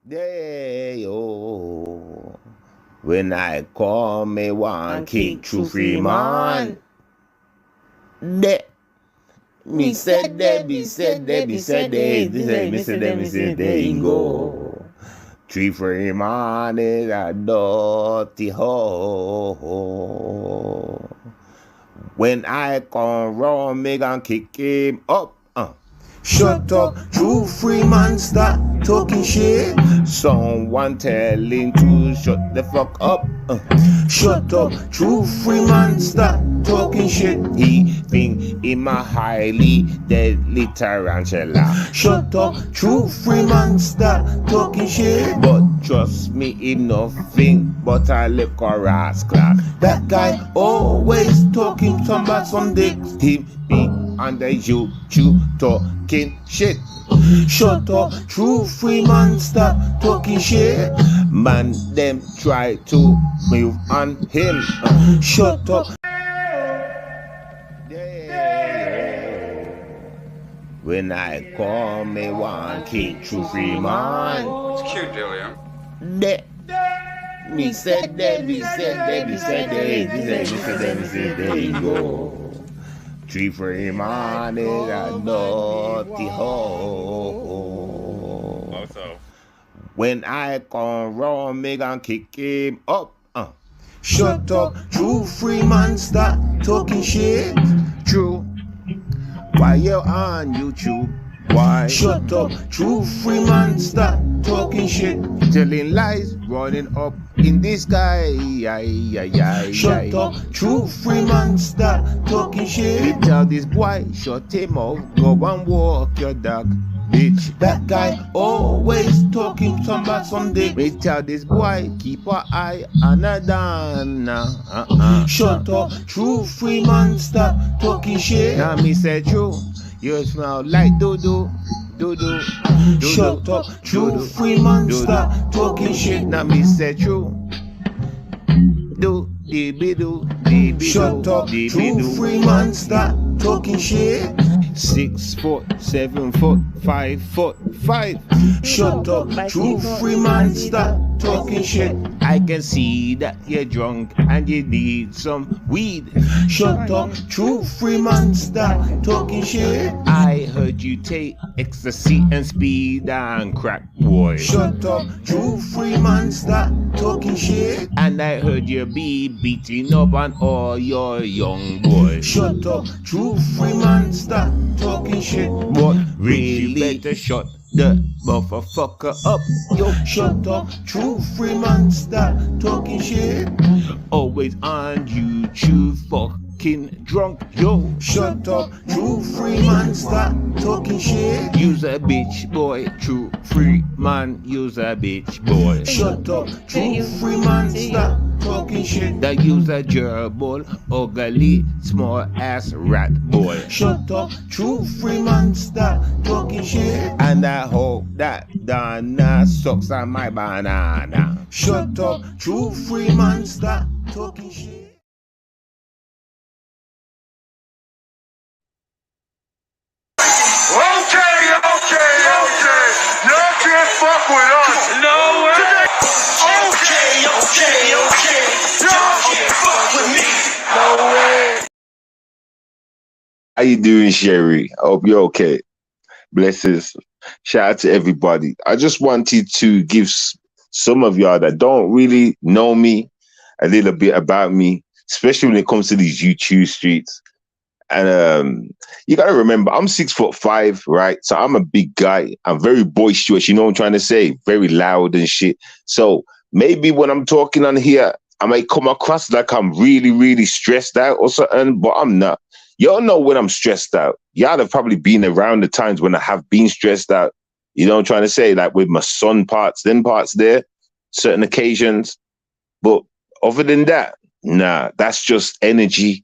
Day, oh, when I call me one kick through free man. De, me said there, me said there, me said there, me said there, me said there, go. 3 free man is a dirty hole. When I come round, me gon' kick him up. Shut up, true free man, stop talking shit. Someone telling to shut the fuck up. Shut up, true free man, stop talking shit. He think him a highly deadly tarantula. Shut up, true free man, stop talking shit. But trust me, him nothing but a liquor rascal. That guy always talking about some dicks. He be under you talking shit. Shut up, true free man, stop talking shit. Man, them try to move on him. Shut up. When I call me one kick true free man. It's cute, Dillian. Me said that, me said that, me said that, me said that, me said that, go. 3 free man is a naughty hole. Also, when I come round, me gon' kick him up. Shut up, true free man, stop talking shit. True. Why you on YouTube? Why? Shut up, true free man, stop talking shit. Telling lies, running up in the sky. Shut up, true free man, stop talking shit. You tell this boy, shut him up, go and walk your dog. Bitch, that guy always talking about some dick. Me tell this boy, keep an eye on a dana. Shut up, true free man, stop talking shit. Now me say true, you smell like doo-doo. Shut up, true free man, stop talking shit. Now me say true. Shut up, true free man, stop talking shit. 6 foot, 7 foot, 5 foot, 5. Shut up, true free man, stop talking shit. I can see that you're drunk and you need some weed. Shut up, true free man, stop talking shit. I heard you take ecstasy and speed and crack, boy. Shut up, true free man, stop talking shit. And I heard you be beating up on all your young boys. Shut up, true free man, stop talking shit. But really better shut the motherfucker up. Yo, shut up, true free man, stop talking shit. Always on YouTube, fucking drunk. Yo, shut up, true free man, stop talking shit. Use a bitch boy, true free man, use a bitch boy. Shut up, true free man, stop talking shit. That use a gerbil, ugly, small ass rat boy. Shut up, true free man, stop talking shit. And I hope that Donna sucks on my banana. Shut up, true free man, stop talking shit. Okay. Y'all can't fuck with us. no way. Okay. Y'all can't fuck with me. How you doing, Sherry? I hope you're okay. Blessings. Shout out to everybody. I just wanted to give some of y'all that don't really know me a little bit about me, especially when it comes to these YouTube streets. And you gotta remember, I'm 6'5", right? So I'm a big guy. I'm very boisterous. You know what I'm trying to say? Very loud and shit. So maybe when I'm talking on here, I might come across like I'm really, really stressed out or something, but I'm not. Y'all know when I'm stressed out. Y'all have probably been around the times when I have been stressed out. You know what I'm trying to say? Like with my son parts, them parts there, certain occasions. But other than that, nah, that's just energy.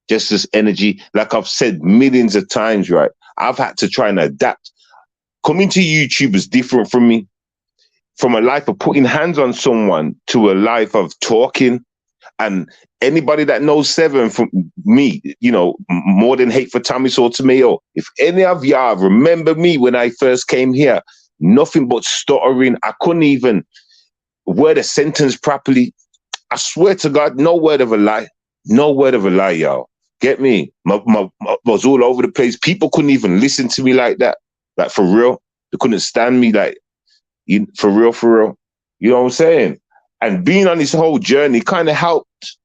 Just as energy. Like I've said millions of times, right? I've had to try and adapt. Coming to YouTube is different from me. From a life of putting hands on someone to a life of talking. And anybody that knows Seven from me, you know, more than hate for Tommy Sotomayor. If any of y'all remember me when I first came here, nothing but stuttering. I couldn't even word a sentence properly. I swear to God, no word of a lie. No word of a lie, y'all. Get me? I was all over the place. People couldn't even listen to me like that. Like, for real. They couldn't stand me, like, for real, for real. You know what I'm saying? And being on this whole journey kind of helped.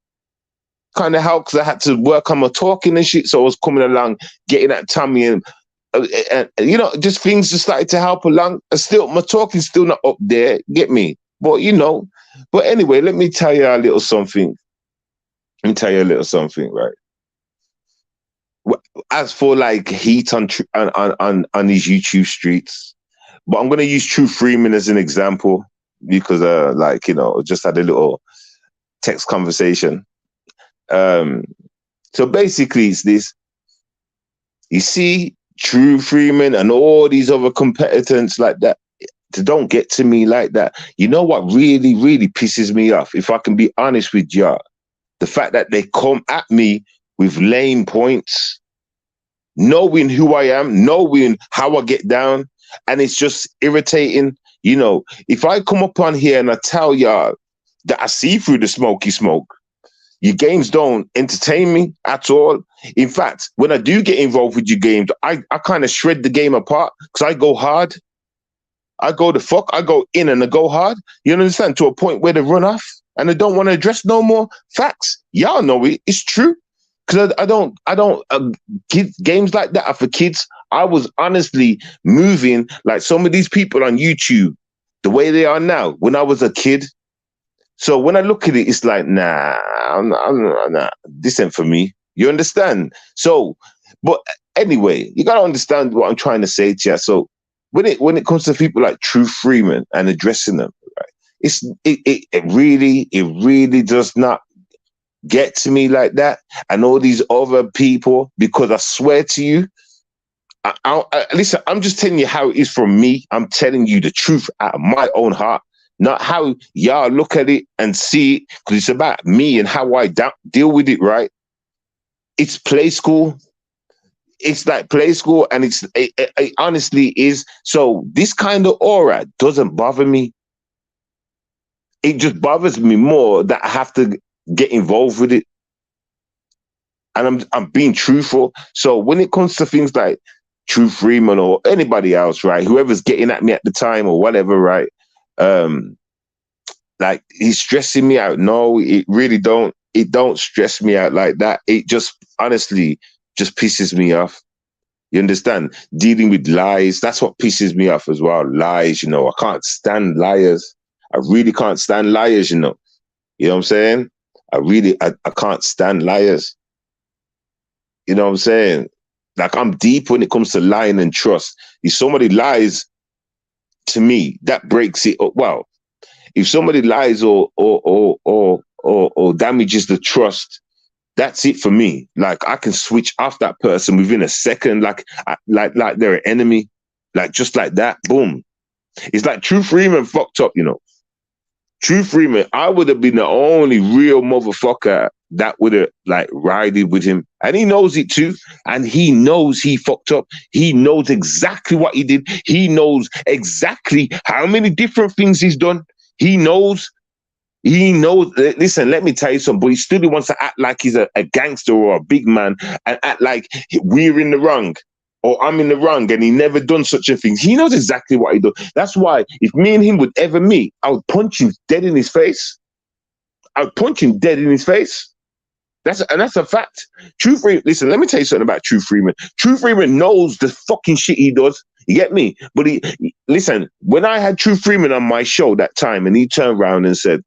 Kind of helped because I had to work on my talking and shit. So I was coming along, getting that tummy and you know, just things just started to help along. Still, my talking's still not up there. Get me? But you know. But anyway, let me tell you a little something. Let me tell you a little something, right? As for like heat on these YouTube streets, but I'm gonna use True Freeman as an example because like, you know, just had a little text conversation. So basically it's this. You see, True Freeman and all these other competitors like that, they don't get to me like that. You know what really, really pisses me off, if I can be honest with y'all? The fact that they come at me with lame points, knowing who I am, knowing how I get down, and it's just irritating. You know, if I come up on here and I tell y'all that I see through the smoky smoke, your games don't entertain me at all. In fact, when I do get involved with your games, I kind of shred the game apart because I go hard. I go in and I go hard. You understand? To a point where they run off and they don't want to address no more facts. Y'all know it. It's true. Because I don't games like that are for kids. I was honestly moving like some of these people on YouTube, the way they are now, when I was a kid. So when I look at it, it's like, nah, this ain't for me. You understand? So, but anyway, you gotta understand what I'm trying to say to you. So when it comes to people like True Freeman and addressing them, right, it really does not get to me like that. And all these other people, because I swear to you, listen, I'm just telling you how it is from me. I'm telling you the truth out of my own heart. Not how y'all look at it and see it, because it's about me and how I deal with it, right? It's play school. It's like play school, and it honestly is. So this kind of aura doesn't bother me. It just bothers me more that I have to get involved with it. And I'm being truthful. So when it comes to things like True Freeman or anybody else, right? Whoever's getting at me at the time or whatever, right? Like, he's stressing me out. No, it really don't. It don't stress me out like that. It just honestly just pisses me off. You understand? Dealing with lies, that's what pisses me off as well. Lies, you know. I can't stand liars. I really can't stand liars, you know. You know what I'm saying? I can't stand liars. You know what I'm saying? Like, I'm deep when it comes to lying and trust. If somebody lies to me, that breaks it up. Well, if somebody lies or damages the trust, that's it for me. Like, I can switch off that person within a second, like they're an enemy, like just like that. Boom. It's like True Freeman fucked up, you know. True Freeman, I would have been the only real motherfucker that would have like rided with him, and he knows it too. And he knows he fucked up. He knows exactly what he did. He knows exactly how many different things he's done. He knows. Listen, let me tell you something, but he still wants to act like he's a gangster or a big man and act like we're in the wrong or I'm in the wrong, and he never done such a thing. He knows exactly what he done. That's why if me and him would ever meet, I would punch him dead in his face. I would punch him dead in his face. That's a fact. True Freeman, listen, let me tell you something about True Freeman. True Freeman knows the fucking shit he does. You get me? But listen, when I had True Freeman on my show that time, and he turned around and said,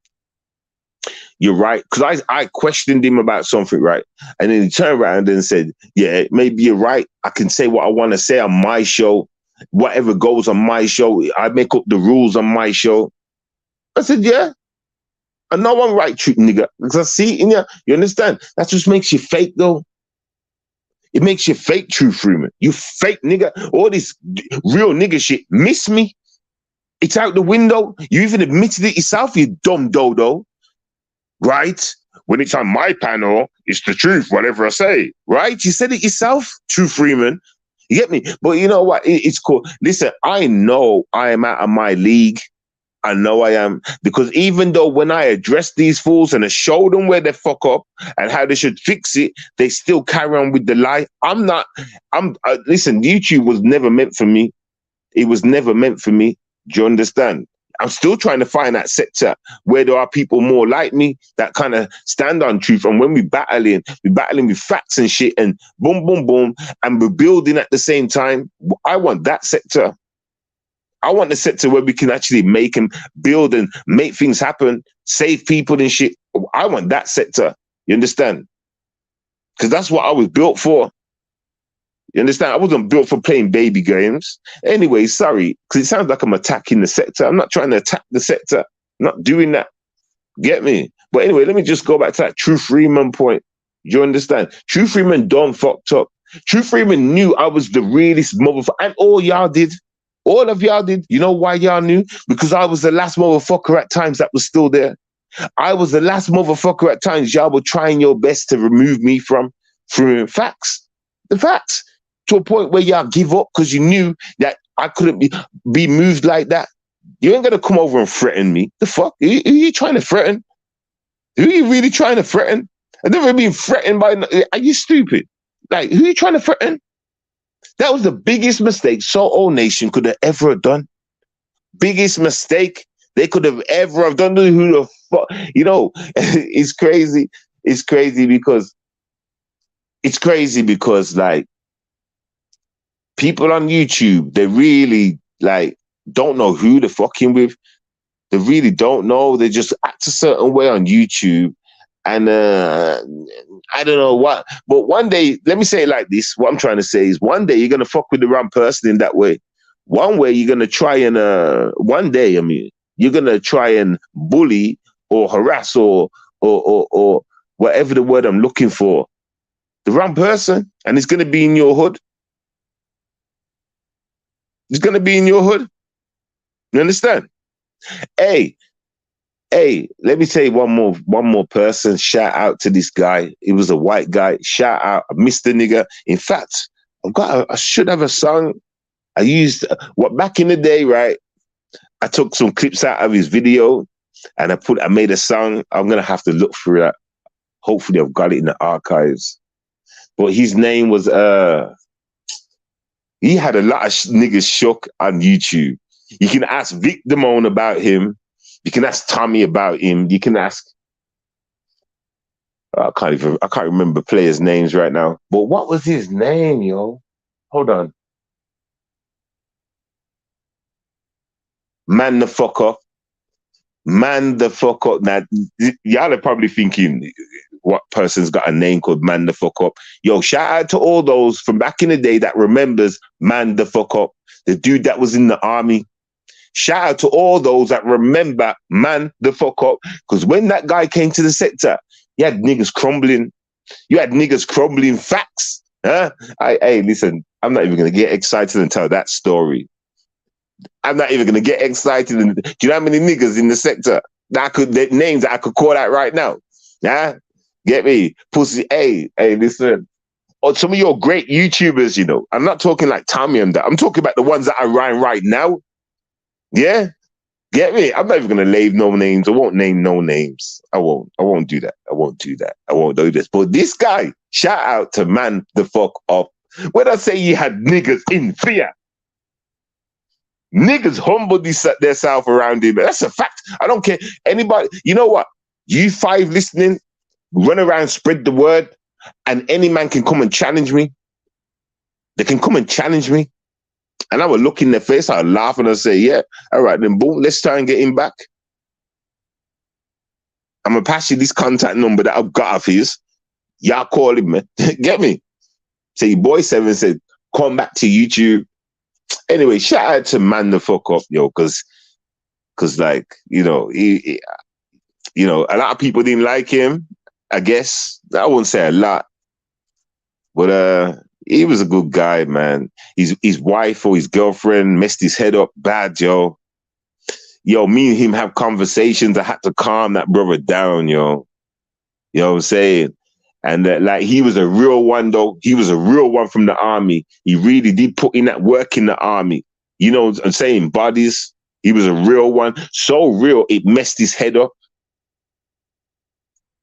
"You're right," because I questioned him about something, right? And then he turned around and said, "Yeah, maybe you're right. I can say what I want to say on my show. Whatever goes on my show, I make up the rules on my show." I said, "Yeah. I know I'm right, true nigga. Because I see in you. You understand? That just makes you fake, though. It makes you fake, True Freeman. You fake nigga. All this real nigga shit. Miss me. It's out the window. You even admitted it yourself, you dumb dodo. Right? When it's on my panel, it's the truth, whatever I say. Right? You said it yourself, True Freeman. You get me? But you know what? It's cool. Listen, I know I am out of my league. I know I am, because even though when I address these fools and I show them where they fuck up and how they should fix it, they still carry on with the lie. Listen, YouTube was never meant for me. It was never meant for me. Do you understand? I'm still trying to find that sector where there are people more like me that kind of stand on truth. And when we're battling with facts and shit and boom, boom, boom, and we're building at the same time. I want that sector. I want the sector where we can actually make and build and make things happen, save people and shit. I want that sector. You understand? Because that's what I was built for. You understand? I wasn't built for playing baby games. Anyway, sorry, because it sounds like I'm attacking the sector. I'm not trying to attack the sector. I'm not doing that. Get me? But anyway, let me just go back to that True Freeman point. You understand? True Freeman done fucked up. True Freeman knew I was the realest motherfucker. And all y'all did. All of y'all did. You know why y'all knew? Because I was the last motherfucker at times that was still there. I was the last motherfucker at times y'all were trying your best to remove me from facts. The facts. To a point where y'all give up because you knew that I couldn't be moved like that. You ain't gonna come over and threaten me. The fuck? Who you trying to threaten? Who are you really trying to threaten? I've never been threatened by... Are you stupid? Like, who are you trying to threaten? That was the biggest mistake Soul Nation could have ever done. Biggest mistake they could have ever have done. Who the fuck? You know, it's crazy. It's crazy because like, people on YouTube, they really like don't know who they're fucking with. They really don't know. They just act a certain way on YouTube. And I don't know what, but one day, let me say it like this. What I'm trying to say is one day you're going to fuck with the wrong person in that way. One way you're going to try and, one day, I mean, you're going to try and bully or harass or whatever the word I'm looking for, the wrong person. And it's going to be in your hood. It's going to be in your hood. You understand? Hey, let me say one more person. Shout out to this guy. He was a white guy. Shout out, Mr. Nigga. In fact, I should have a song. I used back in the day, right? I took some clips out of his video and I made a song. I'm gonna have to look through that. Hopefully, I've got it in the archives. But his name was he had a lot of niggas shook on YouTube. You can ask Vic Damone about him. You can ask Tommy about him. You can ask... I can't remember players' names right now. But what was his name, yo? Hold on. Man the fuck up. Man the fuck up. Now, y'all are probably thinking, what person's got a name called Man the fuck up? Yo, shout out to all those from back in the day that remembers Man the fuck up. The dude that was in the army. Shout out to all those that remember Man the fuck up. Because when that guy came to the sector, you had niggas crumbling. You had niggas crumbling facts. Huh? Hey, listen, I'm not even going to get excited and tell that story. I'm not even going to get excited. Do you know how many niggas in the sector that names that I could call out right now? Yeah? Get me? Pussy. Hey, listen. Or some of your great YouTubers, you know. I'm not talking like Tommy and that. I'm talking about the ones that are right now. Yeah? Get me? I'm not even going to name no names. I won't name no names. I won't do that. I won't do this. But this guy, shout out to Man the fuck up. When I say you had niggas in fear, niggas humbled themselves around him. That's a fact. I don't care. Anybody, you know what? You five listening, run around, spread the word, and any man can come and challenge me. They can come and challenge me. And I would look in their face, I would laugh and I'd say, yeah, all right, then boom, let's try and get him back. I'm going to pass you this contact number that I've got of his. Y'all call him, man. Get me? Say, boy 7 said, come back to YouTube. Anyway, shout out to Man the fuck up, yo, because like, you know, he, you know, a lot of people didn't like him, I guess. I wouldn't say a lot. But he was a good guy, man. His wife or his girlfriend messed his head up bad, yo. Yo, me and him have conversations. I had to calm that brother down, yo. You know what I'm saying? And like he was a real one though. He was a real one from the army. He really did put in that work in the army. You know what I'm saying? Bodies. He was a real one. So real, it messed his head up.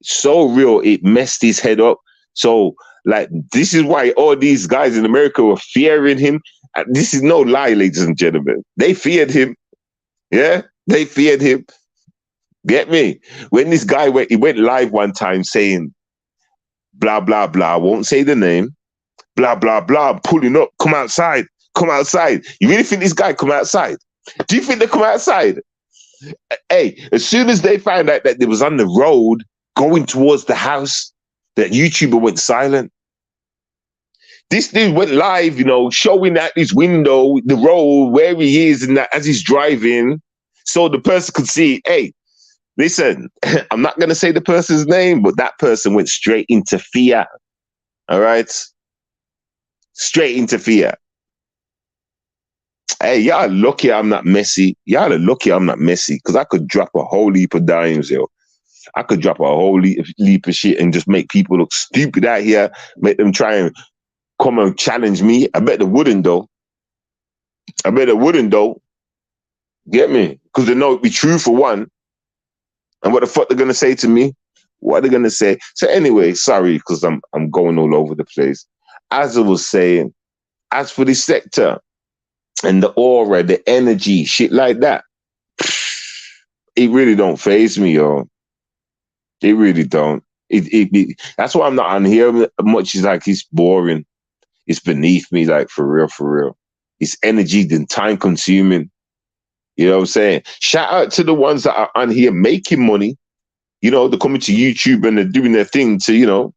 So real, it messed his head up. So, like, this is why all these guys in America were fearing him. This is no lie, ladies and gentlemen. They feared him. Yeah, they feared him. Get me? When this guy he went live one time saying, blah, blah, blah, I won't say the name, blah, blah, blah, I'm pulling up, come outside, come outside. You really think this guy come outside? Do you think they come outside? Hey, as soon as they found out that they was on the road going towards the house, that YouTuber went silent. This dude went live, you know, showing out his window, the road, where he is, and that as he's driving, so the person could see, hey, listen, I'm not going to say the person's name, but that person went straight into fear. All right? Straight into fear. Hey, y'all lucky I'm not messy. Y'all are lucky I'm not messy, because I could drop a whole heap of dimes, yo. I could drop a whole heap of shit and just make people look stupid out here, make them try and come and challenge me. I bet they wouldn't, though. I bet they wouldn't, though. Get me? Because they know it'd be true, for one. And what the fuck they're going to say to me? What are they going to say? So anyway, sorry, because I'm going all over the place. As I was saying, as for the sector and the aura, the energy, shit like that, it really don't faze me, yo. It really don't. That's why I'm not on here much. It's like, it's boring. It's beneath me, like, for real, for real. It's energy and time consuming. You know what I'm saying? Shout out to the ones that are on here making money. You know, they're coming to YouTube and they're doing their thing to, you know,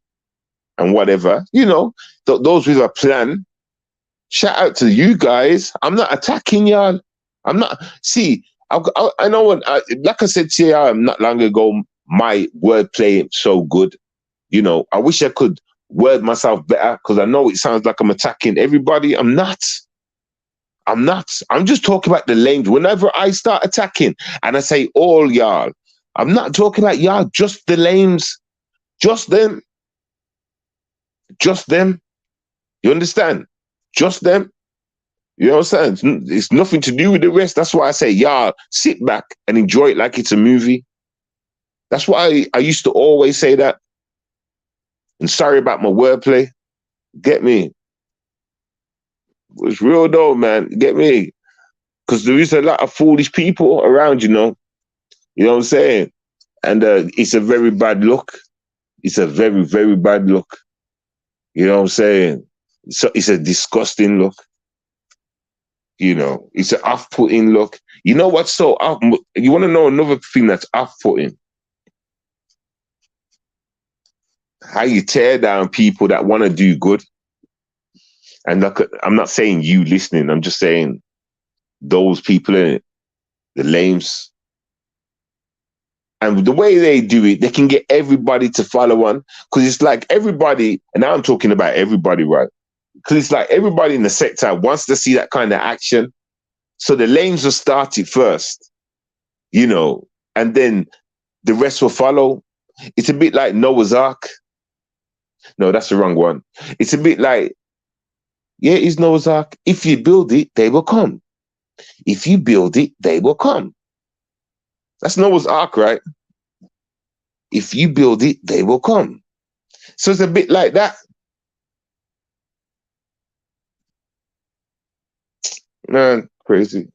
and whatever. You know, those with a plan. Shout out to you guys. I'm not attacking y'all. I'm not. See, I know what, like I said to you not long ago, my wordplay ain't so good. You know, I wish I could word myself better, because I know it sounds like I'm attacking everybody. I'm not. I'm just talking about the lames. Whenever I start attacking and I say all y'all, I'm not talking like y'all, just the lames. Just them. Just them. You understand? Just them. You know what I'm saying? It's nothing to do with the rest. That's why I say, y'all, sit back and enjoy it like it's a movie. That's why I used to always say that. And sorry about my wordplay. Get me? It's real though, man. Get me? Because there is a lot of foolish people around, you know. You know what I'm saying? And it's a very bad look. It's a very, very bad look. You know what I'm saying? So it's a disgusting look. You know, it's an off-putting look. You know what's so off? You want to know another thing that's off-putting? How you tear down people that want to do good. And look, I'm not saying you listening. I'm just saying those people in it, the lames. And the way they do it, they can get everybody to follow on. Because it's like everybody, and now I'm talking about everybody, right? Because it's like everybody in the sector wants to see that kind of action. So the lames will start it first, you know, and then the rest will follow. It's a bit like Noah's Ark. No, that's the wrong one. It's a bit like, yeah, it's Noah's Ark. If you build it, they will come. If you build it, they will come. That's Noah's Ark, right? If you build it, they will come. So it's a bit like that. Man, crazy.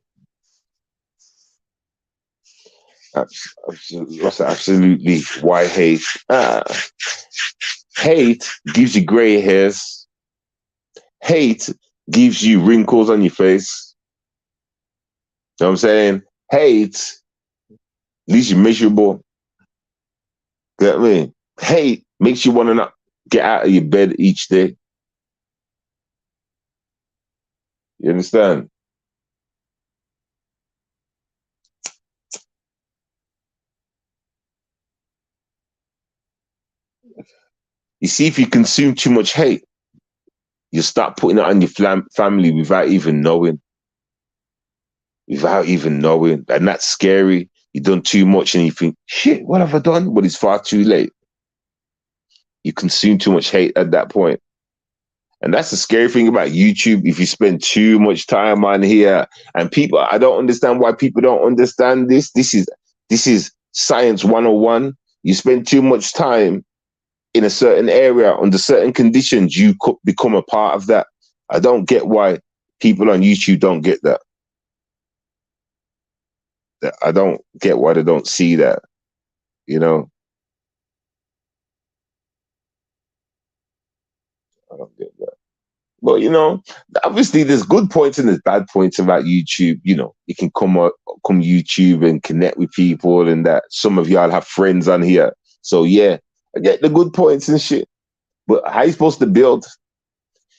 Absolutely. Why hate? Hate gives you gray hairs. Hate gives you wrinkles on your face. You know what I'm saying? Hate leaves you miserable. Get me? Hate makes you want to not get out of your bed each day. You understand? You see, if you consume too much hate, you start putting it on your family without even knowing. Without even knowing. And that's scary. You've done too much and you think, shit, what have I done? But it's far too late. You consume too much hate at that point. And that's the scary thing about YouTube. If you spend too much time on here, and people, I don't understand why people don't understand this. This is science 101. You spend too much time in a certain area under certain conditions, you could become a part of that. I don't get why people on YouTube don't get that. I don't get why they don't see that, you know? I don't get that. But, obviously there's good points and there's bad points about YouTube. You can come YouTube and connect with people, and that some of y'all have friends on here. So yeah, I get the good points and shit. But how you supposed to build?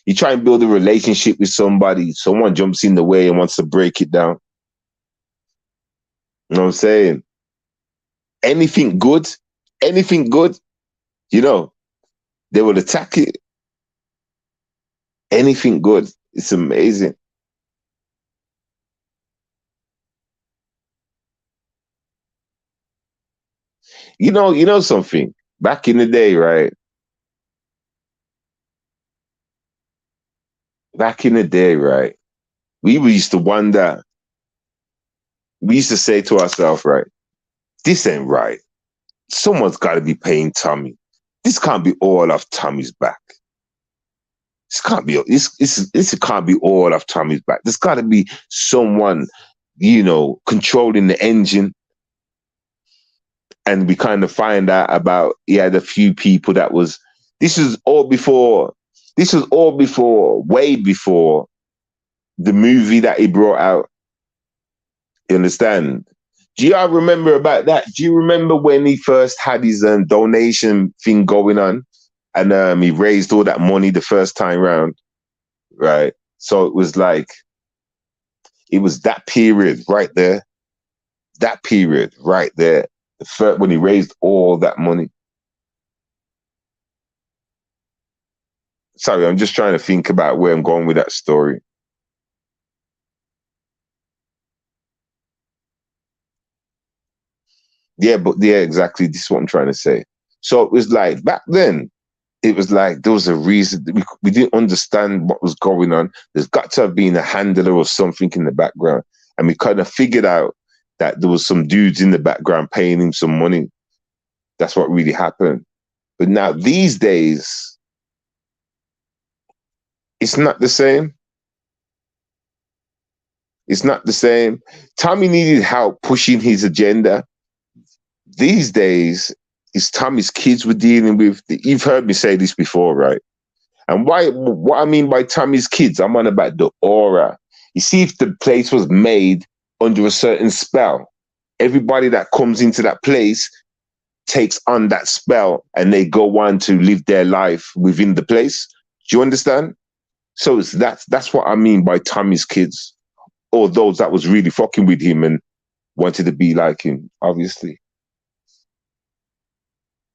You try and build a relationship with somebody, someone jumps in the way and wants to break it down. You know what I'm saying? Anything good, they will attack it. Anything good. It's amazing. You know something? Back in the day, right? Back in the day, right? We used to wonder, we used to say to ourselves, right, this ain't right. Someone's got to be paying Tommy. This can't be all off Tommy's back. This can't be all off Tommy's back. There's got to be someone, controlling the engine. And we kind of find out about he had a few people that was. This was all before. Way before the movie that he brought out. You understand? Do you all remember about that? Do you remember when he first had his donation thing going on, and he raised all that money the first time round, right? So it was that period right there, the first, when he raised all that money. Sorry, I'm just trying to think about where I'm going with that story. Yeah, exactly. This is what I'm trying to say. So it was like back then, it was like there was a reason that we didn't understand what was going on. There's got to have been a handler or something in the background. And we kind of figured out that there was some dudes in the background paying him some money. That's what really happened. But now these days, it's not the same. It's not the same. Tommy needed help pushing his agenda. These days, it's Tommy's kids we're dealing with. You've heard me say this before, right? And what I mean by Tommy's kids, I'm on about the aura. You see, if the place was made under a certain spell, everybody that comes into that place takes on that spell and they go on to live their life within the place. Do you understand? So that's what I mean by Tommy's kids, or those that was really fucking with him and wanted to be like him, obviously.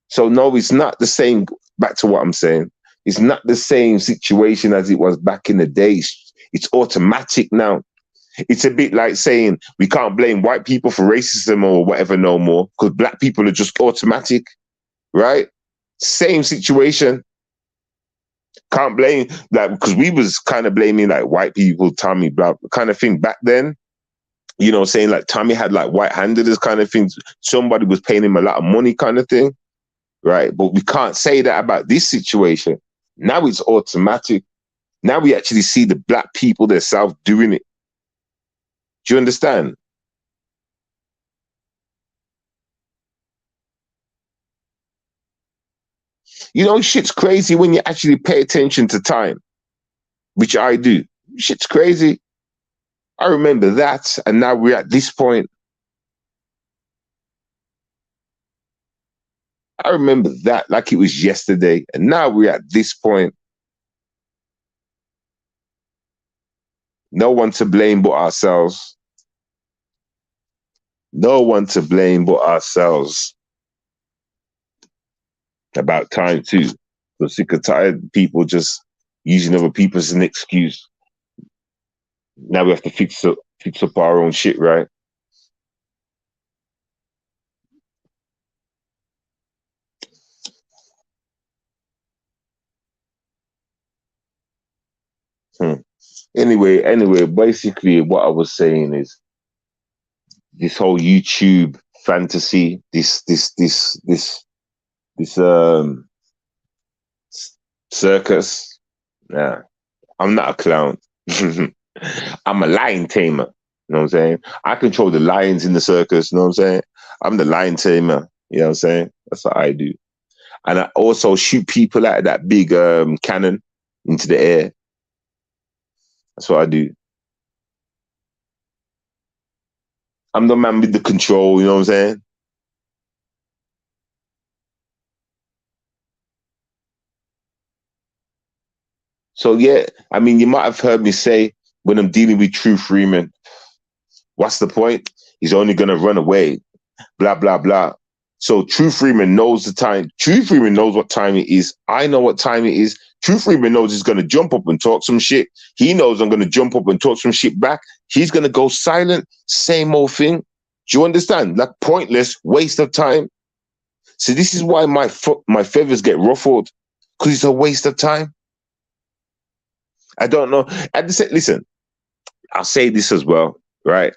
So no, it's not the same. Back to what I'm saying. It's not the same situation as it was back in the days. It's automatic now. It's a bit like saying we can't blame white people for racism or whatever no more, because black people are just automatic, right? Same situation. Can't blame that, because we was kind of blaming like white people, Tommy, blah, kind of thing back then. Saying like Tommy had like white handlers kind of thing. Somebody was paying him a lot of money kind of thing, right? But we can't say that about this situation. Now it's automatic. Now we actually see the black people themselves doing it. Do you understand? Shit's crazy when you actually pay attention to time, which I do. Shit's crazy. I remember that, and now we're at this point. I remember that like it was yesterday, and now we're at this point. No one to blame but ourselves. No one to blame but ourselves. About time too. I'm sick and tired of people just using other people as an excuse. Now we have to fix up our own shit, right? Hmm. Anyway, basically what I was saying is this whole YouTube fantasy, this circus. Yeah, I'm not a clown. I'm a lion tamer. You know what I'm saying? I control the lions in the circus. You know what I'm saying? I'm the lion tamer. You know what I'm saying? That's what I do. And I also shoot people out of that big cannon into the air. That's what I do. I'm the man with the control. You know what I'm saying? So yeah, I mean, you might have heard me say when I'm dealing with True Freeman, what's the point? He's only gonna run away. Blah blah blah. So True Freeman knows the time. True Freeman knows what time it is. I know what time it is. True Freeman knows he's gonna jump up and talk some shit. He knows I'm gonna jump up and talk some shit back. He's gonna go silent. Same old thing. Do you understand? Like pointless waste of time. So this is why my feathers get ruffled because it's a waste of time. I don't know. Listen, I'll say this as well, right?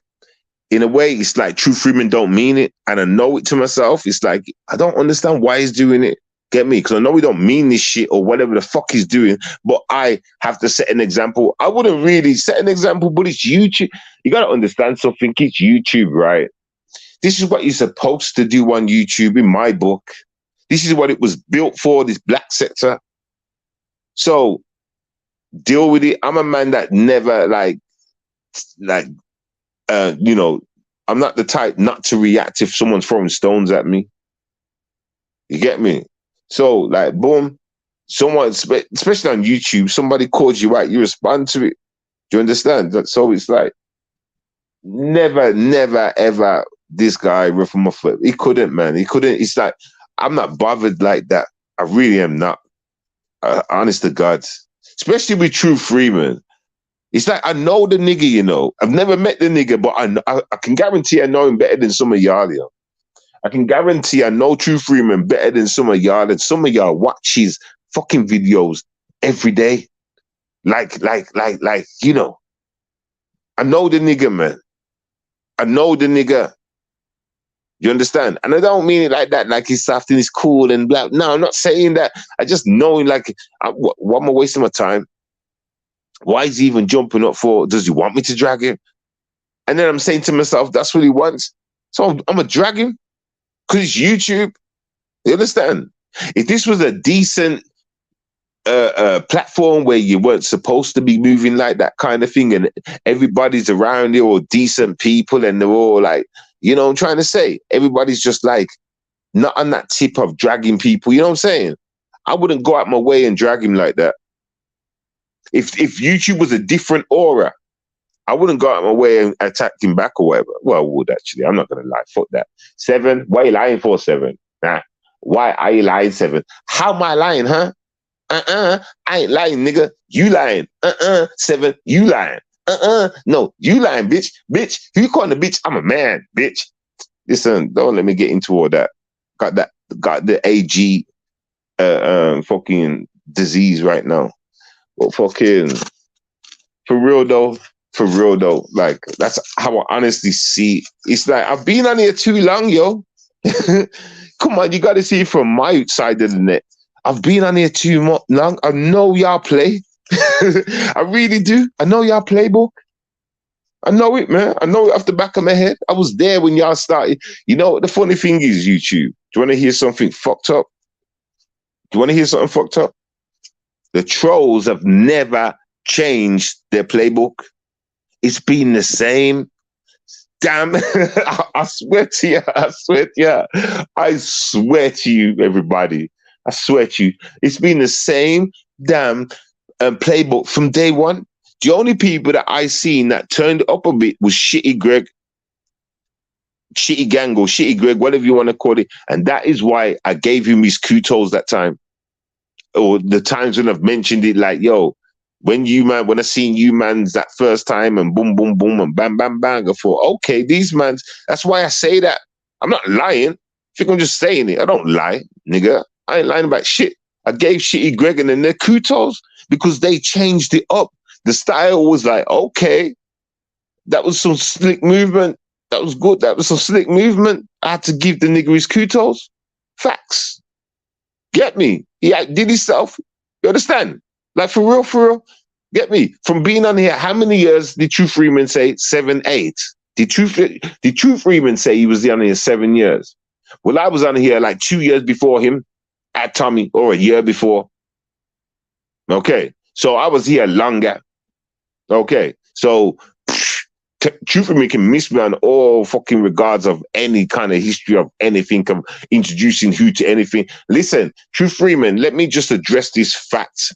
In a way, it's like True Freeman don't mean it, and I know it to myself. It's like I don't understand why he's doing it. Get me? Because I know he don't mean this shit or whatever the fuck he's doing, but I have to set an example. I wouldn't really set an example, but it's YouTube. You gotta understand something. It's YouTube, right? This is what you're supposed to do on YouTube in my book. This is what it was built for, this black sector. So deal with it. I'm a man that never you know, I'm not the type not to react if someone's throwing stones at me. You get me? So, like, boom, someone, especially on YouTube, somebody calls you out, you respond to it. Do you understand? So it's like, never, ever this guy ruffle my foot. He couldn't, man. He couldn't. It's like, I'm not bothered like that. I really am not. Honest to God. Especially with True Freeman. It's like, I know the nigga, you know. I've never met the nigga, but I can guarantee I know him better than some of y'all, you know. I can guarantee I know True Freeman better than some of y'all, and some of y'all watch his fucking videos every day. Like, you know. I know the nigga, man. I know the nigga. You understand? And I don't mean it like that, like he's soft and he's cool and blah. No, I'm not saying that. I just know him like, what am I wasting my time? Why is he even jumping up for? Does he want me to drag him? And then I'm saying to myself, that's what he wants. So I'm going to drag him because it's YouTube. You understand? If this was a decent platform where you weren't supposed to be moving like that kind of thing and everybody's around you or decent people and they're all like, you know what I'm trying to say? Everybody's just like not on that tip of dragging people. You know what I'm saying? I wouldn't go out my way and drag him like that. If YouTube was a different aura, I wouldn't go out my way and attack him back or whatever. Well, I would actually. I'm not going to lie. Fuck that. 7, why are you lying for 7? Nah. Why are you lying 7? How am I lying, huh? I ain't lying, nigga. You lying. 7, you lying. No, you lying, bitch. Bitch, who you calling a bitch? I'm a man, bitch. Listen, don't let me get into all that. Got the AG fucking disease right now. But fucking for real though, like that's how I honestly see. It's like I've been on here too long, yo. Come on, you got to see it from my side of the net. I've been on here too long. I know y'all play. I really do. I know y'all playbook. I know it, man. I know it off the back of my head. I was there when y'all started. You know, the funny thing is, YouTube. Do you want to hear something fucked up? Do you want to hear something fucked up? The trolls have never changed their playbook. It's been the same. Damn, I swear to you, I swear to you, everybody. I swear to you, it's been the same damn playbook from day one. The only people that I seen that turned up a bit was Shitty Greg, Shitty Gang or Shitty Greg, whatever you want to call it. And that is why I gave him his kudos that time. Or the times when I've mentioned it, like, yo, when I seen you mans that first time and boom, boom, boom, and bam, bam, bang, I thought, okay, these mans, that's why I say that. I'm not lying. I think I'm just saying it. I don't lie, nigga. I ain't lying about shit. I gave Shitty Greg and then their kudos because they changed it up. The style was like, okay, that was some slick movement. That was good. That was some slick movement. I had to give the nigga his kudos. Facts. Get me? He did himself. You understand? Like for real. Get me? From being on here, how many years did True Freeman say? 7, 8. Did True Freeman say he was on here 7 years? Well, I was on here like 2 years before him at Tommy, or a year before. Okay. So I was here longer. Okay. So True Freeman can miss me on all fucking regards of any kind of history of anything, of introducing who to anything. Listen, True Freeman, let me just address this fact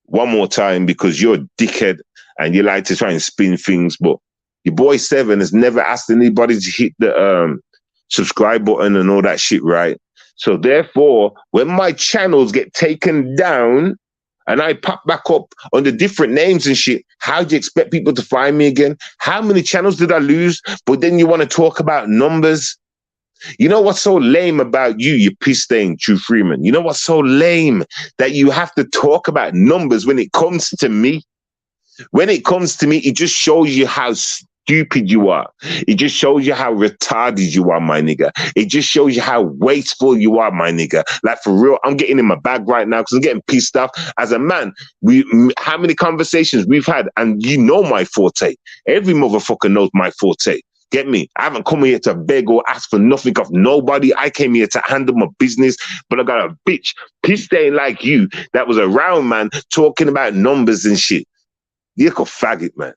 one more time, because you're a dickhead and you like to try and spin things, but your boy Seven has never asked anybody to hit the subscribe button and all that shit, right? So therefore, when my channels get taken down and I pop back up under different names and shit, how do you expect people to find me again? How many channels did I lose? But then you want to talk about numbers? You know what's so lame about you piss stain, True Freeman? You know what's so lame? That you have to talk about numbers when it comes to me. When it comes to me, it just shows you how stupid you are. It just shows you how retarded you are, my nigga. It just shows you how wasteful you are, my nigga. Like for real, I'm getting in my bag right now because I'm getting pissed off. As a man, how many conversations we've had, and you know my forte. Every motherfucker knows my forte. Get me? I haven't come here to beg or ask for nothing of nobody. I came here to handle my business, but I got a bitch piss stain like you that was around, man, talking about numbers and shit. You're a faggot, man.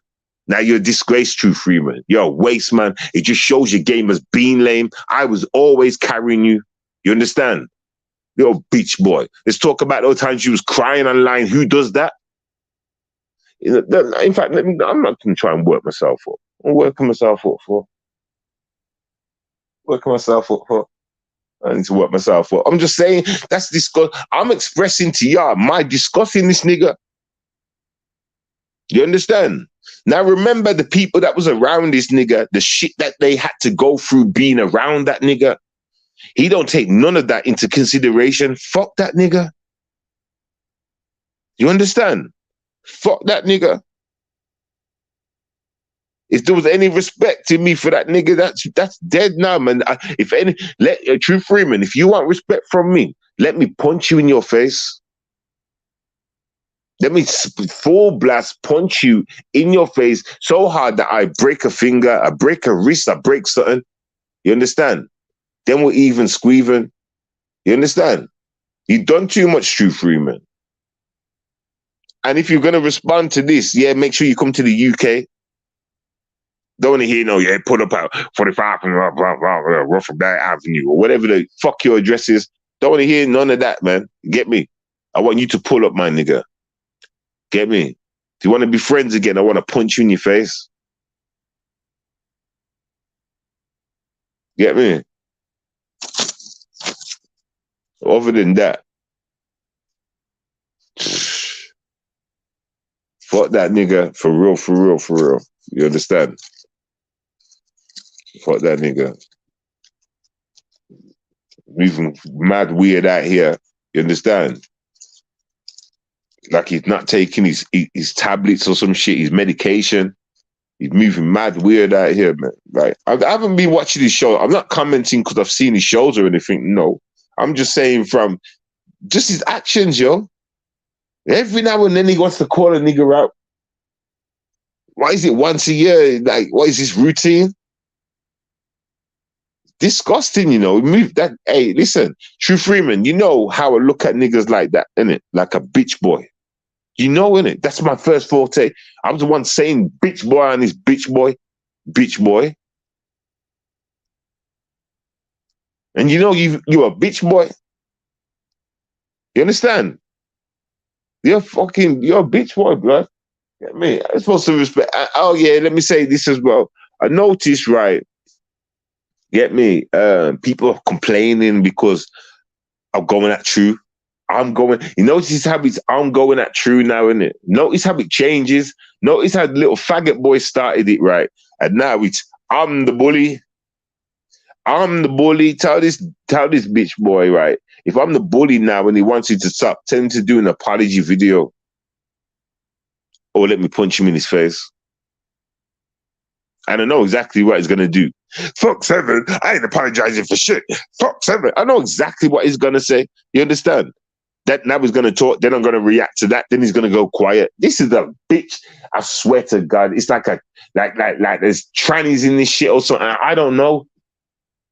Now you're a disgrace, True Freeman. You're a waste, man. It just shows your game as being lame. I was always carrying you. You understand? You're a bitch boy. Let's talk about those times you was crying online. Who does that? You know, in fact, I'm not going to try and work myself up. I'm working myself up for. I need to work myself up. I'm just saying, that's disgust. I'm expressing to y'all my disgust in this nigga. You understand? Now remember the people that was around this nigga, the shit that they had to go through being around that nigga. He don't take none of that into consideration. Fuck that nigga. You understand? Fuck that nigga. If there was any respect in me for that nigga, that's dead now, man. If any, True Freeman, if you want respect from me, let me punch you in your face. Let me full blast punch you in your face so hard that I break a finger, I break a wrist, I break something. You understand? Then we're even squeezing. You understand? You've done too much, True Freeman. And if you're going to respond to this, yeah, make sure you come to the UK. Don't want to hear, no, yeah, put up at 45 and Rotherdam Avenue or whatever the fuck your address is. Don't want to hear none of that, man. Get me? I want you to pull up, my nigga. Get me? If you want to be friends again, I want to punch you in your face. Get me? Other than that, fuck that nigga for real. You understand? Fuck that nigga. Moving mad weird out here. You understand? Like he's not taking his tablets or some shit, his medication. He's moving mad weird out here, man. Like I haven't been watching his show. I'm not commenting because I've seen his shows or anything. No, I'm just saying from just his actions, yo. Every now and then he wants to call a nigga out. Why is it once a year? Like, what is this routine? Disgusting, you know. Move that. Hey, listen, True Freeman, you know how I look at niggas like that, innit? Like a bitch boy. You know, innit? That's my first forte. I was the one saying bitch boy on this bitch boy. And you know you're a bitch boy. You understand? You're a bitch boy, bro. Get me? I'm supposed to respect. Oh yeah, let me say this as well. I noticed, right? Get me? People are complaining because I'm going at True. You notice how I'm going at True now, innit? Notice how it changes. Notice how the little faggot boy started it, right? And now it's, I'm the bully. Tell this bitch boy, right? If I'm the bully now and he wants you to stop, tell him to do an apology video. or let me punch him in his face. And I know exactly what he's gonna do. Fuck Seven, I ain't apologizing for shit. Fuck Seven. I know exactly what he's gonna say. You understand? That now he's gonna talk, then I'm gonna react to that, then he's gonna go quiet. This is a bitch. I swear to God, it's like there's trannies in this shit or something. I don't know.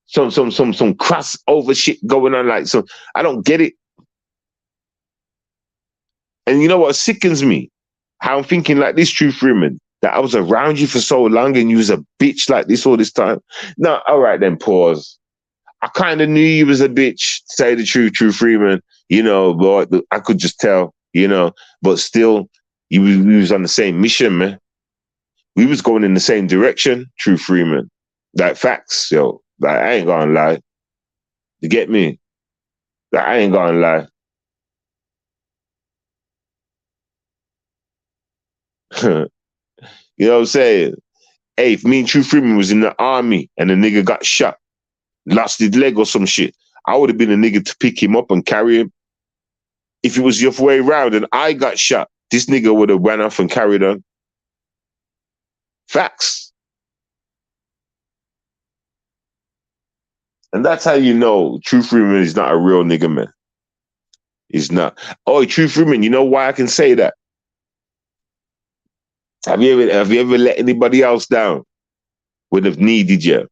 Some crossover shit going on, like so I don't get it. And you know what sickens me? How I'm thinking like this, True Freeman, that I was around you for so long and you was a bitch like this all this time. No, all right then, pause. I kind of knew you was a bitch, to say the truth, True Freeman. You know, but I could just tell, you know, but still, we was on the same mission, man. We was going in the same direction, True Freeman. Like facts, yo. Like, I ain't gonna lie. You get me? Like, I ain't gonna lie. You know what I'm saying? Hey, if me and True Freeman was in the army and the nigga got shot, lost his leg or some shit, I would have been a nigga to pick him up and carry him. If it was the other way around and I got shot, this nigga would have ran off and carried on. Facts. And that's how you know True Freeman is not a real nigga, man. He's not. Oh, True Freeman, you know why I can say that? Have you ever let anybody else down when they've needed you?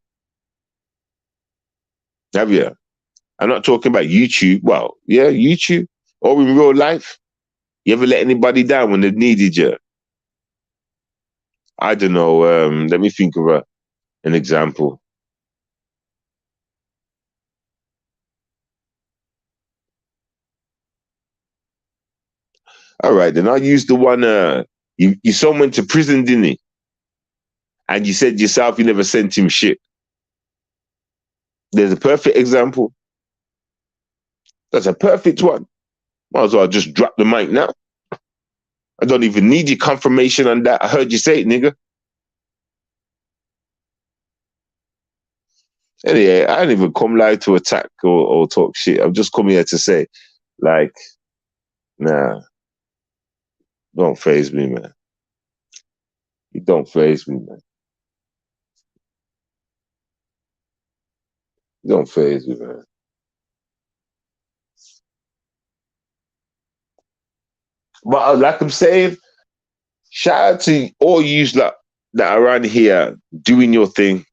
Have you? I'm not talking about YouTube. Well, yeah, YouTube or in real life. You ever let anybody down when they've needed you? I don't know. Let me think of an example. All right, then I'll use the one. You someone to prison, didn't he? And you said yourself you never sent him shit. There's a perfect example. That's a perfect one. Might as well just drop the mic now. I don't even need your confirmation on that. I heard you say it, nigga. Anyway, I didn't even come live to attack or talk shit. I'm just coming here to say, like, nah, don't faze me, man. You don't faze me, man. You don't faze me, man. But like I'm saying, shout out to all you that are around here doing your thing.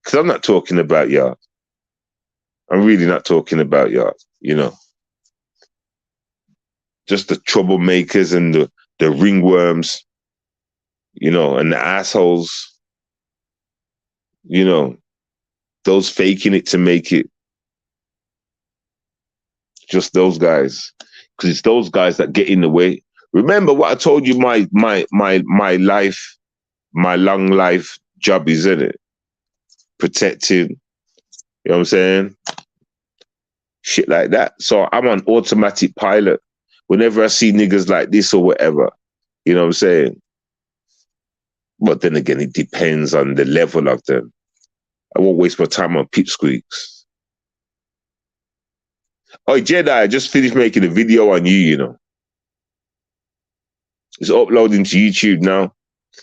Because I'm not talking about y'all. I'm really not talking about y'all, you know. Just the troublemakers and the ringworms, you know, and the assholes, you know, those faking it to make it. Just those guys. Because it's those guys that get in the way. Remember what I told you my life, my long life job is, isn't it? Protecting, you know what I'm saying? Shit like that. So I'm on automatic pilot. Whenever I see niggas like this or whatever, you know what I'm saying? But then again, it depends on the level of them. I won't waste my time on pipsqueaks. Oh, Jedi, I just finished making a video on you, you know. It's uploading to YouTube now.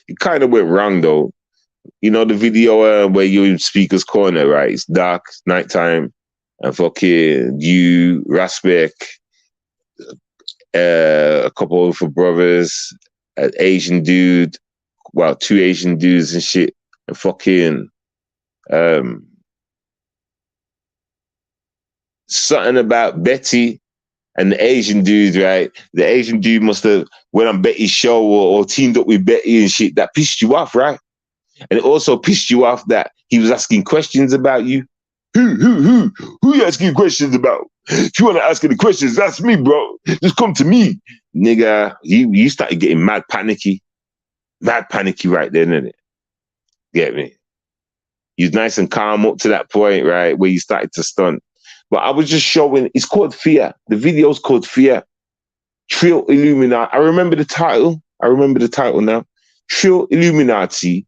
It kind of went wrong, though. You know the video where you're in Speaker's Corner, right? It's dark, nighttime, and fucking you, Raspek, a couple of brothers, an Asian dude, well, 2 Asian dudes and shit, and fucking something about Betty and the Asian dude, right? The Asian dude must have went on Betty's show or teamed up with Betty and shit. That pissed you off, right? And it also pissed you off that he was asking questions about you. Who you asking questions about? If you want to ask any questions, that's me, bro. Just come to me. Nigga, you started getting mad panicky. Mad panicky right then, innit? Get me? He was nice and calm up to that point, right? Where you started to stunt. But I was just showing, it's called Fear. The video's called Fear. Trill Illuminati. I remember the title. Now. Trill Illuminati.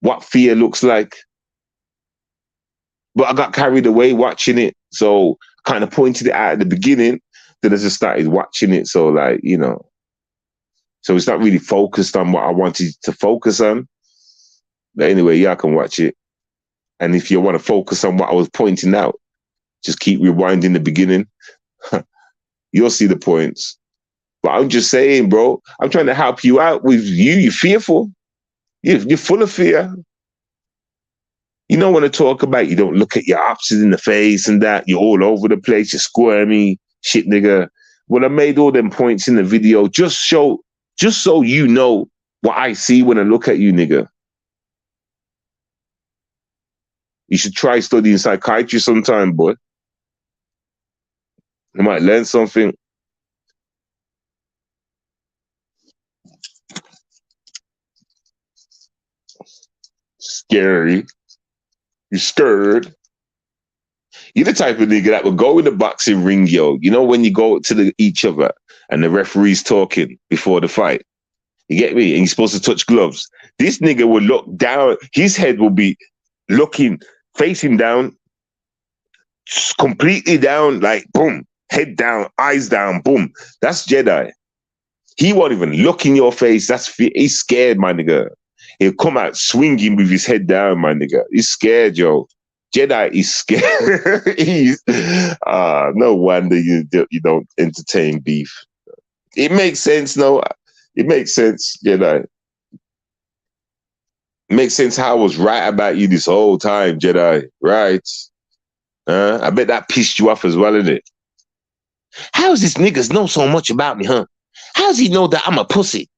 What fear looks like. But I got carried away watching it. So kind of pointed it out at the beginning. Then I just started watching it. So like, you know, So it's not really focused on what I wanted to focus on. But anyway, yeah, I can watch it. And if you want to focus on what I was pointing out, just keep rewinding the beginning. You'll see the points. But I'm just saying, bro, I'm trying to help you out with you. You're fearful. You're full of fear. You don't want to talk about, you don't look at your options in the face and that. You're all over the place. You're squirmy. Shit, nigga. Well, I made all them points in the video just so you know what I see when I look at you, nigga. You should try studying psychiatry sometime, boy. You might learn something. Scary. You're scared. You're the type of nigga that would go in the boxing ring, yo. You know when you go to each other and the referee's talking before the fight? You get me? And you're supposed to touch gloves. This nigga will look down. His head will be looking, facing down, completely down, like boom, head down, eyes down, boom. That's Jedi. He won't even look in your face. He's scared, my nigga. He'll come out swinging with his head down, my nigga. He's scared, yo. Jedi is scared. No wonder you don't entertain beef. It makes sense, no? It makes sense, Jedi. It makes sense how I was right about you this whole time, Jedi. Right? I bet that pissed you off as well, innit? How does this niggas know so much about me, huh? How does he know that I'm a pussy?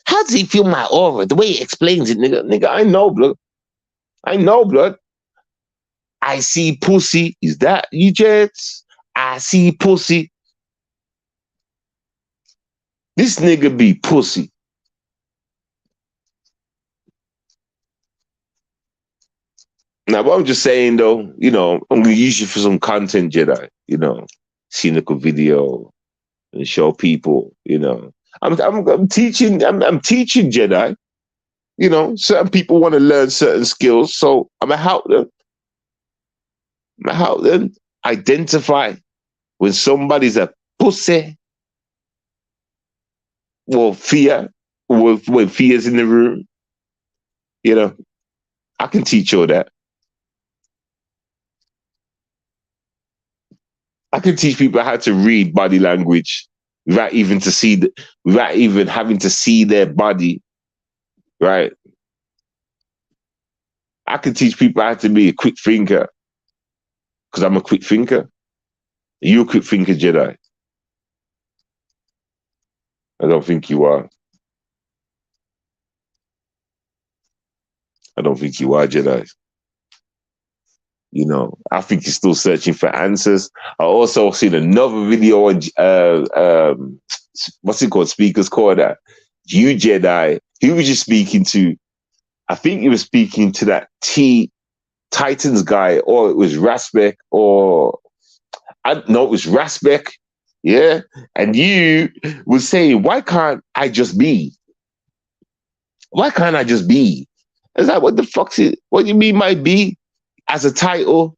How does he feel my aura? The way he explains it, nigga. Nigga, I know, blood. I know, blood. I see pussy. Is that you, Jets? I see pussy. This nigga be pussy. Now, what I'm just saying, though, you know, I'm going to use you for some content, Jedi. You know, cynical video and show people, you know. I'm teaching Jedi. You know, certain people want to learn certain skills, so I'm going to help them. I'm going to help them identify when somebody's a pussy or fear, or when fear's in the room. You know, I can teach you that. I can teach people how to read body language without even having to see their body, right? I can teach people how to be a quick thinker because I'm a quick thinker. You're a quick thinker, Jedi. I don't think you are. I don't think you are, Jedi. You know, I think you're still searching for answers. I also seen another video on what's it called? Speakers Call that. You Jedi. Who was you speaking to? I think you were speaking to that Titans guy, or it was Rasbeck, or it was Rasbeck. Yeah. And you was saying, why can't I just be? Why can't I just be? Is that what the fuck's it? What do you mean by be? As a title,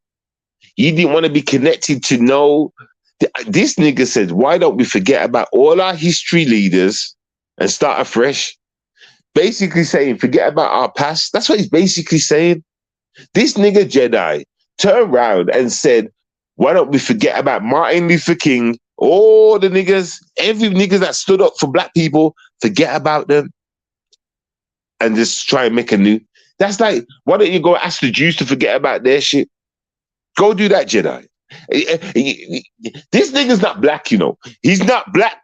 you didn't want to be connected to know. This nigga said, why don't we forget about all our history leaders and start afresh? Basically saying, forget about our past. That's what he's basically saying. This nigga Jedi turned around and said, why don't we forget about Martin Luther King, all the niggas, every nigga that stood up for black people, forget about them and just try and make a new. That's like, why don't you go ask the Jews to forget about their shit? Go do that, Jedi. This nigga's not black, you know. He's not black.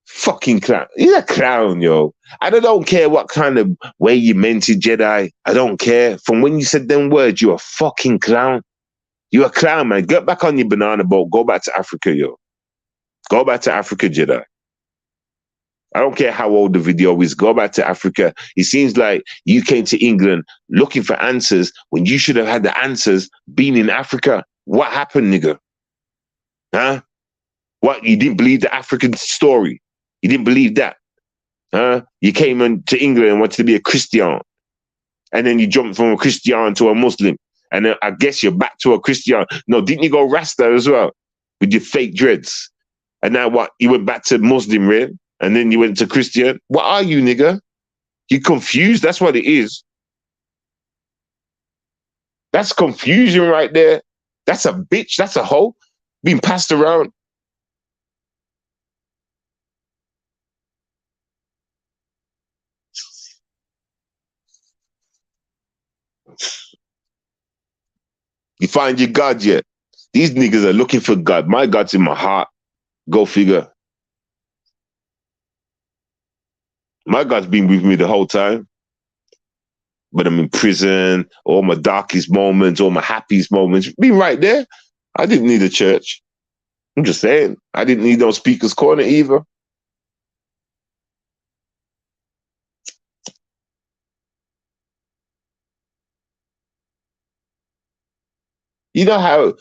Fucking clown. He's a clown, yo. I don't care what kind of way you meant it, Jedi. I don't care. From when you said them words, you're a fucking clown. You're a clown, man. Get back on your banana boat. Go back to Africa, yo. Go back to Africa, Jedi. I don't care how old the video is. Go back to Africa. It seems like you came to England looking for answers when you should have had the answers being in Africa. What happened, nigga? Huh? What? You didn't believe the African story? You didn't believe that? Huh? You came to England and wanted to be a Christian. And then you jumped from a Christian to a Muslim. And then I guess you're back to a Christian. No, didn't you go Rasta as well? With your fake dreads? And now what? You went back to Muslim, right? and then you went to Christian. What are you, nigga? You confused. That's what it is. That's confusion right there. That's a bitch. That's a hoe being passed around. You find your God yet? These niggas are looking for God. My God's in my heart. Go figure. My God's been with me the whole time. But I'm in prison, all my darkest moments, all my happiest moments, been right there. I didn't need a church. I'm just saying. I didn't need no speaker's corner either. You know how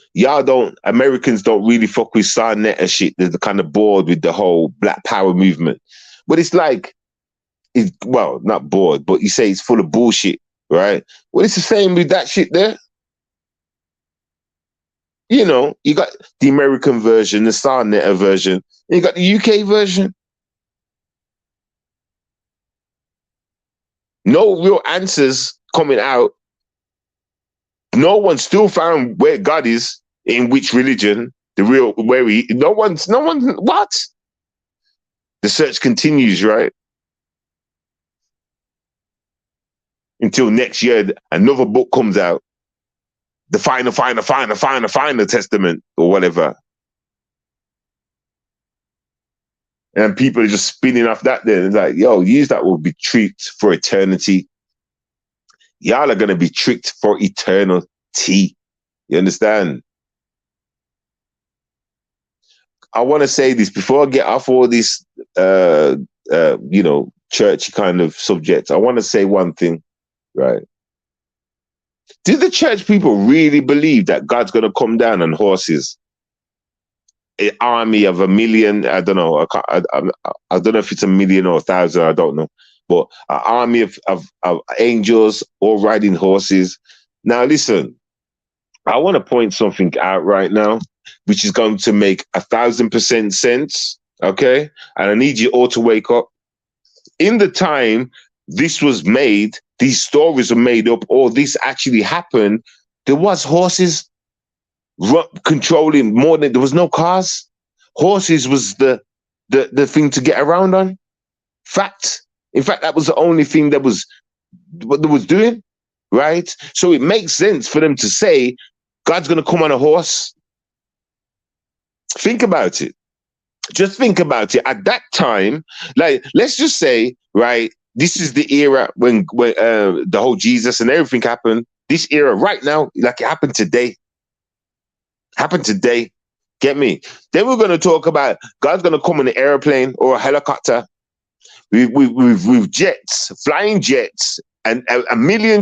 Americans don't really fuck with Sarnet and shit. They're kind of bored with the whole Black Power movement. But it's like, well, not bored, but you say it's full of bullshit, right? Well, it's the same with that shit there. You know, you got the American version, the Sarnet version, and you got the UK version. No real answers coming out. No one still found where God is, in which religion, no one's, what? The search continues, right? Until next year, another book comes out. The final testament or whatever. And people are just spinning off that then. It's like, yo, use that will be tricked for eternity. Y'all are going to be tricked for eternity. You understand? I want to say this before I get off all this, churchy kind of subjects. I want to say one thing, right? Do the church people really believe that God's going to come down on horses? An army of 1 million, I don't know. I don't know if it's 1 million or 1,000, I don't know. But an army of angels all riding horses. Now, listen, I want to point something out right now, which is going to make 1,000% sense, okay? And I need you all to wake up. In the time this was made, these stories were made up, or this actually happened, there was horses controlling more than, there was no cars. Horses was the thing to get around on. In fact, that was the only thing that was what they was doing, right? So it makes sense for them to say, God's going to come on a horse. Think about it. Just think about it. At that time, like, let's just say, right, this is the era when the whole Jesus and everything happened. This era right now, like it happened today. Get me? Then we're going to talk about God's going to come on an airplane or a helicopter with jets, flying jets, and a million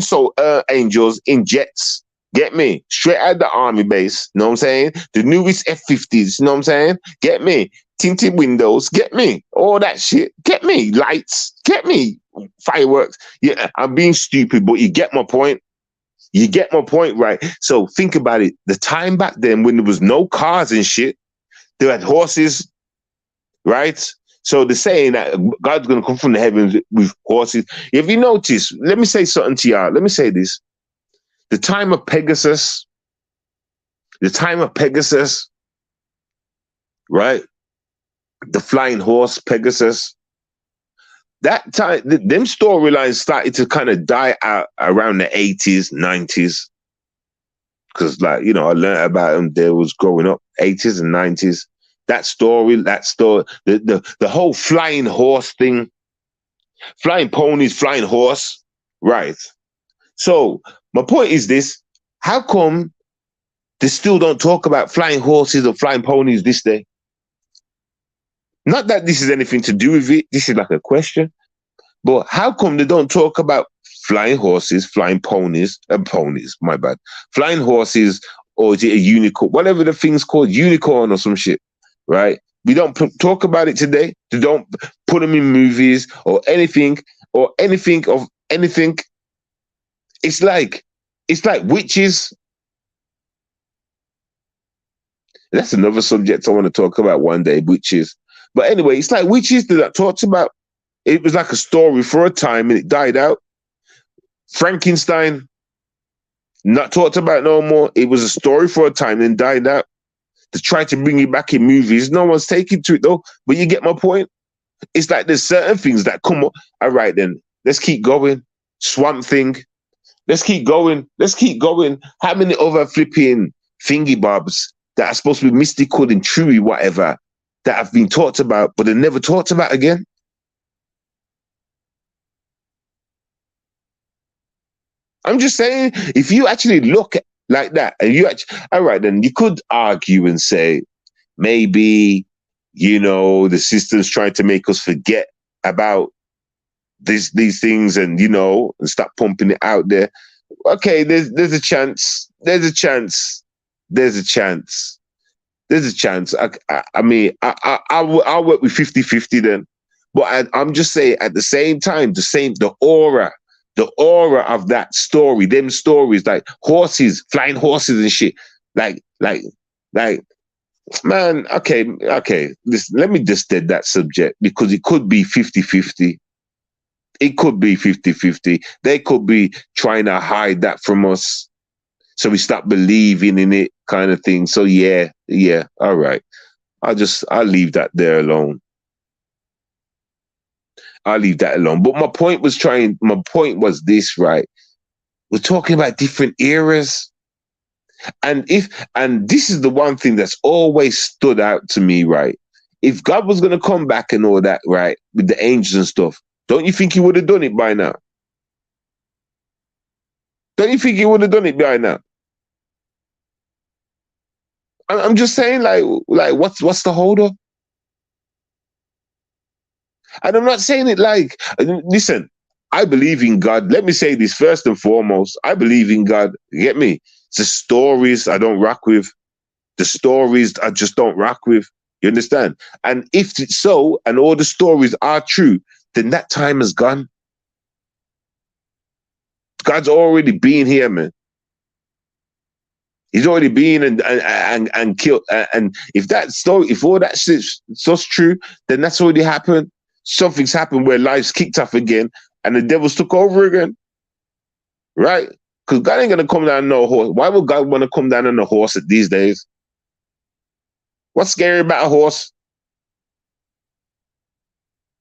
angels in jets. Get me? Straight out the army base. Know what I'm saying? The newest F-50s. Know what I'm saying? Get me? Tinted windows. Get me? All that shit. Get me? Lights. Get me? Fireworks. Yeah, I'm being stupid, but you get my point. You get my point, right? So think about it. The time back then when there was no cars and shit, they had horses, right? So they're saying that God's going to come from the heavens with horses. If you notice, let me say something to y'all. Let me say this. The time of Pegasus, right? The flying horse, Pegasus. That time, them storylines started to kind of die out around the 80s, 90s. Because, like, you know, I learned about them. There was growing up, 80s and 90s. That story, the whole flying horse thing, flying ponies, flying horse, right? So my point is this: how come they still don't talk about flying horses or flying ponies this day? Not that this is anything to do with it. This is like a question. But how come they don't talk about flying horses, flying ponies, my bad. Flying horses, or is it a unicorn? Whatever the thing's called, unicorn or some shit, right? We don't talk about it today. They don't put them in movies or anything of anything. It's like witches. That's another subject I want to talk about one day, witches. But anyway, it's like witches that talks about. It was like a story for a time and it died out. Frankenstein, not talked about no more. It was a story for a time and died out. To try to bring it back in movies, no one's taking to it though. But you get my point. It's like there's certain things that come up. All right, then let's keep going. Swamp Thing. Let's keep going. Let's keep going. How many other flipping thingy bobs that are supposed to be mystical and truey, whatever, that have been talked about, but they're never talked about again? I'm just saying, if you actually look like that, and you actually, all right, then you could argue and say, maybe, the system's trying to make us forget about these things and, and stop pumping it out there. Okay, there's a chance. There's a chance. There's a chance. There's a chance. I mean, I'll work with 50-50 then. But I'm just saying, at the same time, the aura of that story, them stories, like horses, flying horses and shit. Like, man, okay. Let me just dead that subject because it could be 50-50. It could be 50-50. They could be trying to hide that from us. So we stop believing in it kind of thing. So yeah. All right. I'll leave that there alone. I'll leave that alone. But my point was this, right? We're talking about different eras. And this is the one thing that's always stood out to me, right? If God was going to come back and all that, right, with the angels and stuff, don't you think he would have done it by now? Don't you think he would have done it by now? I'm just saying, like what's the hold up? And I'm not saying it like, listen, I believe in God. Let me say this first and foremost. I believe in God. You get me? It's the stories I don't rock with. The stories I just don't rock with. You understand? And if it's so, and all the stories are true, then that time is gone. God's already been here, man. He's already been and killed. And if that story, if all that shit's true, then that's already happened. Something's happened where life's kicked off again and the devil's took over again. Right? Because God ain't gonna come down on no horse. Why would God want to come down on a horse at these days? What's scary about a horse?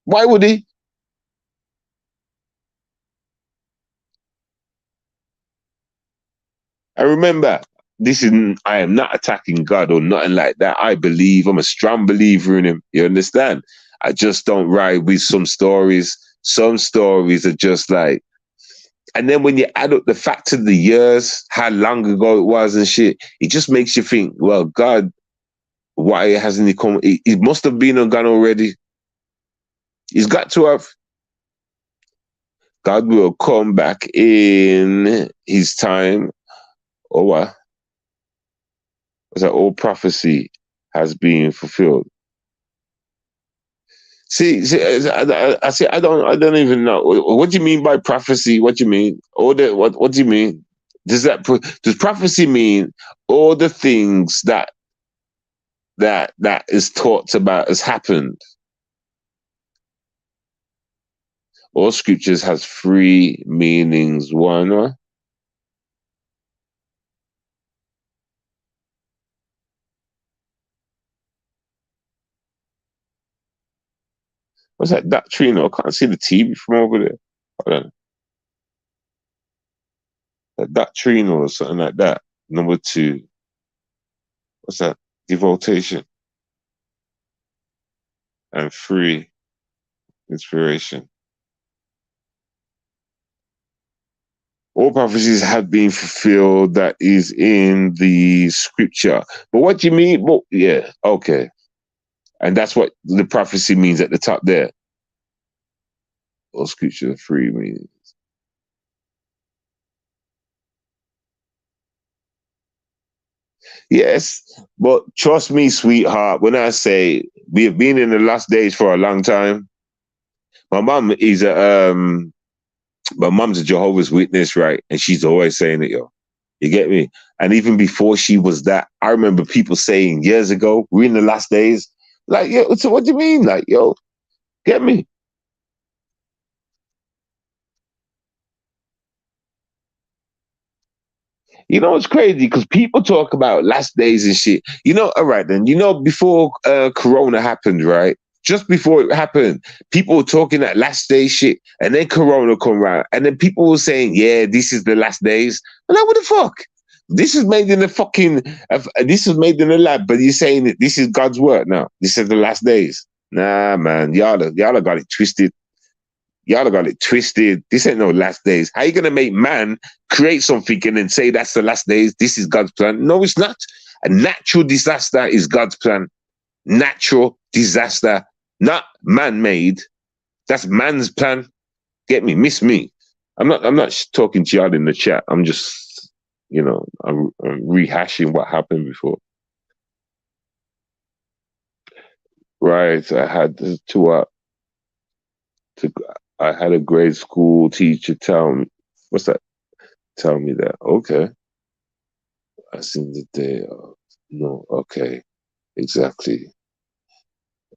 Why would he? I remember, I am not attacking God or nothing like that. I'm a strong believer in him. You understand? I just don't ride with some stories. Some stories are just like, and then when you add up the fact of the years, how long ago it was and shit, it just makes you think, well, God, why hasn't he come? He must have been on gone already. He's got to have. God will come back in his time. Or what? Was that all prophecy has been fulfilled? See, I don't even know. What do you mean by prophecy? What do you mean? What do you mean? Does prophecy mean all the things that is talked about has happened? All scriptures has three meanings. One, what's that doctrine? I can't see the TV from over there. Hold on. That doctrine or something like that. Number two. What's that? Devotation. And three, inspiration. All prophecies have been fulfilled that is in the scripture. But what do you mean? Well, yeah, okay. And that's what the prophecy means at the top there. All scripture free means. Yes, but trust me, sweetheart, when I say we have been in the last days for a long time, my mom's a Jehovah's Witness, right? And she's always saying it, yo. You get me? And even before she was that, I remember people saying years ago, we're in the last days. Like, yo, so what do you mean? Like, yo, get me? You know, it's crazy because people talk about last days and shit. You know, all right then. You know, before Corona happened, right? Just before it happened, people were talking that last day shit, and then Corona come around, and then people were saying, "Yeah, this is the last days." I'm like, what the fuck? This is made in the fucking. This is made in the lab, but you're saying that this is God's work now. This is the last days. Nah, man, y'all have got it twisted. Y'all have got it twisted. This ain't no last days. How you gonna make man create something and then say that's the last days? This is God's plan. No, it's not. A natural disaster is God's plan. Natural disaster, not man-made. That's man's plan. Get me, miss me. I'm not talking to y'all in the chat. I'm just, I'm rehashing what happened before. Right. To, I had a grade school teacher tell me, what's that? Tell me that. Okay. I seen the day. No, okay, exactly.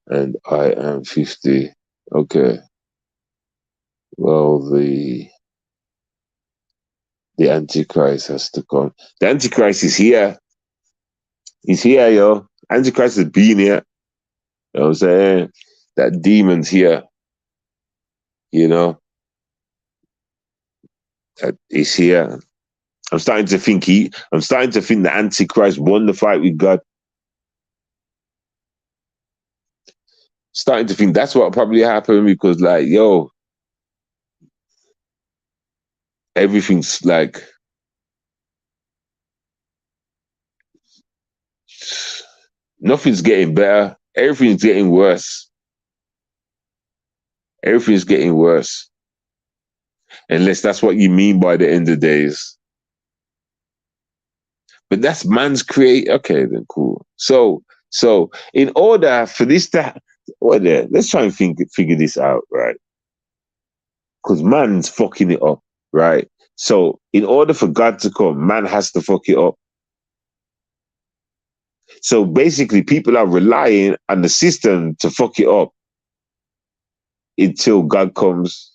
And I am 50. Okay. Well, the Antichrist has to come. The Antichrist is here. He's here, yo. Antichrist has been here. You know what I'm saying? That demon's here. You know, that he's here. I'm starting to think the Antichrist won the fight with God. Starting to think that's what probably happened because, like, yo, everything's like nothing's getting better. Everything's getting worse. Everything's getting worse. Unless that's what you mean by the end of days. But that's man's create. Okay, then cool. So in order for this to, well, there, let's try and figure this out, right? Because man's fucking it up, right? So in order for God to come, man has to fuck it up. So basically, people are relying on the system to fuck it up until God comes.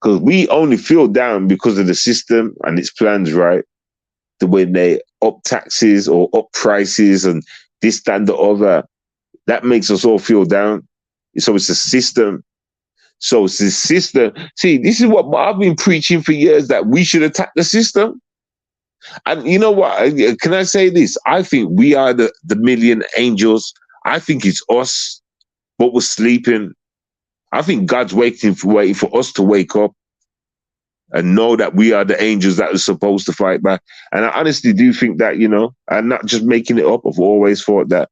Because we only feel down because of the system and its plans, right? The way they up taxes or up prices and this, that, and the other. That makes us all feel down. So it's a system. So it's the system. See, this is what I've been preaching for years that we should attack the system. And you know what? Can I say this? I think we are the million angels. I think it's us, but we're sleeping. I think God's waiting for us to wake up and know that we are the angels that are supposed to fight back. And I honestly do think that, I'm not just making it up. I've always thought that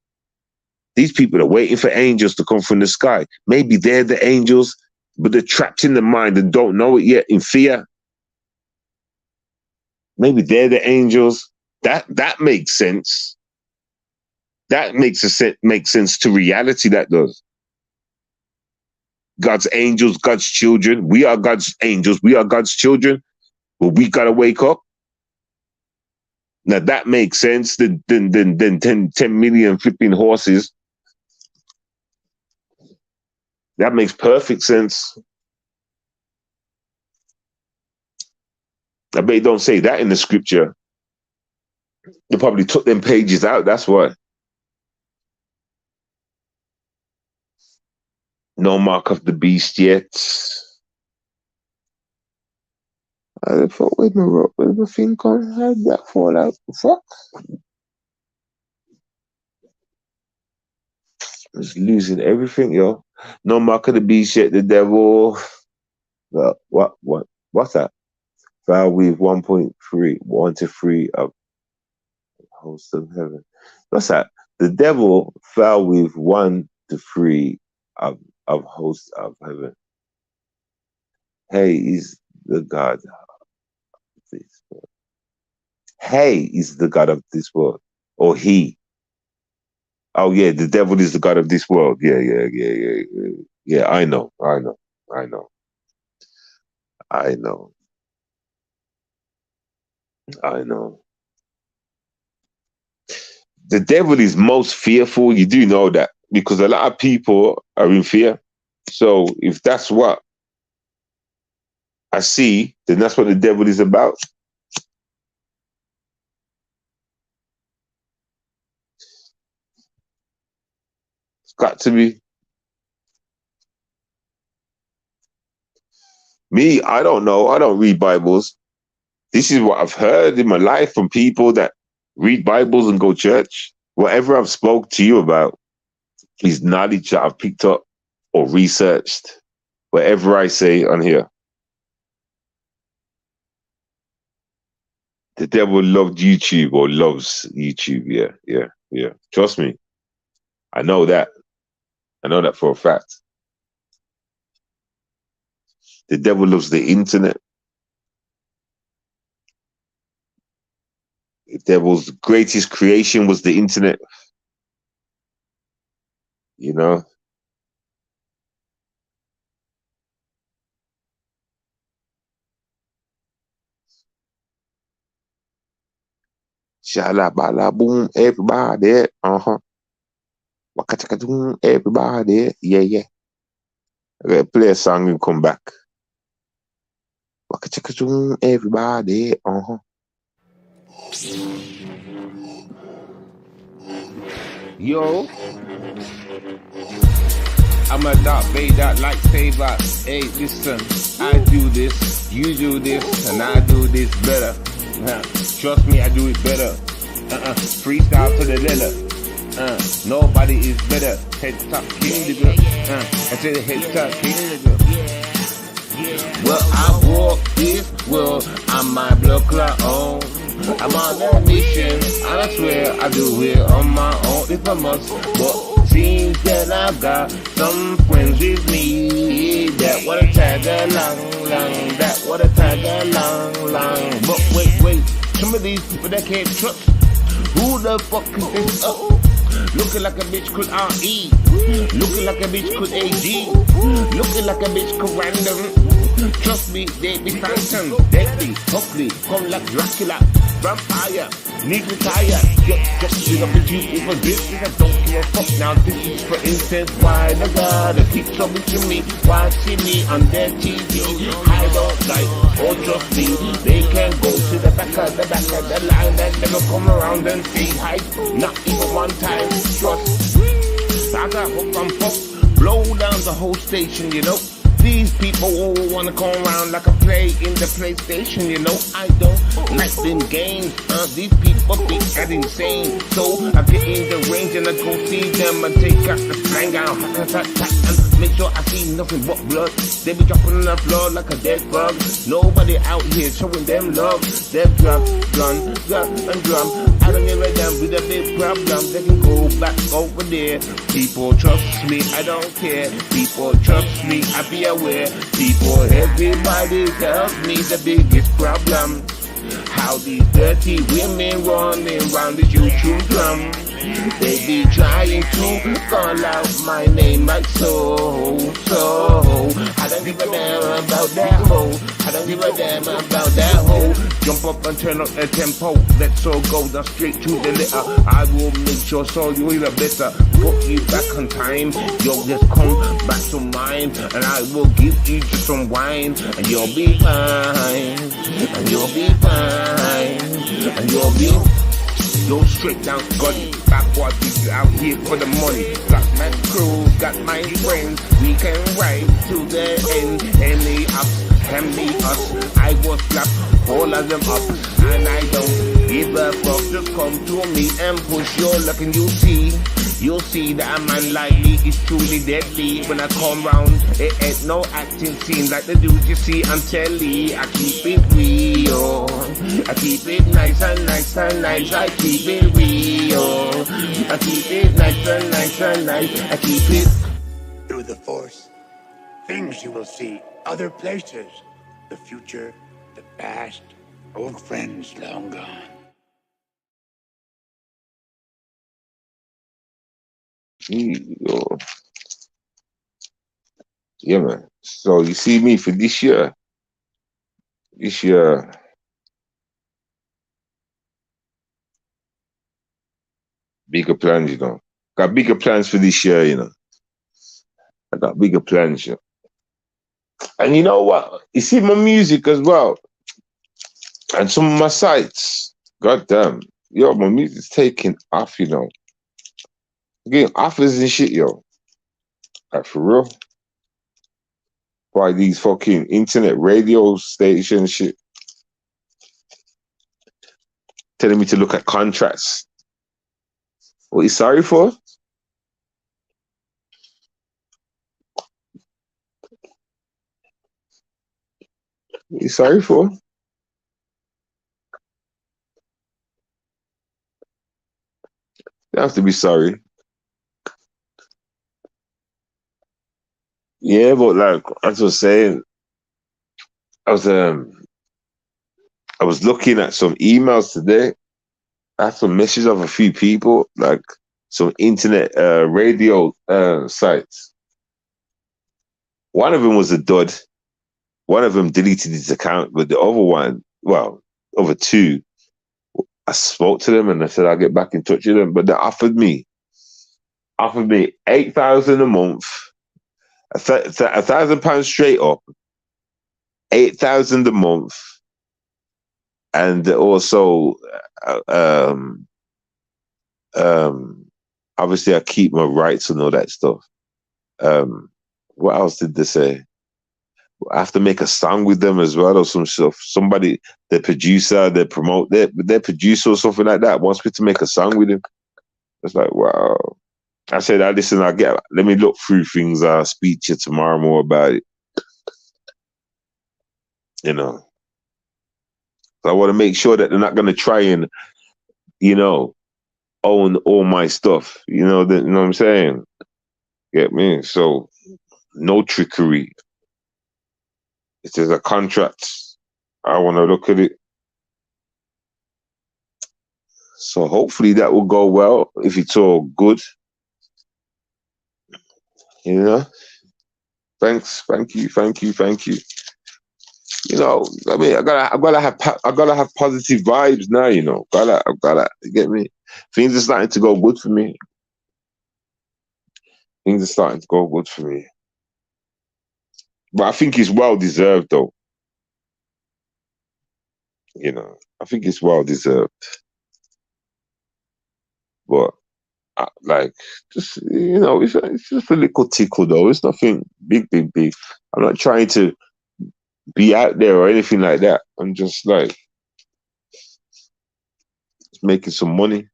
these people are waiting for angels to come from the sky. Maybe they're the angels, but they're trapped in the mind and don't know it yet in fear. Maybe they're the angels. That makes sense. That makes sense to reality. That does. God's angels, God's children. We are God's angels. We are God's children. But we gotta wake up. Now that makes sense. Then 10 million flipping horses. That makes perfect sense. I bet you don't say that in the scripture. They probably took them pages out. That's why. No mark of the beast yet. I thought, wait a minute, where's the thing gone? How did that fall out? Fuck. It's losing everything, yo. No mark of the beast yet. The devil. What's that? Foul with 1.3, 1 to 3 of hosts of heaven. What's that? The devil fell with 1 to 3 of hosts of heaven. Hey, is the God of this world. Hey, is the God of this world. Or he. Oh yeah, the devil is the God of this world. Yeah. Yeah, I know. I know. I know. The devil is most fearful. You do know that because a lot of people are in fear. So if that's what I see, then that's what the devil is about. It's got to be. Me, I don't know. I don't read Bibles. This is what I've heard in my life from people that read Bibles and go church. Whatever I've spoke to you about is knowledge that I've picked up or researched. Whatever I say on here. The devil loved YouTube or loves YouTube. Yeah. Trust me. I know that. I know that for a fact. The devil loves the internet. The devil's greatest creation was the internet. You know? Shala bala boom, everybody. Wakachakadoom, everybody. Yeah. I gotta play a song and come back. Wakachakadoom, everybody. Yo, I'm a dark bay, that lightsaber. Hey, listen, I do this, you do this, and I do this better. Trust me, I do it better. Freestyle to the letter. Nobody is better. Head top king, nigga. I say the head top king, nigga. Well, I walk this world, I'm my blood clot on. I'm on a mission, and I swear I do it on my own if I must. But seems that I've got some friends with me that wanna tag along, that wanna tag along. But wait, some of these people that can't trust, who the fuck is this up? Looking like a bitch could RE, looking like a bitch could AG, looking like a bitch could random. Trust me, they be phantom, deadly, ugly, come like Dracula, vampire, need retire. Just bring up the juice for this, I don't give a fuck now. This is for instance, why the God keep trouble to me, watching me on their TV. I don't like, or trust me, they can go to the back of the line and never come around and say hi, not even one time. Trust, Saga, hook and pop, blow down the whole station, you know. These people all wanna come around like a play in the PlayStation, you know. I don't like them games. These people be insane. So I get in the range and I go see them and take out the slang out, and make sure I see nothing but blood. They be dropping on the floor like a dead bug. Nobody out here showing them love. They're gun, and drum. I don't give a damn with a big problem. They can go back over there. People trust me, I don't care. People trust me, I be aware. People, everybody tells me the biggest problem. How these dirty women running around the YouTube drum. They be trying to call out my name like so. I don't give a damn about that hoe. I don't give a damn about that hoe. Jump up and turn up the tempo. Let's all go down straight to the letter. I will make sure so you will better. Put you back on time. You'll just come back to mine. And I will give you just some wine. And you'll be fine. And you'll be fine. And you'll be go straight down, got it. Backward, we out here for the money. Got my crew, got my friends. We can ride to the end. Any ups can be us. I will slap all of them up, and I don't give a fuck. Just come to me and push your luck, and you'll see that a man like me is truly deadly. When I come round, it ain't no acting scene like the dudes you see on telly. I keep it real, I keep it nice and nice and nice. I keep it real, I keep it nice and nice and nice. I keep it through the force. Things you will see, other places, the future, the past, old friends long gone. Yo. Yeah, man. So you see me for this year. Bigger plans, you know. Got bigger plans for this year, you know. I got bigger plans, you know. And you know what? You see my music as well. And some of my sites. God damn. Yo, my music's taking off, you know. Getting offers and shit, yo. Like for real. By these fucking internet radio station shit. Telling me to look at contracts. What you sorry for? What you sorry for? You have to be sorry. Yeah, but like I was saying, I was I was looking at some emails today. I had some messages of a few people, like some internet radio sites. One of them was a dud. One of them deleted his account, but the other one, well, over two, I spoke to them and I said I'll get back in touch with them. But they offered me 8,000 a month, £1,000 straight up, 8,000 a month, and also obviously I keep my rights and all that stuff. What else did they say? I have to make a song with them as well or some stuff. Somebody, the producer, they promote their producer or something like that wants me to make a song with him. It's like, wow. I said, listen, let me look through things. I'll speak to you tomorrow more about it. You know. I want to make sure that they're not going to try and, you know, own all my stuff. You know what I'm saying? Get me? So, no trickery. If there's a contract, I want to look at it. So hopefully that will go well if it's all good. You know? Thanks. Thank you. You know, I mean, I gotta have positive vibes now. You know, I gotta get me. Things are starting to go good for me. But I think it's well deserved, though. You know, I think it's well deserved. But like, just you know, it's just a little tickle, though. It's nothing big. I'm not trying to be out there or anything like that. I'm just like making some money,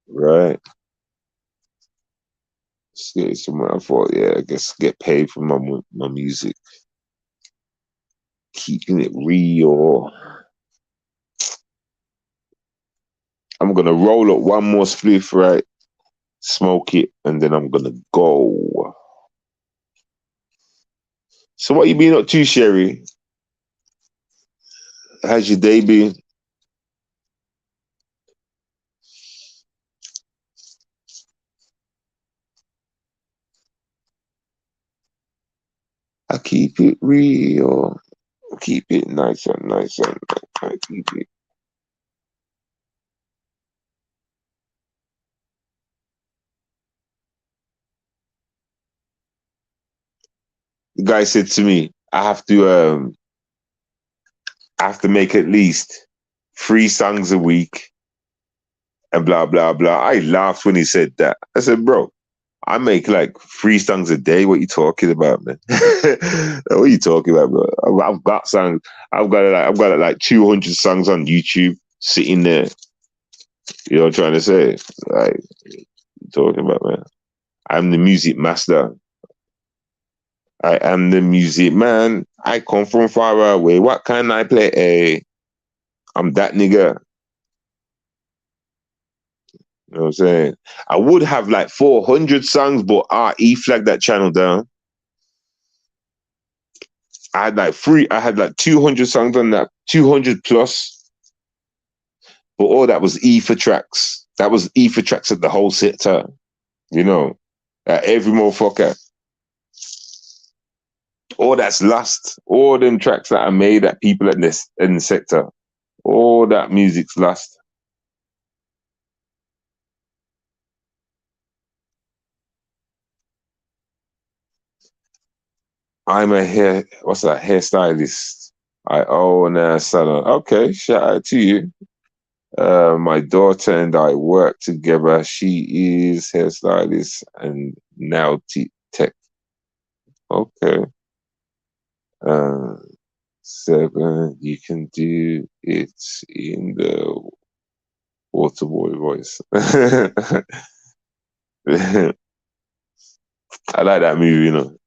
right? Just get somewhere. I thought, yeah, I guess get paid for my music, keeping it real. I'm gonna roll up one more spliff, right? Smoke it, and then I'm gonna go. So what you been up to, Sherry? How's your day been? I keep it real. Keep it nice and I keep it. The guy said to me, I have to make at least 3 songs a week and blah blah blah. I laughed when he said that. I said, bro, I make like 3 songs a day. What you talking about, man? What are you talking about, bro? I've got songs. I've got like 200 songs on YouTube sitting there. You know what I'm trying to say? Like, what you talking about, man? I'm the music master. I am the music man. I come from far away. What can I play? Hey, I'm that nigga. You know what I'm saying? I would have like 400 songs, but E flagged that channel down. I had like 200 songs on that, 200 plus. But all that was E for tracks. That was E for tracks at the whole sector. You know, every motherfucker. All that's lost. All them tracks that I made at people in the sector. All that music's lost. I'm a hairstylist. I own a salon. Okay, shout out to you. My daughter and I work together. She is hairstylist and now tech. Okay. Uh, 7. You can do it in the Waterboy voice. I like that movie, you know.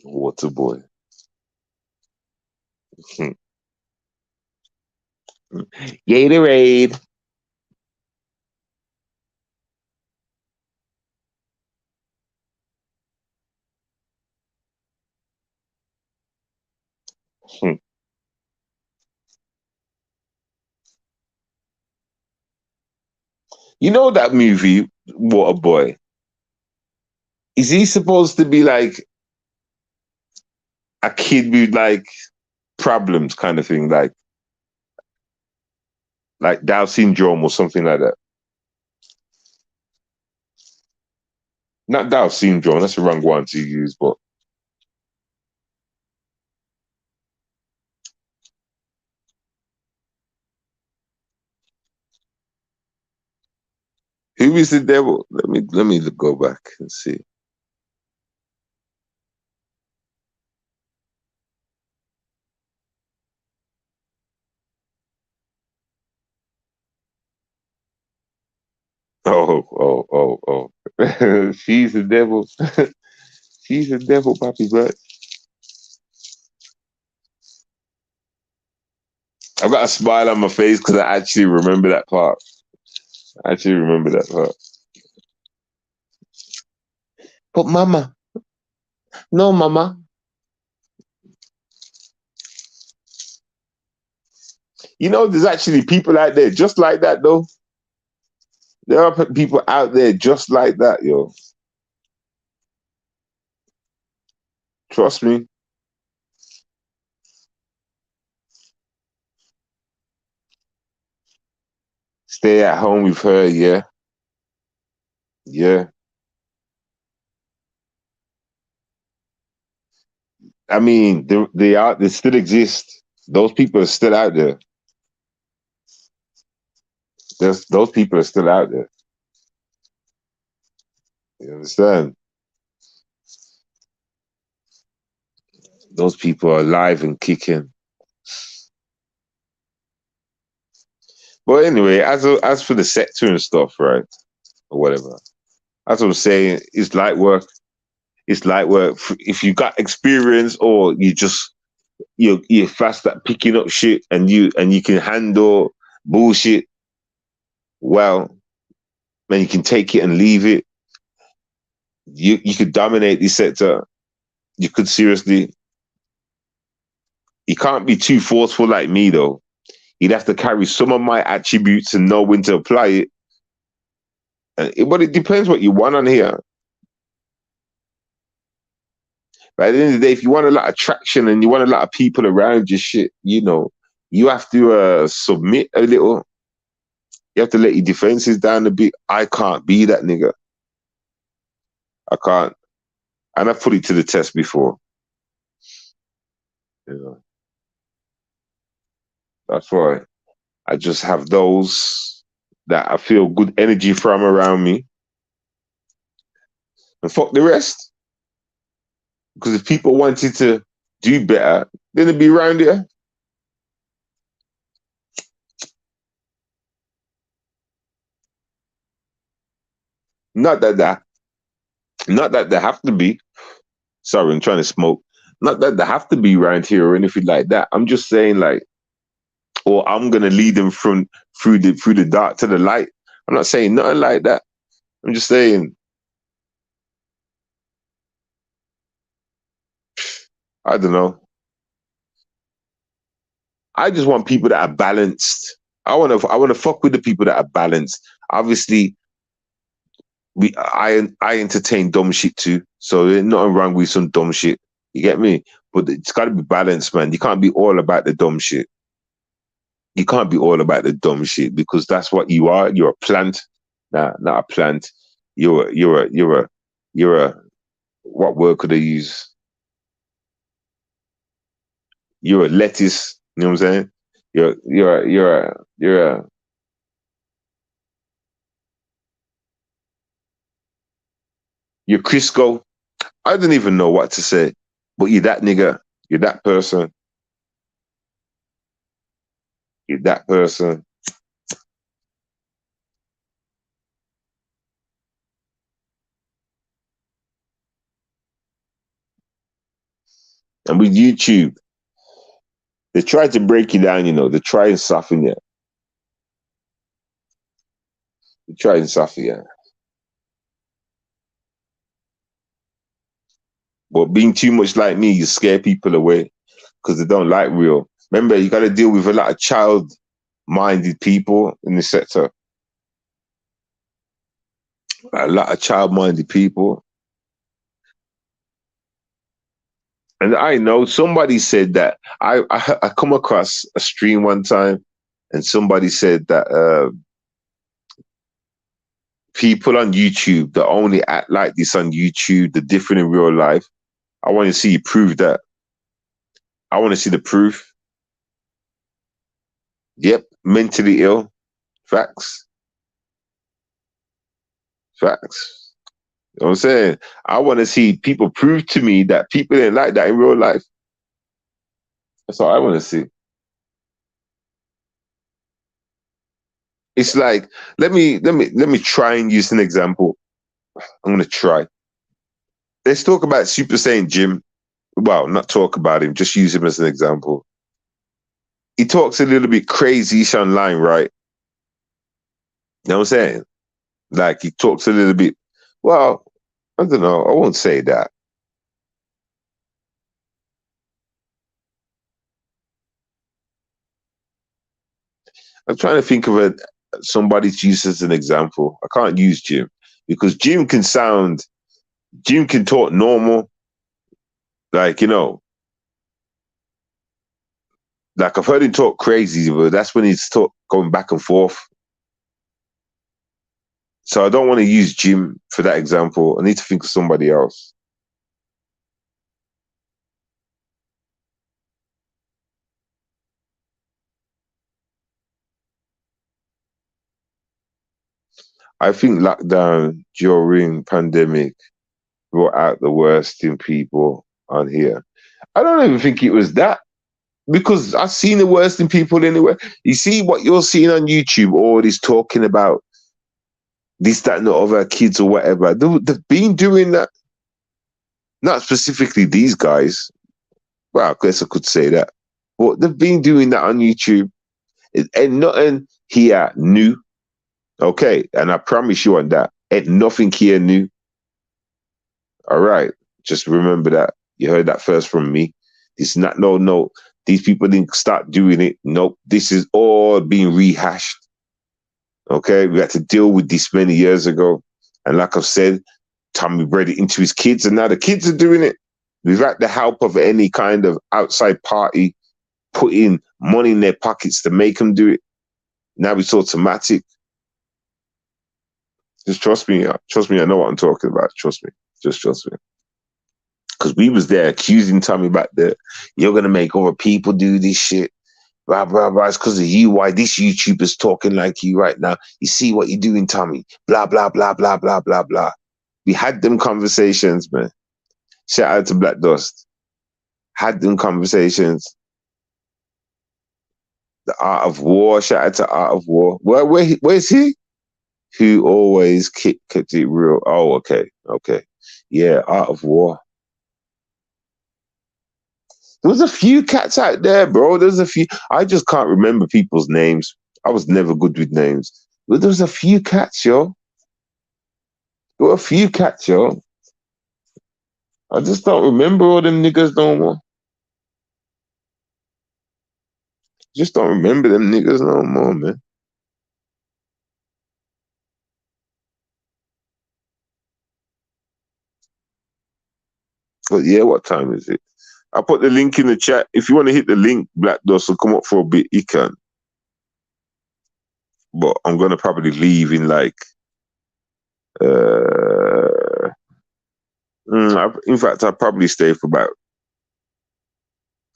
Waterboy. Gatorade. You know that movie, Waterboy? Is he supposed to be like a kid with like problems kind of thing, like Down syndrome or something like that? Not Down syndrome, that's the wrong one to use, but who is the devil? Let me go back and see. Oh. She's the devil. She's the devil, Papi Bird. I've got a smile on my face because I actually remember that part. I actually remember that part. But Mama, no, Mama. You know, there's actually people out there just like that, though. There are people out there just like that, yo. Trust me. Stay at home with her, yeah. Yeah. I mean, they still exist. Those people are still out there. Those people are still out there. You understand? Those people are alive and kicking. But anyway, as for the sector and stuff, right, or whatever, as I was saying, it's light work. It's light work. If you got experience, or you're fast at picking up shit, and you can handle bullshit well, then you can take it and leave it. You could dominate this sector. You could seriously. You can't be too forceful like me though. You'd have to carry some of my attributes and know when to apply it. But it depends what you want on here. But at the end of the day, if you want a lot of traction and you want a lot of people around your shit, you have to submit a little. You have to let your defenses down a bit. I can't be that nigga. I can't. And I've put it to the test before. That's why I just have those that I feel good energy from around me. And fuck the rest. Because if people wanted to do better, then they'd be around here. Not that they have to be. Sorry, I'm trying to smoke. Not that they have to be around here or anything like that. I'm just saying, like, or I'm gonna lead them through the dark to the light. I'm not saying nothing like that. I'm just saying, I don't know. I just want people that are balanced. I wanna fuck with the people that are balanced. Obviously, I entertain dumb shit too. So there's nothing wrong with some dumb shit. You get me? But it's gotta be balanced, man. You can't be all about the dumb shit. You can't be all about the dumb shit because that's what you are. You're a plant. Nah, not a plant. You're a What word could I use? You're a lettuce. You know what I'm saying? You're Crisco. I don't even know what to say. But you're that nigga. You're that person. You're that person. And with YouTube, they try to break you down, you know, they try and soften you. They try and soften you. But being too much like me, you scare people away because they don't like real. Remember, you got to deal with a lot of child-minded people in the sector. A lot of child-minded people. And I know somebody said that I come across a stream one time, and somebody said that people on YouTube that only act like this on YouTube, they're different in real life. I want to see you prove that. I want to see the proof. Yep, mentally ill. Facts. Facts. You know what I'm saying? I want to see people prove to me that people ain't like that in real life. That's all I want to see. It's like, let me try and use an example. I'm gonna try. Let's talk about Super Saiyan Jim. Well, not talk about him, just use him as an example. He talks a little bit crazy-ish online, right? You know what I'm saying? Like he talks a little bit, well, I don't know, I won't say that. I'm trying to think of somebody to use as an example. I can't use Jim because Jim can talk normal, like, you know, like I've heard him talk crazy, but that's when he's going back and forth. So I don't want to use Jim for that example. I need to think of somebody else. I think lockdown during pandemic brought out the worst in people on here. I don't even think it was that because I've seen the worst in people anyway. You see what you're seeing on YouTube, all this talking about this, that, and the other kids or whatever. They've been doing that. Not specifically these guys. Well, I guess I could say that. But they've been doing that on YouTube. And nothing here new. Okay. And I promise you on that. Ain't nothing here new. All right. Just remember that. You heard that first from me. It's not, no. These people didn't start doing it. Nope. This is all being rehashed. Okay. We had to deal with this many years ago. And like I've said, Tommy bred it into his kids, and now the kids are doing it without the help of any kind of outside party putting money in their pockets to make them do it. Now it's automatic. Just trust me. Trust me, I know what I'm talking about. Trust me. Just trust me. Because we was there accusing Tommy back there. You're going to make other people do this shit. Blah, blah, blah. It's because of you why this YouTuber's talking like you right now. You see what you're doing, Tommy. Blah, blah, blah, blah, blah, blah, blah. We had them conversations, man. Shout out to Black Dust. Had them conversations. The Art of War. Shout out to Art of War. Where's he? Who always kept it real. Oh, okay. Yeah, Art of War. There was a few cats out there, bro. There's a few. I just can't remember people's names. I was never good with names. But there was a few cats, yo. There were a few cats, yo. I just don't remember all them niggas no more. Just don't remember them niggas no more, man. But yeah, what time is it? I put the link in the chat. If you want to hit the link, Black Dust will come up for a bit. You can. But I'm gonna probably leave in like In fact, I'll probably stay for about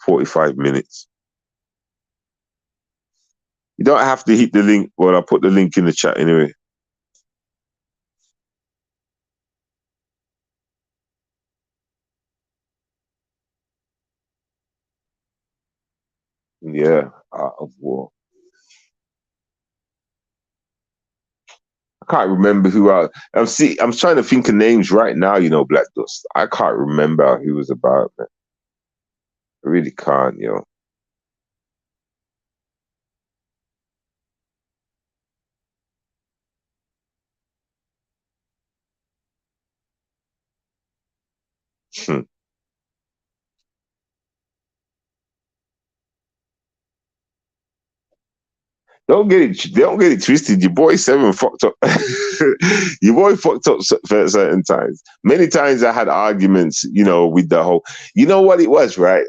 45 minutes. You don't have to hit the link. Well, I'll put the link in the chat anyway. Yeah, Art of War. I can't remember who I'm trying to think of names right now, Black Dust. I can't remember who was about, man. I really can't, yo. Hmm. Don't get it twisted. Your boy Seven fucked up. Your boy fucked up for certain times. Many times I had arguments, with the whole. You know what it was, right?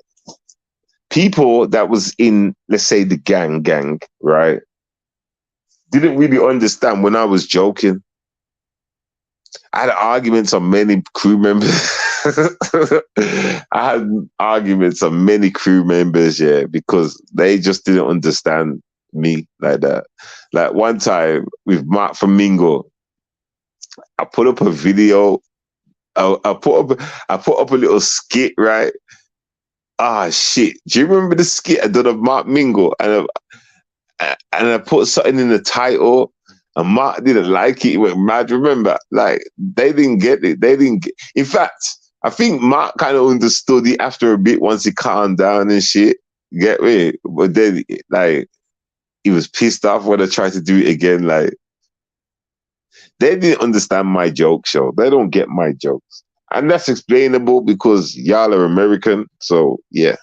People that was in, let's say, the gang, right, didn't really understand when I was joking. I had arguments on many crew members. I had arguments on many crew members, yeah, because they just didn't understand me like that. Like one time with Mark Flamingo, I put up a video. I put up a little skit, right? Ah, shit. Do you remember the skit I did of Mark Mingo? And I put something in the title, and Mark didn't like it. He went mad. Remember, like they didn't get it. In fact, I think Mark kind of understood it after a bit once he calmed down and shit. Get me? But then, like, he was pissed off when I tried to do it again. Like, they didn't understand my joke show. They don't get my jokes, and that's explainable because y'all are American. So yeah.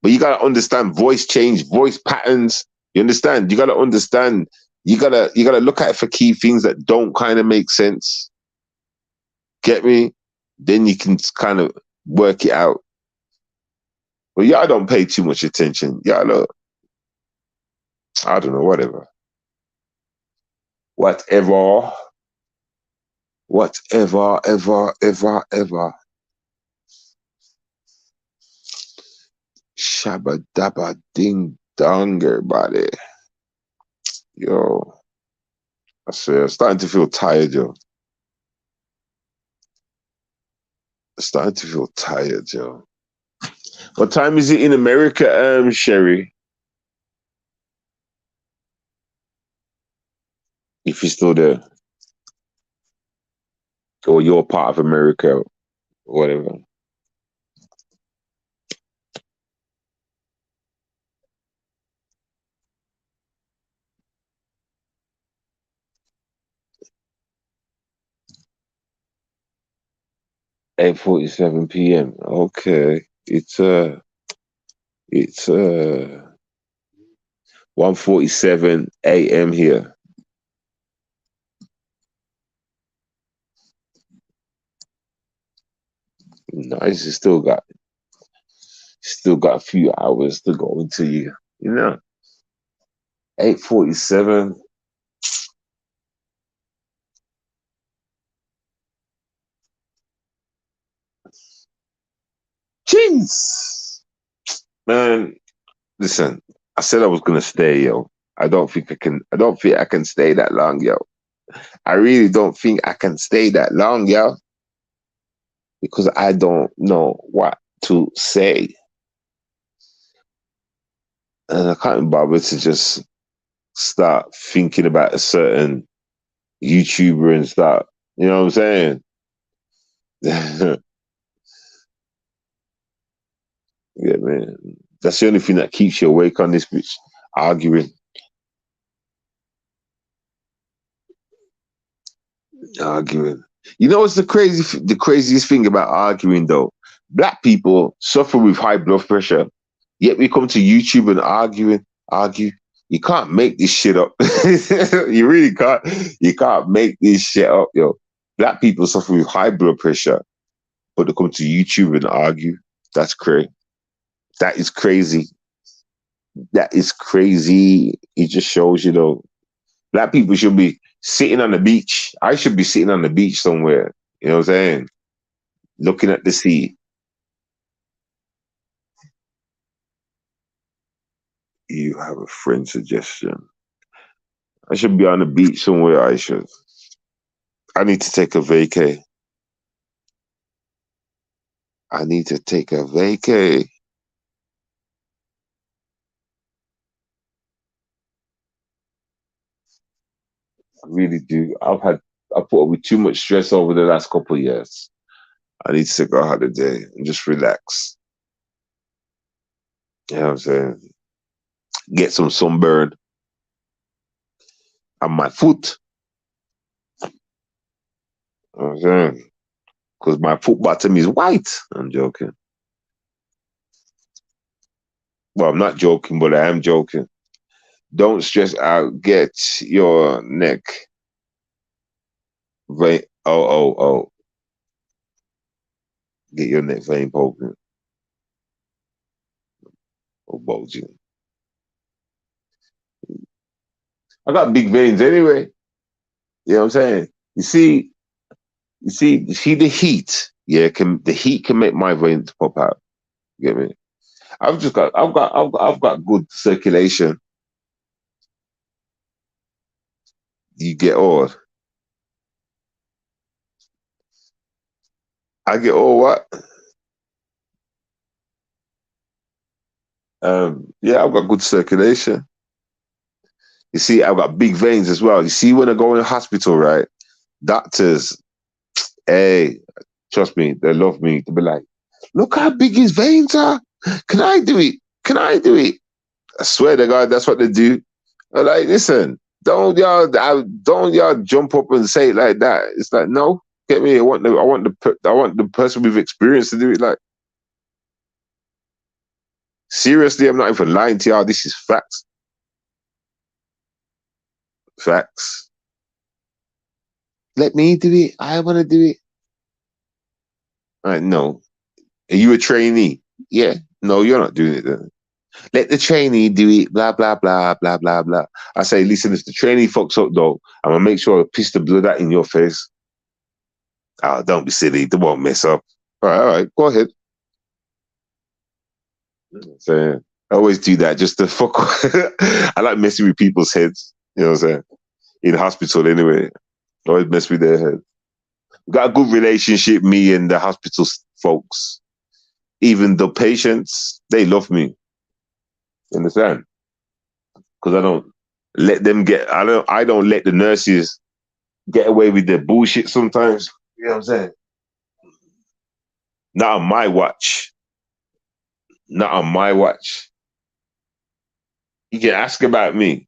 But you gotta understand voice change, voice patterns. You understand? You gotta understand. You gotta look at it for key things that don't kind of make sense. Get me? Then you can kind of work it out. But y'all don't pay too much attention. Y'all I don't know, whatever. Whatever, ever. Shabba dabba ding dong, everybody. Yo, I swear, I'm starting to feel tired, yo. Starting to feel tired, yo. What time is it in America, Sherry? If you're still there. Or you're part of America, or whatever. (8:47 p.m.) Okay. It's 1:47 a.m. here. Nice. You still got a few hours to go until you 8:47. Jeez. Man, listen, I said I was gonna stay, yo. I don't think I can stay that long, yo. I really don't think I can stay that long, yo. Because I don't know what to say. And I can't bother to just start thinking about a certain YouTuber and start, you know what I'm saying? Yeah, man. That's the only thing that keeps you awake on this bitch. Arguing. You know what's the craziest thing about arguing though? Black people suffer with high blood pressure, yet we come to YouTube and argue. You can't make this shit up. You really can't. You can't make this shit up, yo. Black people suffer with high blood pressure, but they come to YouTube and argue. That's crazy. That is crazy. That is crazy. It just shows, black people should be sitting on the beach. I should be sitting on the beach somewhere. You know what I'm saying? looking at the sea. You have a friend suggestion. I should be on the beach somewhere. I should. I need to take a vacay. I need to take a vacay. I really do. I put up with too much stress over the last couple of years. I need to take a holiday and just relax. You know what I'm saying? Get some sunburn on my foot. You know what I'm saying? Because my foot bottom is white. I'm joking. Well, I'm not joking, but I am joking. Don't stress out. Get your neck vein. Oh. Get your neck vein poking or bulging. I got big veins anyway. You know what I'm saying? You see the heat. Yeah, the heat can make my veins pop out. You get me? I've got good circulation. You get old. I get all what? Yeah, I've got good circulation. You see, I've got big veins as well. You see, when I go in the hospital, right? Doctors, hey, trust me, they love me to be like, look how big his veins are. Can I do it? Can I do it? I swear to God, that's what they do. They're like, listen, don't y'all jump up and say it like that. It's like, no, get me. I want the person with experience to do it. Like, seriously, I'm not even lying to y'all. This is facts. Facts. Let me do it. I want to do it. No. Are you a trainee? Yeah. No, you're not doing it then. Let the trainee do it, blah, blah, blah, blah, blah, blah. I say, listen, if the trainee fucks up, though, I'm going to make sure I piss the blood out in your face. Oh, don't be silly. They won't mess up. All right, go ahead. So, I always do that just to fuck. I like messing with people's heads. You know what I'm saying? In hospital, anyway. I always mess with their head. Got a good relationship, me and the hospital folks. Even the patients, they love me. You understand? Because I don't let them get. I don't let the nurses get away with their bullshit sometimes. You know what I'm saying? Not on my watch. Not on my watch. You can ask about me.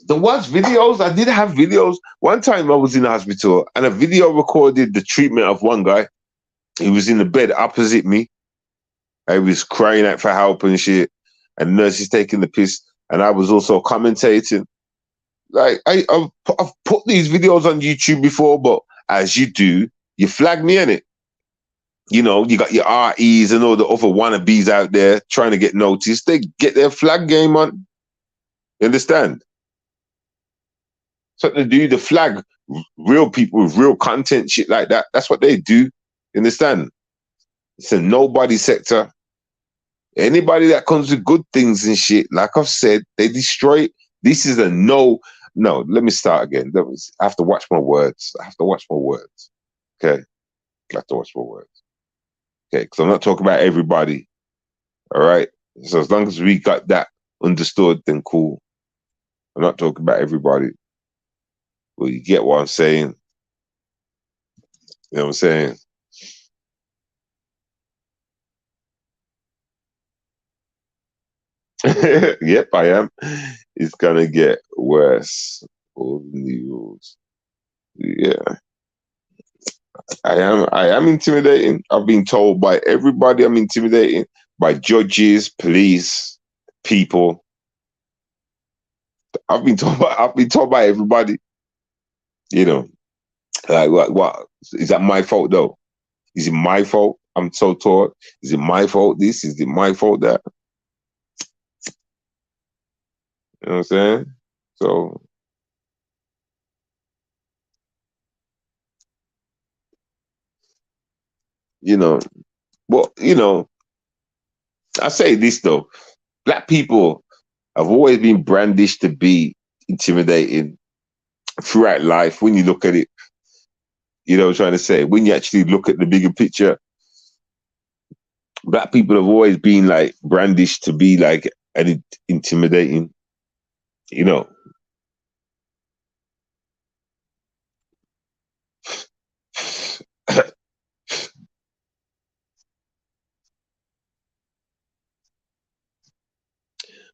There was videos. I did have videos. One time I was in the hospital and a video recorded the treatment of one guy. He was in the bed opposite me. I was crying out for help and shit. And the nurse is taking the piss. And I was also commentating. Like, I've put these videos on YouTube before, but as you do, you flag me in it. You know, you got your REs and all the other wannabes out there trying to get noticed. They get their flag game on. You understand? So they do the flag real people with real content, shit like that. That's what they do. You understand? It's a nobody sector. Anybody that comes with good things and shit, like I've said, they destroy it. This is a no. Let me start again. I have to watch my words. Okay? I have to watch my words. Okay, because I'm not talking about everybody. All right? So as long as we got that understood, then cool. I'm not talking about everybody. Well, you get what I'm saying? You know what I'm saying? Yep, I am. It's gonna get worse. All the news. Yeah. I am intimidating. I've been told by everybody I'm intimidating, by judges, police, people. I've been told by everybody. You know, like what? Is that my fault though? Is it my fault? I'm so taught. Is it my fault this? Is it my fault that? You know what I'm saying? So you know. But you know, I say this though: black people have always been brandished to be intimidating throughout life. When you look at it, you know what I'm trying to say. When you actually look at the bigger picture, black people have always been like brandished to be like an intimidating. You know,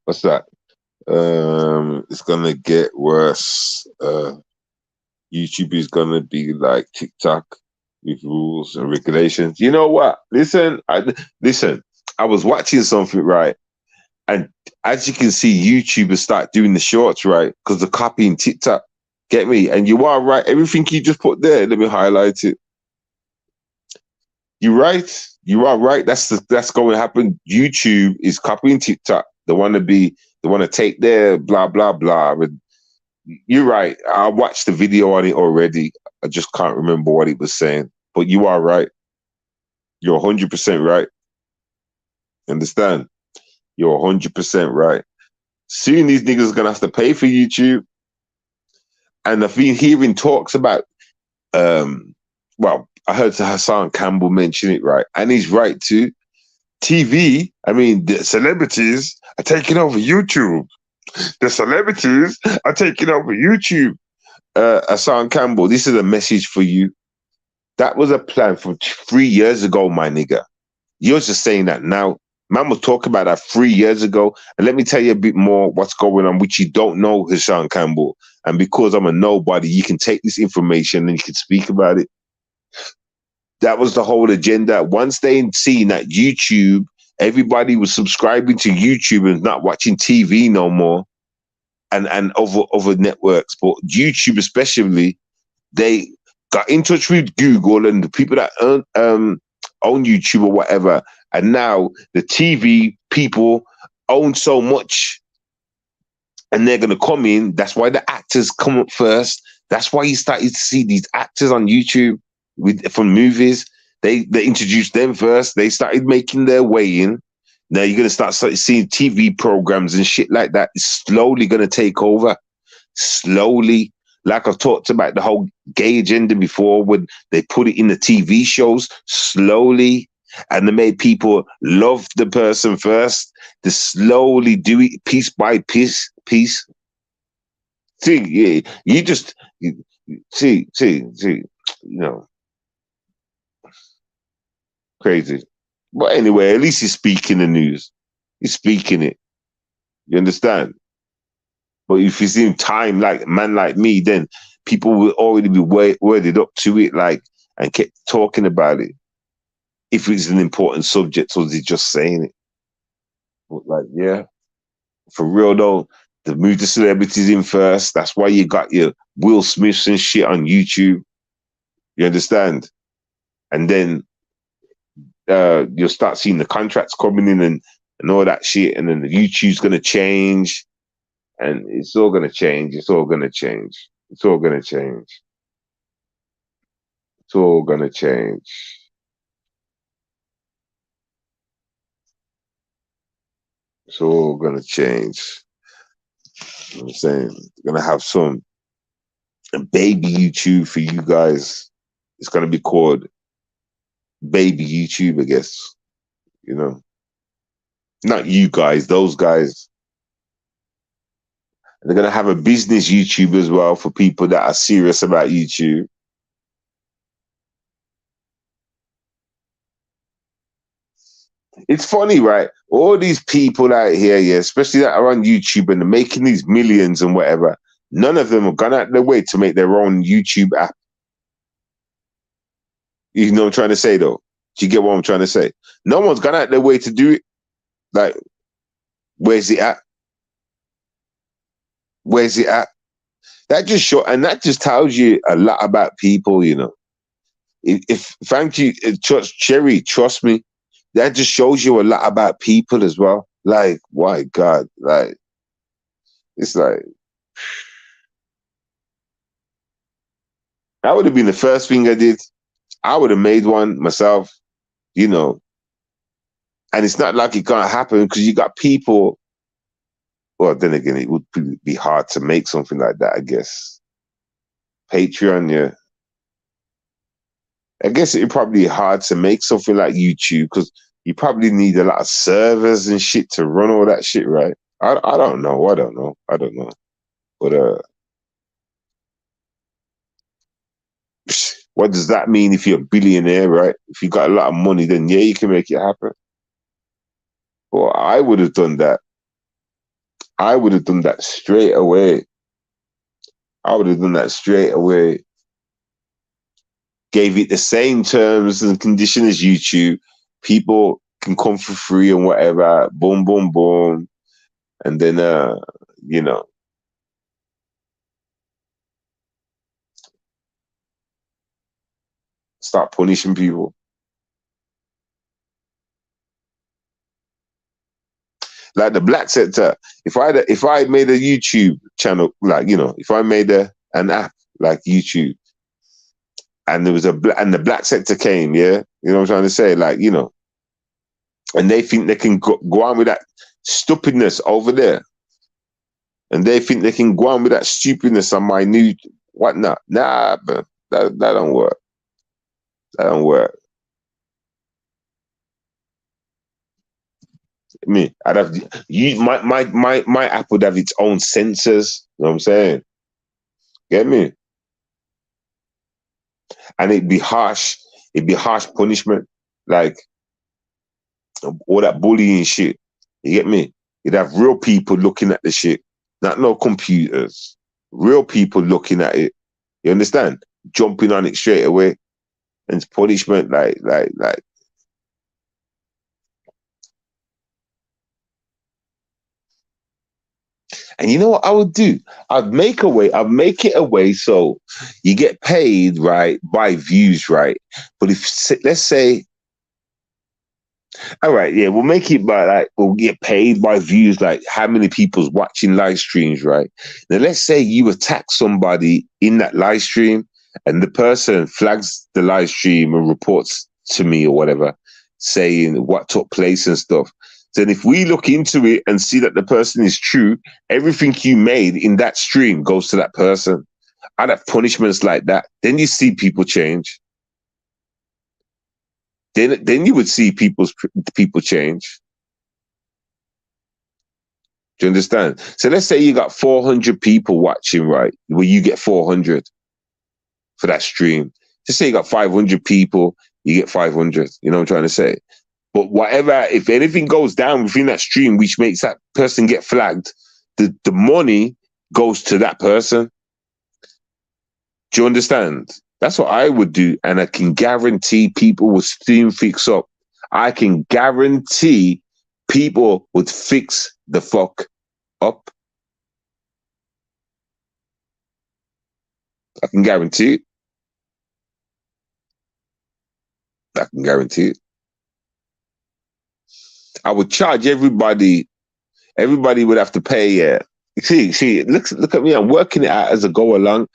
what's that? It's gonna get worse. YouTube is gonna be like TikTok with rules and regulations. You know what? Listen. I was watching something right, and as you can see, YouTubers start doing the shorts right because they're copying TikTok. Get me? And you are right. Everything you just put there. Let me highlight it. You're right. You are right. That's going to happen. YouTube is copying TikTok. They want to take their blah blah blah. And you're right. I watched the video on it already. I just can't remember what it was saying. But you are right. You're 100% right. Understand? You're 100% right. Soon these niggas are gonna have to pay for YouTube. And I've been hearing talks about well, I heard Hassan Campbell mention it, right? And he's right too. TV, I mean, the celebrities are taking over YouTube. The celebrities are taking over YouTube. Hassan Campbell, this is a message for you. That was a plan from 3 years ago, my nigga. You're just saying that now. Man was talking about that 3 years ago. And let me tell you a bit more what's going on, which you don't know, Hassan Campbell. And because I'm a nobody, you can take this information and you can speak about it. That was the whole agenda. Once they seen that YouTube, everybody was subscribing to YouTube and not watching TV no more, and over networks, but YouTube especially, they got in touch with Google and the people that own YouTube or whatever, and now the TV people own so much, and they're gonna come in. That's why the actors come up first. That's why you started to see these actors on YouTube from movies. They introduced them first. They started making their way in. Now you're gonna start seeing TV programs and shit like that. It's slowly gonna take over. Slowly, like I've talked about the whole gay agenda before, when they put it in the TV shows. Slowly, and they made people love the person first. They slowly do it piece by piece. See, yeah, see, you know, crazy. But anyway, at least he's speaking the news. He's speaking it. You understand? But if he's in time, like a man like me, then people will already be worded up to it, like, and kept talking about it. If it's an important subject, or is he just saying it? But like, yeah, for real though, the move the celebrities in first. That's why you got your Will Smiths and shit on YouTube. You understand? And then you'll start seeing the contracts coming in and all that shit, and then the YouTube's gonna change, and it's all gonna change. It's all gonna change. It's all gonna change. It's all gonna change. It's all gonna change. You know what I'm saying? We're gonna have some baby YouTube for you guys. It's gonna be called baby YouTube, I guess. You know, not you guys, those guys. And they're gonna have a business YouTube as well for people that are serious about YouTube. It's funny, right? All these people out here, yeah, especially that are on YouTube and they're making these millions and whatever, none of them have gone out their way to make their own YouTube app. You know what I'm trying to say, though? Do you get what I'm trying to say? No one's gone out their way to do it. Like, where's it at? Where's it at? That just tells you a lot about people, you know. If thank you, Cherry, trust me, that just shows you a lot about people as well. Like, my God, like, it's like, that would have been the first thing I did. I would have made one myself. you know, and it's not like it can't happen because you got people. Well, then again, it would be hard to make something like that, I guess. Patreon, yeah. I guess it'd probably be hard to make something like YouTube because you probably need a lot of servers and shit to run all that shit, right? I don't know. I don't know. I don't know. But what does that mean if you're a billionaire, right? If you got a lot of money, then yeah, you can make it happen. Well, I would have done that. I would have done that straight away. I would have done that straight away. Gave it the same terms and conditions as YouTube. People can come for free and whatever. Boom, boom, boom. And then, you know, start punishing people. Like the black sector. If I made a YouTube channel, like, you know, if I made an app like YouTube, and there was and the black sector came, yeah, you know what I'm trying to say, like, you know, and they think they can go on with that stupidness over there, and they think they can go on with that stupidness on my new whatnot. Nah, but that don't work. That don't work. Me, I'd have my app would have its own sensors. You know what I'm saying? Get me? And it'd be harsh. It'd be harsh punishment, like all that bullying shit. You get me? You'd have real people looking at the shit, not no computers. Real people looking at it. You understand? Jumping on it straight away, and it's punishment, like. And you know what I would do? I'd make it a way so you get paid, right, by views, right? But if, let's say, all right, yeah, we'll make it by, like, we'll get paid by views, like how many people's watching live streams, right? Now, let's say you attack somebody in that live stream and the person flags the live stream and reports to me or whatever, saying what took place and stuff. Then if we look into it and see that the person is true, everything you made in that stream goes to that person. I'd have punishments like that. Then you see people change. Then you would see people change. Do you understand? So let's say you got 400 people watching, right? Well, you get 400 for that stream. Just say you got 500 people, you get 500. You know what I'm trying to say? But whatever, if anything goes down within that stream, which makes that person get flagged, the money goes to that person. Do you understand? That's what I would do. And I can guarantee people will soon fix up. I can guarantee people would fix the fuck up. I can guarantee it. I can guarantee it. I would charge everybody. Everybody would have to pay. Yeah. See, look at me. I'm working it out as I go along.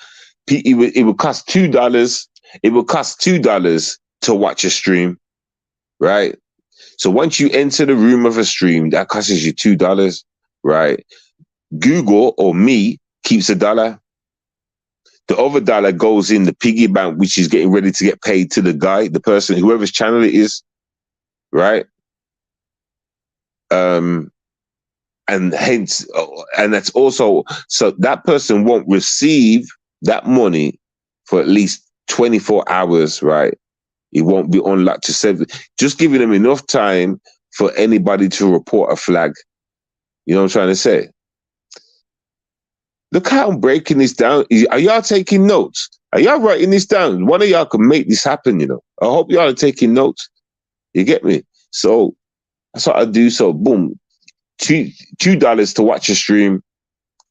It would cost $2. It would cost $2 to watch a stream, right? So once you enter the room of a stream, that costs you $2, right? Google or me keeps $1. The other dollar goes in the piggy bank, which is getting ready to get paid to the guy, the person, whoever's channel it is, right? And hence, and that's also, so that person won't receive that money for at least 24 hours, right? It won't be unlocked to 7. Just giving them enough time for anybody to report a flag. You know what I'm trying to say? Look how I'm breaking this down. Are y'all taking notes? Are y'all writing this down? One of y'all can make this happen, you know. I hope y'all are taking notes. You get me? So that's what I do. So boom, $2 to watch a stream.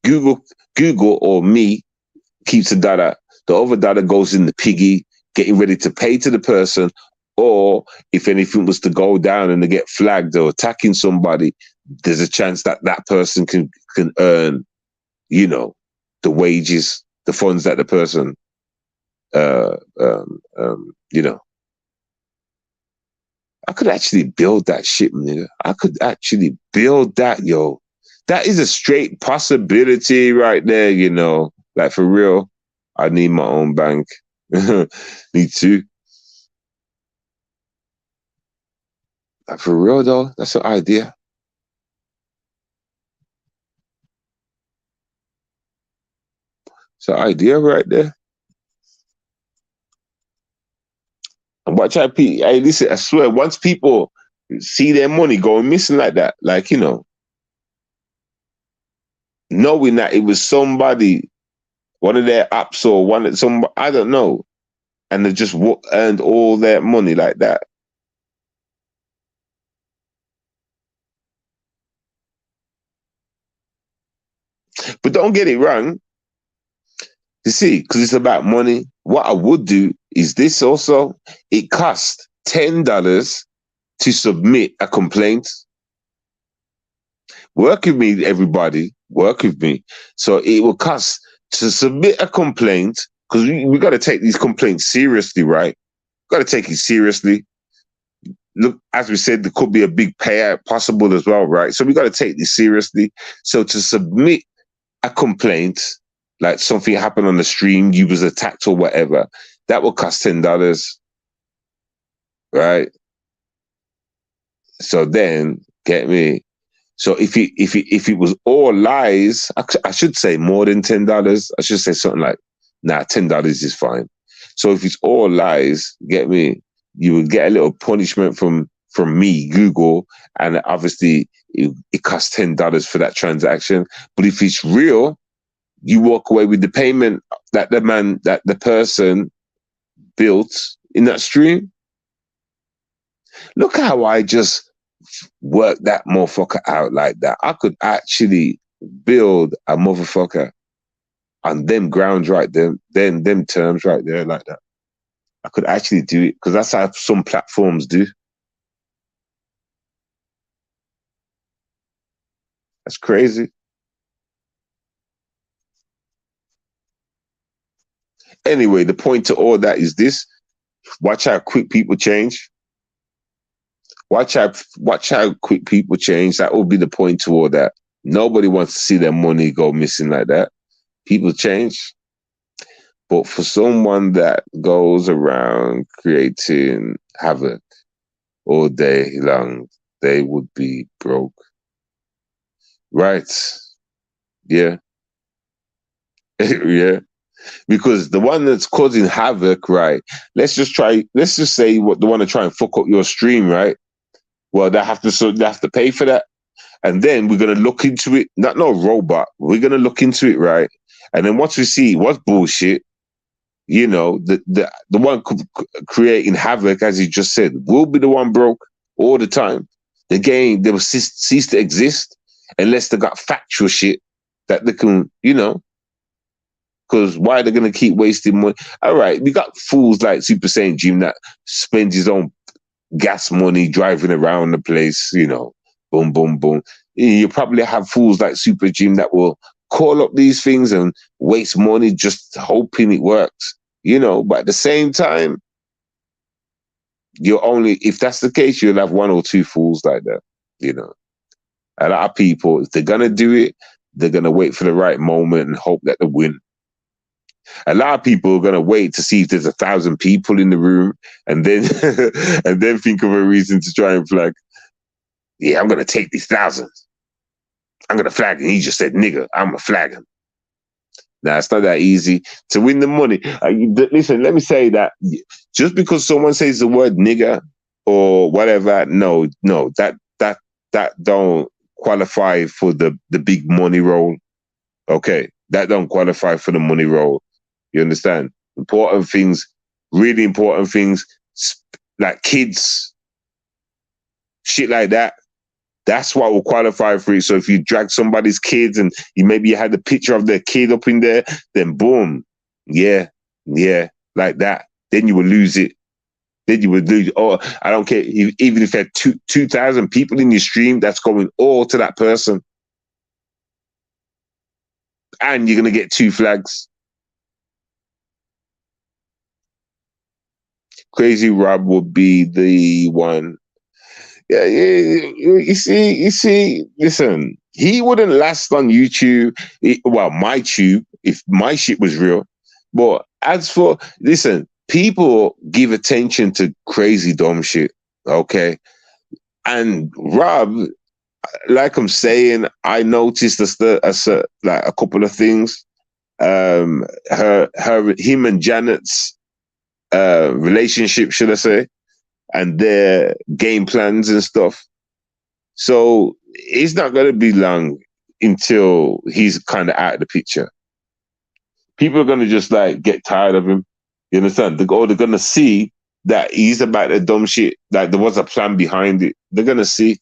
Google or me keeps $1. The other dollar goes in the piggy, getting ready to pay to the person. Or if anything was to go down and they get flagged or attacking somebody, there's a chance that that person can earn, you know, the wages, the funds that the person, you know, I could actually build that shit, nigga. I could actually build that, yo. That is a straight possibility right there, you know. Like for real, I need my own bank. Need to. Like for real though, that's an idea. It's an idea right there. And watch out, hey, listen, I swear, once people see their money going missing like that, like, you know, knowing that it was somebody, one of their apps or one of some, I don't know, and they just earned all their money like that. But don't get it wrong. You see, because it's about money. What I would do is this also. It costs $10 to submit a complaint. Work with me, everybody. Work with me. So it will cost to submit a complaint, because we got to take these complaints seriously, right? Got to take it seriously. Look, as we said, there could be a big payout possible as well, right? So we got to take this seriously. So to submit a complaint, like something happened on the stream, you was attacked or whatever, that will cost $10, right? So then, get me. So if it was all lies, I should say more than $10. I should say something like, nah, $10 is fine. So if it's all lies, get me, you would get a little punishment from me, Google, and obviously it costs $10 for that transaction. But if it's real, you walk away with the payment that the person built in that stream. Look how I just work that motherfucker out like that. I could actually build a motherfucker on them grounds right there, then them terms right there like that. I could actually do it because that's how some platforms do. That's crazy. Anyway, the point to all that is this: watch how quick people change. Watch how quick people change. That will be the point to all that. Nobody wants to see their money go missing like that. People change. But for someone that goes around creating havoc all day long, they would be broke. Right? Yeah. Yeah. Because the one that's causing havoc, right? Let's just say what the one to try and fuck up your stream, right? Well, they have to pay for that. And then we're gonna look into it. Not no robot. We're gonna look into it, right? And then once we see what's bullshit, you know, the one creating havoc, as you just said, will be the one broke all the time. The game, they will cease to exist unless they got factual shit that they can, you know, because why are they going to keep wasting money? All right, we got fools like Super Saiyan Jim that spends his own gas money driving around the place, you know, boom, boom, boom. You probably have fools like Super Jim that will call up these things and waste money just hoping it works, you know. But at the same time, if that's the case, you'll have one or two fools like that, you know. A lot of people, if they're going to do it, they're going to wait for the right moment and hope that they win. A lot of people are going to wait to see if there's 1,000 people in the room and then and then think of a reason to try and flag. Yeah, I'm going to take these 1,000. I'm going to flag him. He just said, nigga, I'm going to flag him. Nah, it's not that easy to win the money. Listen, let me say that just because someone says the word nigga or whatever, no, that don't qualify for the big money roll. Okay, that don't qualify for the money roll. You understand? Important things, really important things, like kids, shit like that. That's what will qualify for it. So if you drag somebody's kids and you had the picture of their kid up in there, then boom, yeah, like that. Then you will lose it. Then you would lose. Oh, I don't care. Even if you had 2,000 people in your stream, that's going all to that person. And you're going to get 2 flags. Crazy Rob would be the one Yeah, you see, listen, he wouldn't last on YouTube, well, my tube, if my shit was real. But as for, listen, people give attention to crazy dumb shit, okay? And Rob, like I'm saying, I noticed like a couple of things. Him and Janet's relationship, should I say, and their game plans and stuff. So it's not going to be long until he's kind of out of the picture. People are going to just like get tired of him. You understand? They're going to see that he's about the dumb shit. Like there was a plan behind it. They're going to see.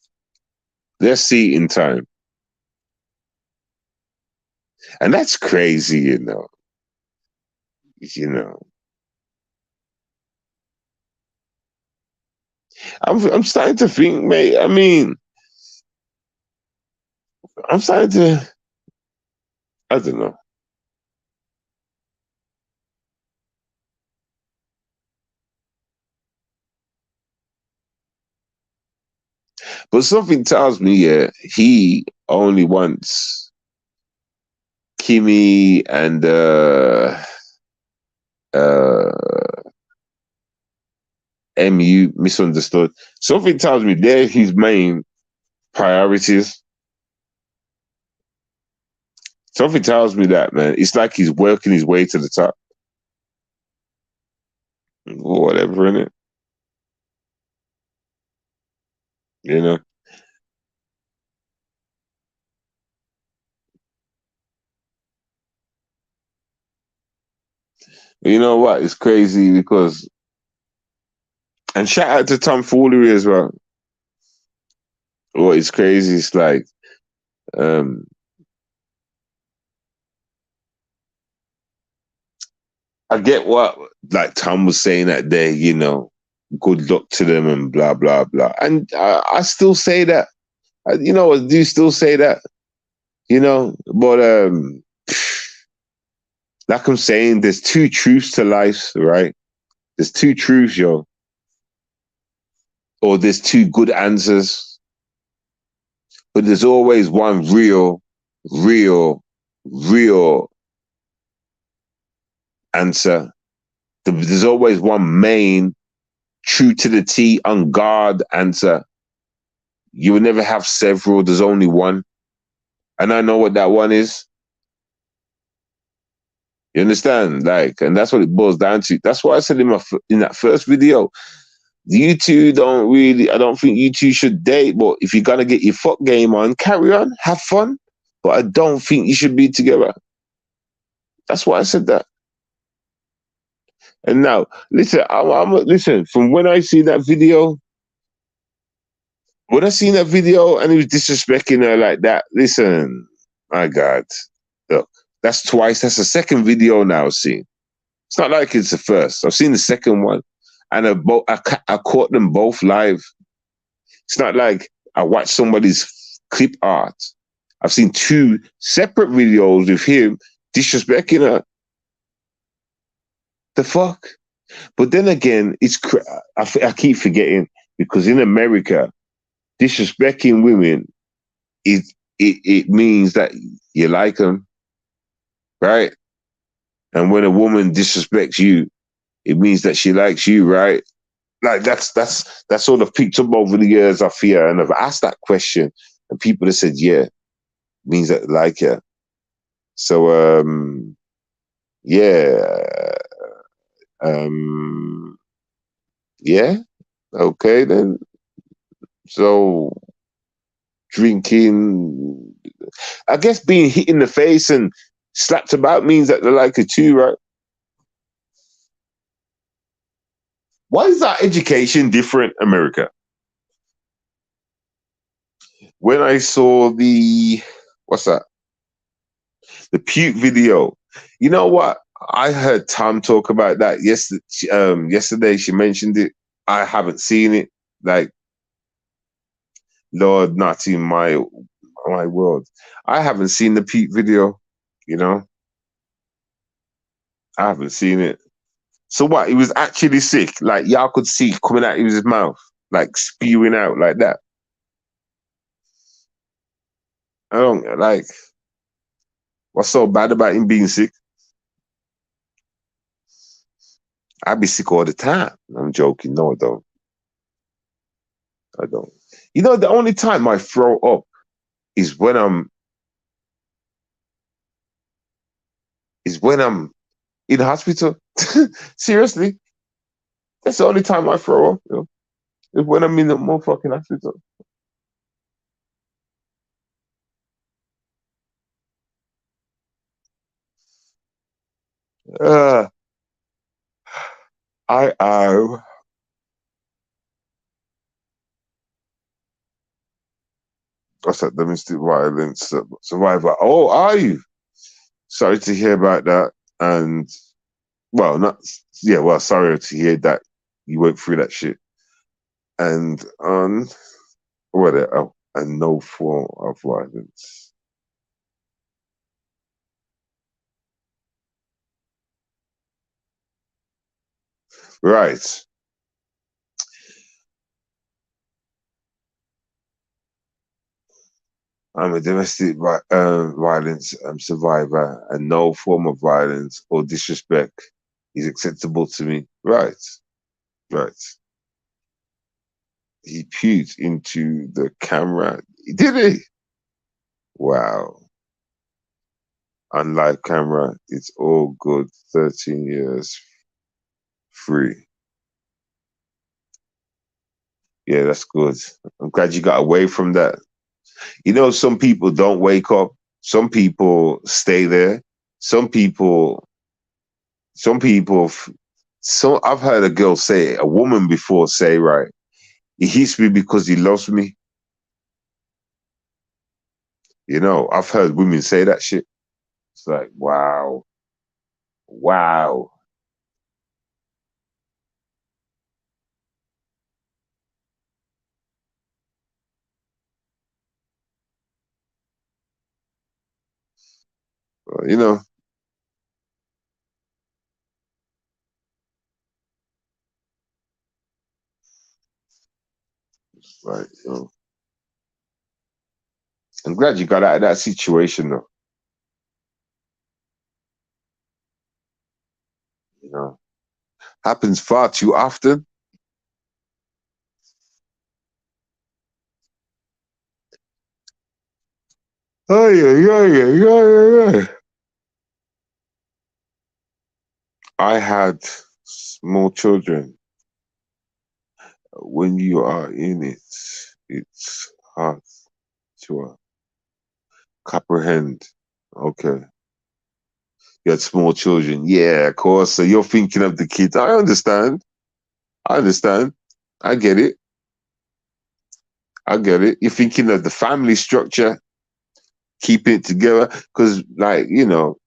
They'll see in time. And that's crazy, you know. You know. I'm starting to think, mate. I mean, I'm starting to. I don't know. But something tells me, yeah, he only wants Kimmy and MU misunderstood. Something tells me they're his main priorities. Something tells me that, man. It's like he's working his way to the top. Whatever, in it. You know. You know what? It's crazy because, and shout out to Tom Foolery as well. What is crazy is like, um, I get what like Tom was saying that day, you know, good luck to them and blah blah blah. And I still say that. You know, I do still say that. You know, but like I'm saying, there's two truths to life, right? There's two truths, yo. Or there's two good answers. But there's always one real answer. There's always one main, true to the T, on guard answer. You will never have several. There's only one. And I know what that one is. You understand? Like, and that's what it boils down to. That's why I said in that first video, you two don't really, I don't think you two should date, but if you're going to get your fuck game on, carry on, have fun. But I don't think you should be together. That's why I said that. And now, listen, listen, from when I see that video, when I seen that video and he was disrespecting her like that, listen, my God, look, that's twice. That's the second video now I've seen. It's not like it's the first. I've seen the second one, and I caught them both live. It's not like I watched somebody's clip art. I've seen two separate videos of him disrespecting her. The fuck? But then again, I keep forgetting because in America, disrespecting women, it means that you like them, right? And when a woman disrespects you, it means that she likes you, right? Like that's sort of picked up over the years, I fear, and I've asked that question, and people have said, yeah, means that they like her. So yeah. Yeah, okay then. So drinking, I guess being hit in the face and slapped about means that they like it too, right? Why is our education different, America? When I saw what's that? The puke video. You know what? I heard Tom talk about that yesterday. She mentioned it. I haven't seen it. Like, Lord, not in my world. I haven't seen the puke video. You know, I haven't seen it. So what? He was actually sick. Like y'all could see coming out of his mouth. like spewing out like that. I don't like. What's so bad about him being sick? I'd be sick all the time. I'm joking. No, I don't. I don't. You know, the only time I throw up is when I'm in the hospital. Seriously, that's the only time I throw up. You know? Is when I'm in the motherfucking hospital. Uh, I am what's that? Domestic violence survivor. Oh, are you? Sorry to hear about that. And well, not yeah. Well, sorry to hear that you went through that shit. And what? And no form of violence. Right. I'm a domestic violence survivor, and no form of violence or disrespect is acceptable to me. Right. Right. He puked into the camera. Did he? Wow. On live camera, it's all good. 13 years free. Yeah, that's good. I'm glad you got away from that. You know, some people don't wake up. Some people stay there. Some people, some people, so I've heard a girl say, a woman before say, right, he hits me because he loves me. You know, I've heard women say that shit. It's like, wow, wow. You know, like, you know, I'm glad you got out of that situation though. You know, happens far too often. Oh yeah, yeah, yeah, yeah, yeah. I had small children. When you are in it, it's hard to comprehend. Okay. You had small children. Yeah, of course. So you're thinking of the kids. I understand. I understand. I get it. I get it. You're thinking of the family structure, keeping it together. Because, like, you know,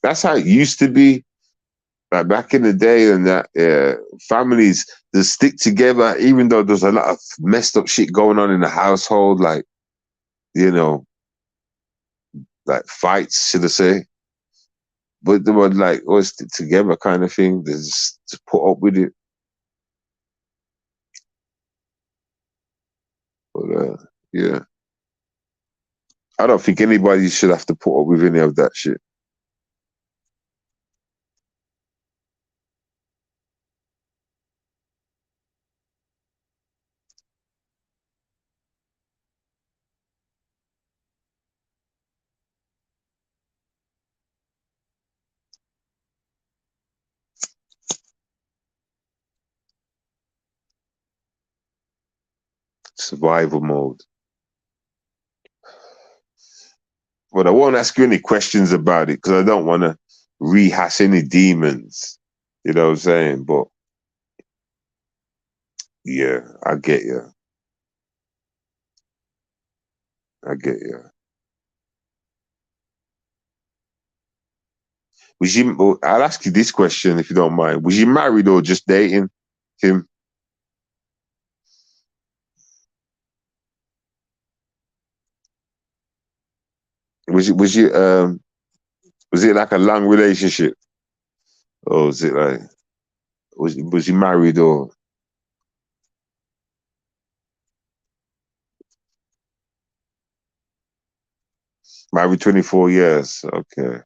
that's how it used to be. Like back in the day, and that families that stick together, even though there's a lot of messed up shit going on in the household, like, you know, like fights, should I say? But they were like always stick together kind of thing. They just put up with it. But yeah, I don't think anybody should have to put up with any of that shit. Survival mode. But I won't ask you any questions about it because I don't want to rehash any demons. You know what I'm saying? But yeah, I get you. I get you. Was you? I'll ask you this question if you don't mind. Was you married or just dating him? Was it like a long relationship? Or was it like was he married or Married 24 years. Okay.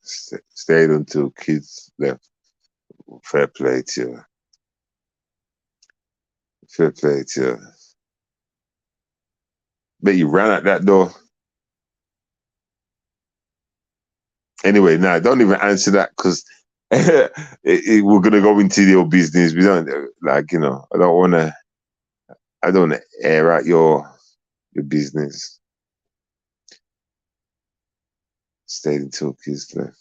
Stayed until kids left. Fair play to you. Fair play to you. Bet you ran out that door. Anyway, nah, don't even answer that because we're gonna go into your business. We don't like, I don't wanna. I don't wanna air out your business. Stayed until kids left.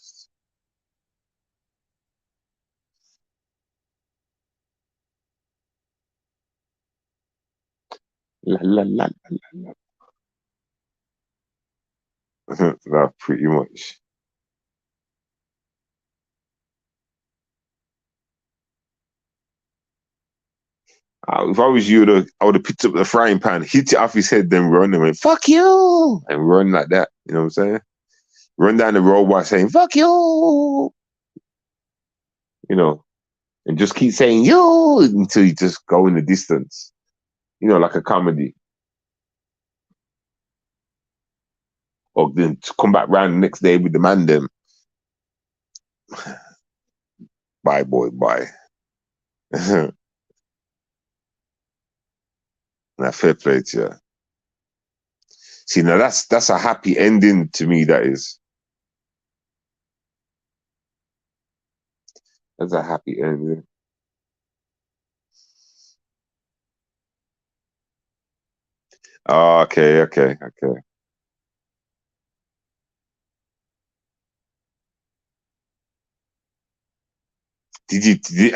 La la la la la. Nah, pretty much. If I was you, I would have picked up the frying pan, hit it off his head, then run and went, fuck you! And run like that. You know what I'm saying? Run down the road while saying, fuck you! And just keep saying, you! Until you just go in the distance. Like a comedy. Or then to come back round the next day with the man, them. Bye, boy, bye. Now, fair play to you. See, now that's a happy ending to me, that is. That's a happy ending. Oh, okay. I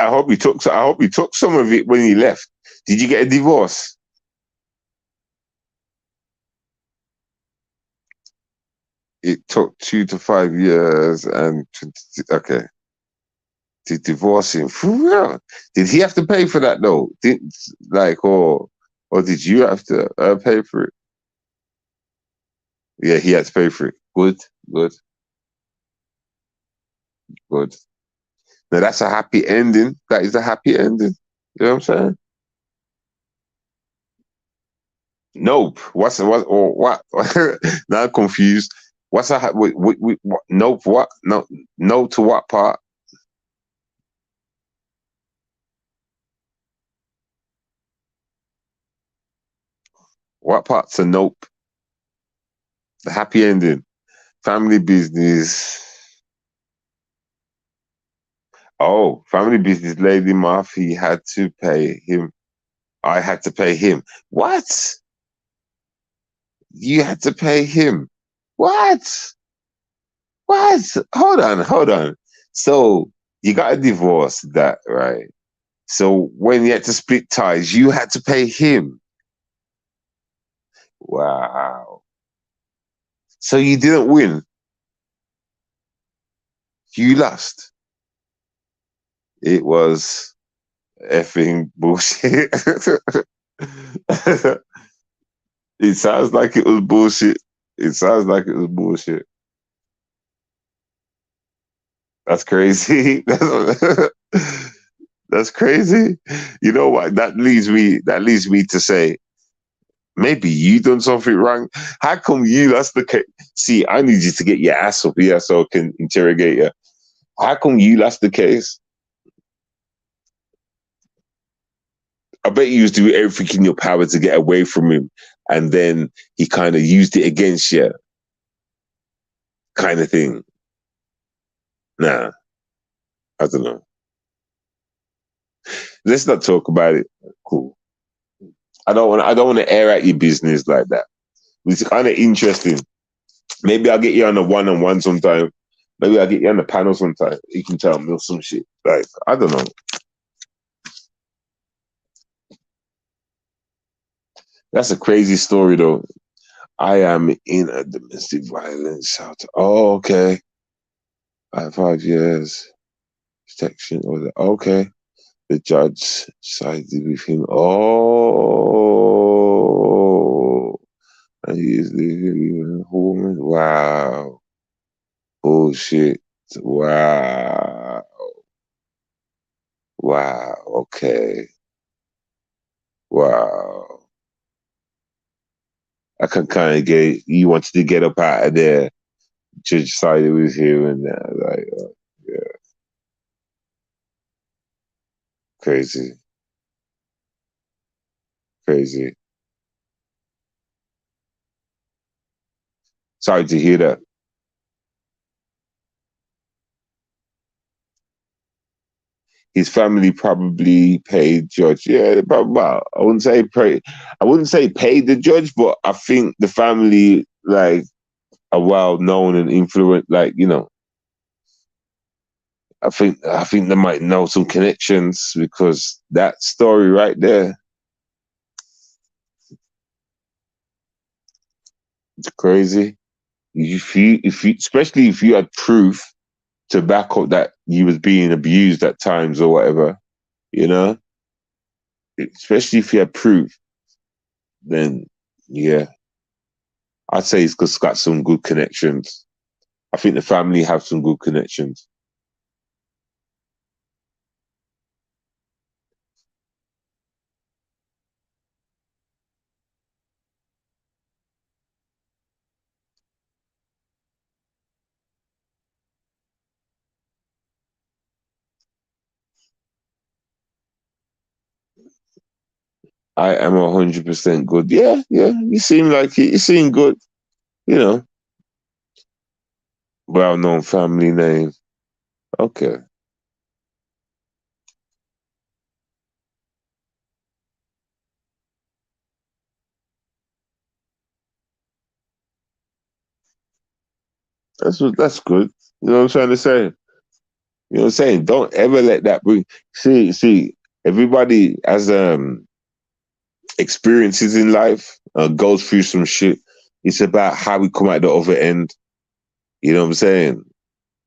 hope you took some of it when you left. Did you get a divorce? It took 2 to 5 years and 20, okay. To divorce him. For real? Did he have to pay for that though? Or did you have to pay for it? Yeah, he had to pay for it. Good, good, good. Now that's a happy ending. That is a happy ending. You know what I'm saying? Nope. What? Now I'm confused. What's a what, nope? What? No to what part? What part's a nope? The happy ending. Family business. Oh, family business. Lady Murphy had to pay him. I had to pay him. What? You had to pay him. What? What? Hold on. So you got a divorce, that right? So when you had to split ties, you had to pay him. Wow. So you didn't win. You lost. It was effing bullshit. It sounds like it was bullshit. It sounds like it was bullshit. That's crazy. That's crazy. You know what? That leads me to say, maybe you done something wrong. How come you? That's the case. See, I need you to get your ass up here so I can interrogate you. How come you? That's the case. I bet you was doing everything in your power to get away from him, and then he kind of used it against you, kind of thing. Nah, I don't know. Let's not talk about it. Cool. I don't want. I don't want to air out your business like that. It's kind of interesting. Maybe I'll get you on a one-on-one sometime. Maybe I'll get you on the panel sometime. You can tell me some shit. Like, I don't know. That's a crazy story though. I am in a domestic violence shelter. Oh, okay. I have 5 years protection order. Okay. The judge sided with him. Oh, and he is the woman. Wow. Bullshit. Wow. Wow. Okay. Wow. I can kind of get it. You wanted to get up out of there. Judge decided with you and that. Like, yeah, crazy, crazy. Sorry to hear that. His family probably paid Judge. Yeah, but well, I wouldn't say paid the judge, but I think the family like are well known and influent. Like I think they might know some connections because that story right there, it's crazy. If you especially if you had proof to back up that you was being abused at times or whatever, you know, especially if you had proof, then yeah, I'd say it's got some good connections. I think the family have some good connections. I am 100% good. Yeah, yeah. You seem like it. You seem good. You know, well-known family name. Okay, that's good. You know what I'm trying to say. You know what I'm saying? Don't ever let that bring. See. Everybody has experiences in life, goes through some shit. It's about how we come out the other end. You know what I'm saying?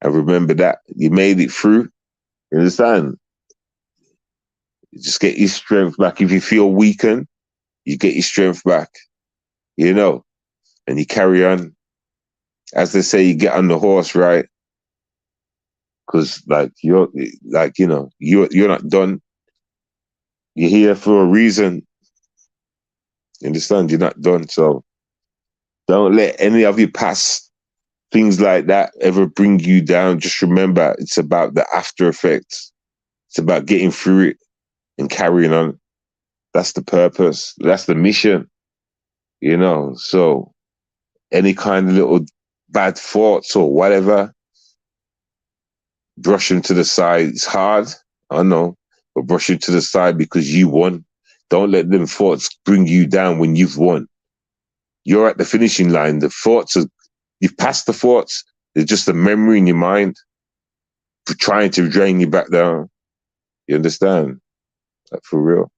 And remember that you made it through. You understand? You just get your strength back. If you feel weakened, you get your strength back. You know, and you carry on. As they say, you get on the horse, right? Because you're not done. You're here for a reason. You understand? You're not done. So don't let any of your past things like that ever bring you down. Just remember, it's about the after effects. It's about getting through it and carrying on. That's the purpose. That's the mission. So any kind of little bad thoughts or whatever, brush them to the side. It's hard, I know, but brush them to the side because you won. Don't let them thoughts bring you down when you've won. You're at the finishing line. The thoughts are, you've passed the thoughts. They're just a memory in your mind for trying to drain you back down. You understand? Like for real.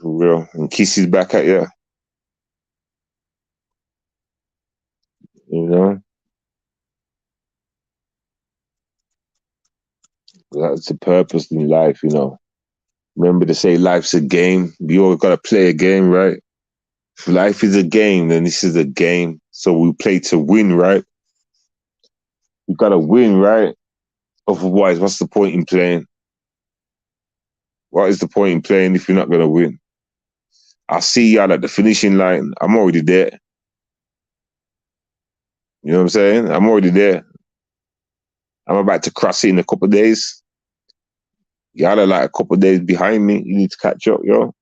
For real. And kisses back at you. You know? That's the purpose in life. Remember to say life's a game. We all gotta play a game, right? If life is a game, then this is a game. So we play to win, right? We gotta win, right? Otherwise, what's the point in playing? What is the point in playing if you're not gonna win? I'll see y'all at the finishing line. I'm already there. You know what I'm saying? I'm already there. I'm about to cross it in a couple of days. Y'all are like a couple of days behind me. You need to catch up, yo. You know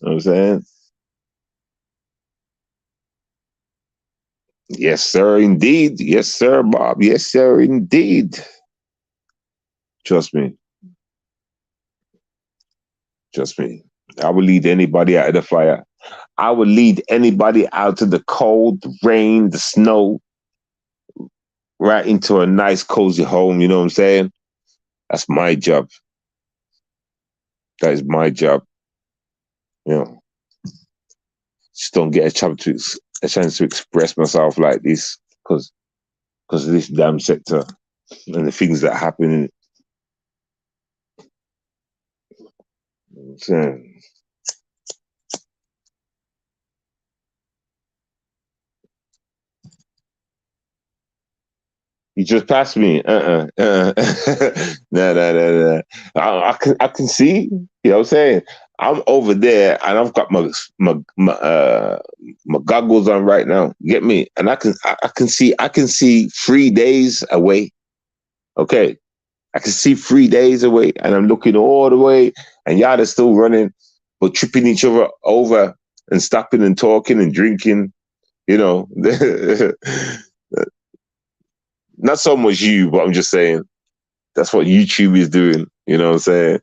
what I'm saying? Yes, sir, indeed. Yes, sir, Bob. Yes, sir, indeed. Trust me. Trust me. I will lead anybody out of the fire. I will lead anybody out of the cold, the rain, the snow, right into a nice, cozy home. You know what I'm saying? That's my job. That is my job. You know, just don't get a chance to express myself like this because of this damn sector and the things that happen in it. You know what I'm saying? You just passed me. No, no, no, no. I can see. You know what I'm saying? I'm over there, and I've got my goggles on right now. You get me? And I can see 3 days away. Okay, I can see 3 days away, and I'm looking all the way, and y'all are still running, but tripping each other over and stopping and talking and drinking. You know, not so much you, but I'm just saying that's what YouTube is doing. You know what I'm saying?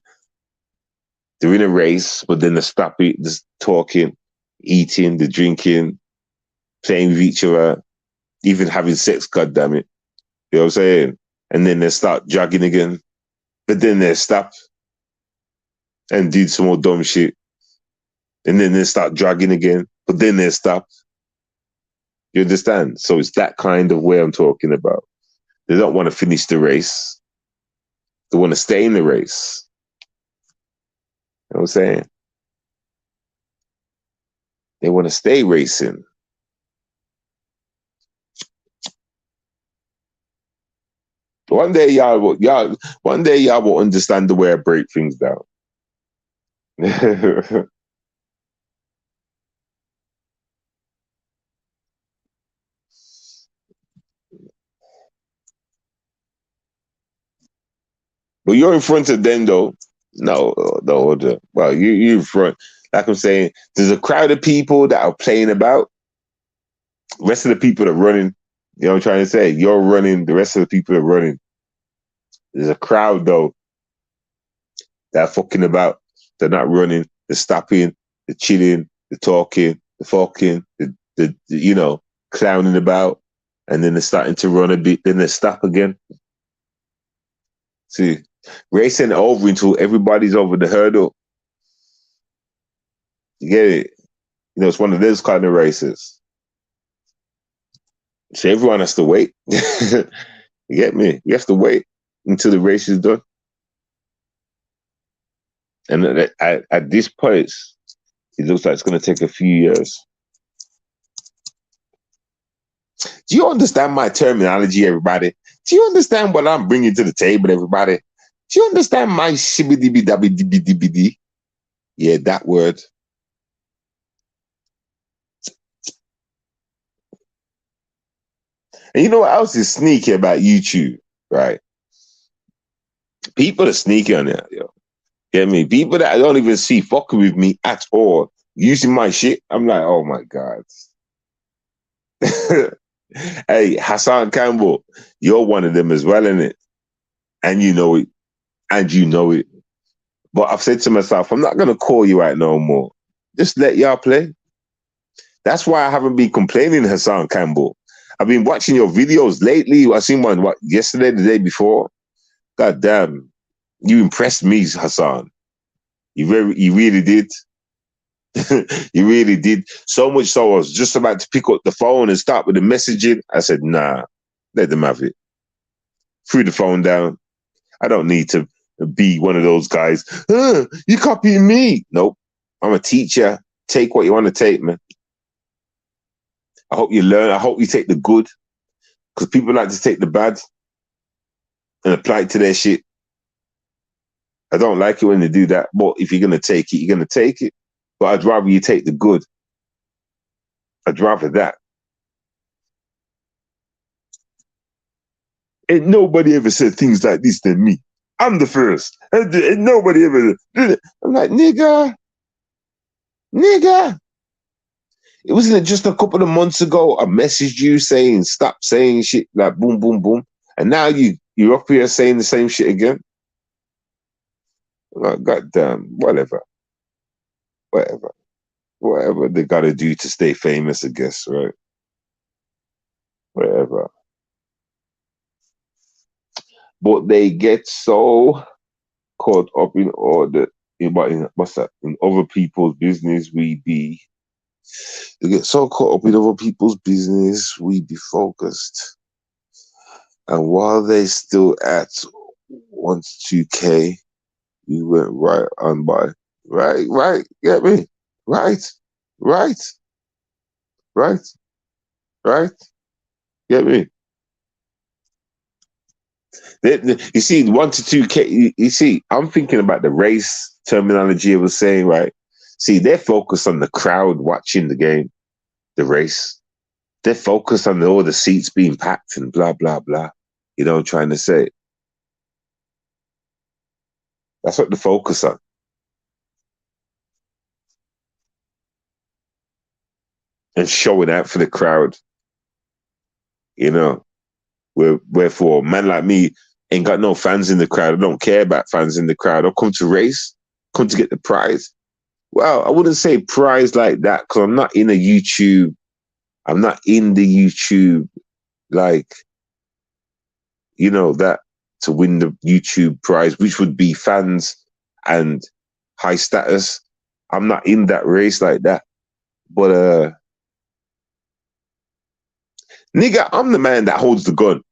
They're in a race, but then they stop just talking, eating, the drinking, playing with each other, even having sex. God damn it! You know what I'm saying? And then they start jogging again, but then they stop and do some more dumb shit, and then they start jogging again, but then they stop. You understand? So it's that kind of way I'm talking about. They don't want to finish the race. They want to stay in the race. You know what I'm saying? They want to stay racing. One day y'all will understand the way I break things down. But you're in front of them though. No, no. Well, you in front. Like I'm saying, there's a crowd of people that are playing about. The rest of the people are running. You know what I'm trying to say? You're running. The rest of the people are running. There's a crowd though that are fucking about. They're not running. They're stopping. They're chilling. They're talking. They're fucking. They're you know, clowning about, and then they're starting to run a bit. Then they stop again. See, racing over until everybody's over the hurdle. You get it? You know, it's one of those kind of races. So everyone has to wait. You get me? You have to wait until the race is done. And at this place, it looks like it's going to take a few years. Do you understand my terminology, everybody? Do you understand what I'm bringing to the table, everybody? Do you understand my shibidi-bidi-bidi-bidi? Yeah, that word. And you know what else is sneaky about YouTube, right? People are sneaky on it, yo. Get me? People that I don't even see fucking with me at all, using my shit. I'm like, oh my God. Hey, Hassan Campbell, you're one of them as well, innit? And you know it. And you know it. But I've said to myself, I'm not going to call you out no more. Just let y'all play. That's why I haven't been complaining, Hassan Campbell. I've been watching your videos lately. I seen one yesterday, the day before. God damn, you impressed me, Hassan. You really did. You really did. So much so I was just about to pick up the phone and start with the messaging. I said, nah, let them have it. Threw the phone down. I don't need to be one of those guys. You copying me. Nope. I'm a teacher. Take what you want to take, man. I hope you learn. I hope you take the good. Because people like to take the bad and apply it to their shit. I don't like it when they do that. But if you're going to take it, you're going to take it. But I'd rather you take the good. I'd rather that. Ain't nobody ever said things like this than me. I'm the first. And nobody ever did it. I'm like, nigga. It wasn't just a couple of months ago I messaged you saying, stop saying shit like boom, boom, boom. And now you're up here saying the same shit again. Like, goddamn, whatever they gotta do to stay famous, I guess, right? Whatever. But they get so caught up in other people's business. They get so caught up in other people's business, we be focused. And while they still at 2K, we went right on by. Right, get me? Right, get me? You see, 1 to 2K. You see, I'm thinking about the race terminology I was saying, right? See, they're focused on the crowd watching the game, the race. They're focused on all the seats being packed and blah, blah, blah. You know what I'm trying to say? That's what they focus on. And showing out for the crowd. You know, wherefore, man like me ain't got no fans in the crowd. I don't care about fans in the crowd. I'll come to race, come to get the prize. Well, I wouldn't say prize like that because I'm not in a YouTube. I'm not in the YouTube, like, you know, that to win the YouTube prize, which would be fans and high status. I'm not in that race like that. But, nigga, I'm the man that holds the gun.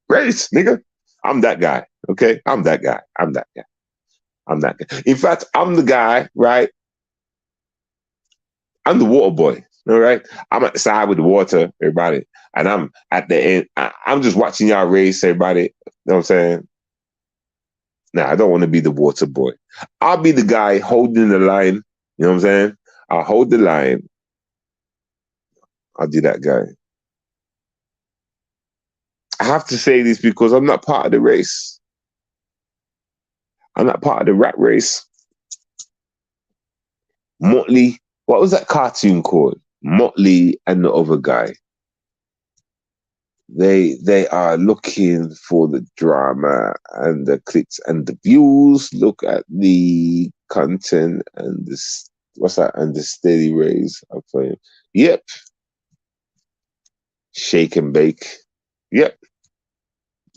Race, nigga. I'm that guy, okay? I'm that guy. I'm that guy. I'm that guy. In fact, I'm the guy, right? I'm the water boy, all right? I'm at the side with the water, everybody. And I'm at the end. I'm just watching y'all race, everybody. You know what I'm saying? Nah, I don't want to be the water boy. I'll be the guy holding the line. You know what I'm saying? I'll hold the line. I'll do that guy. I have to say this because I'm not part of the race. I'm not part of the rat race. Motley, what was that cartoon called? Motley and the other guy. They are looking for the drama and the clicks and the views. Look at the content and this. What's that? And the steady raise. I'm playing. Yep. Shake and bake. Yep.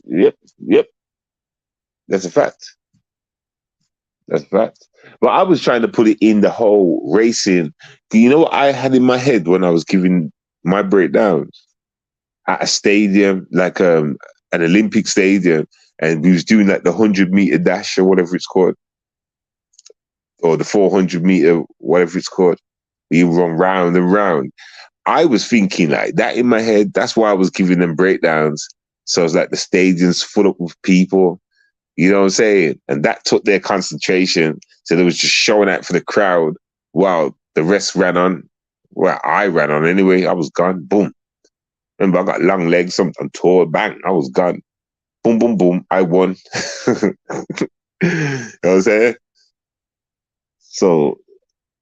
Yep. Yep. That's a fact. That's a fact. But I was trying to put it in the whole racing. You know what I had in my head when I was giving my breakdowns? At a stadium, like an Olympic stadium, and we was doing like the 100-meter dash or whatever it's called, or the 400-meter, whatever it's called. We run round and round. I was thinking like that in my head. That's why I was giving them breakdowns. So it's like the stadium's full up with people. You know what I'm saying? And that took their concentration. So they was just showing out for the crowd while the rest ran on. Well, I ran on anyway. I was gone. Boom. Remember, I got long legs, I'm tall, bang, I was gone. Boom, boom, boom, I won. You know what I'm saying? So,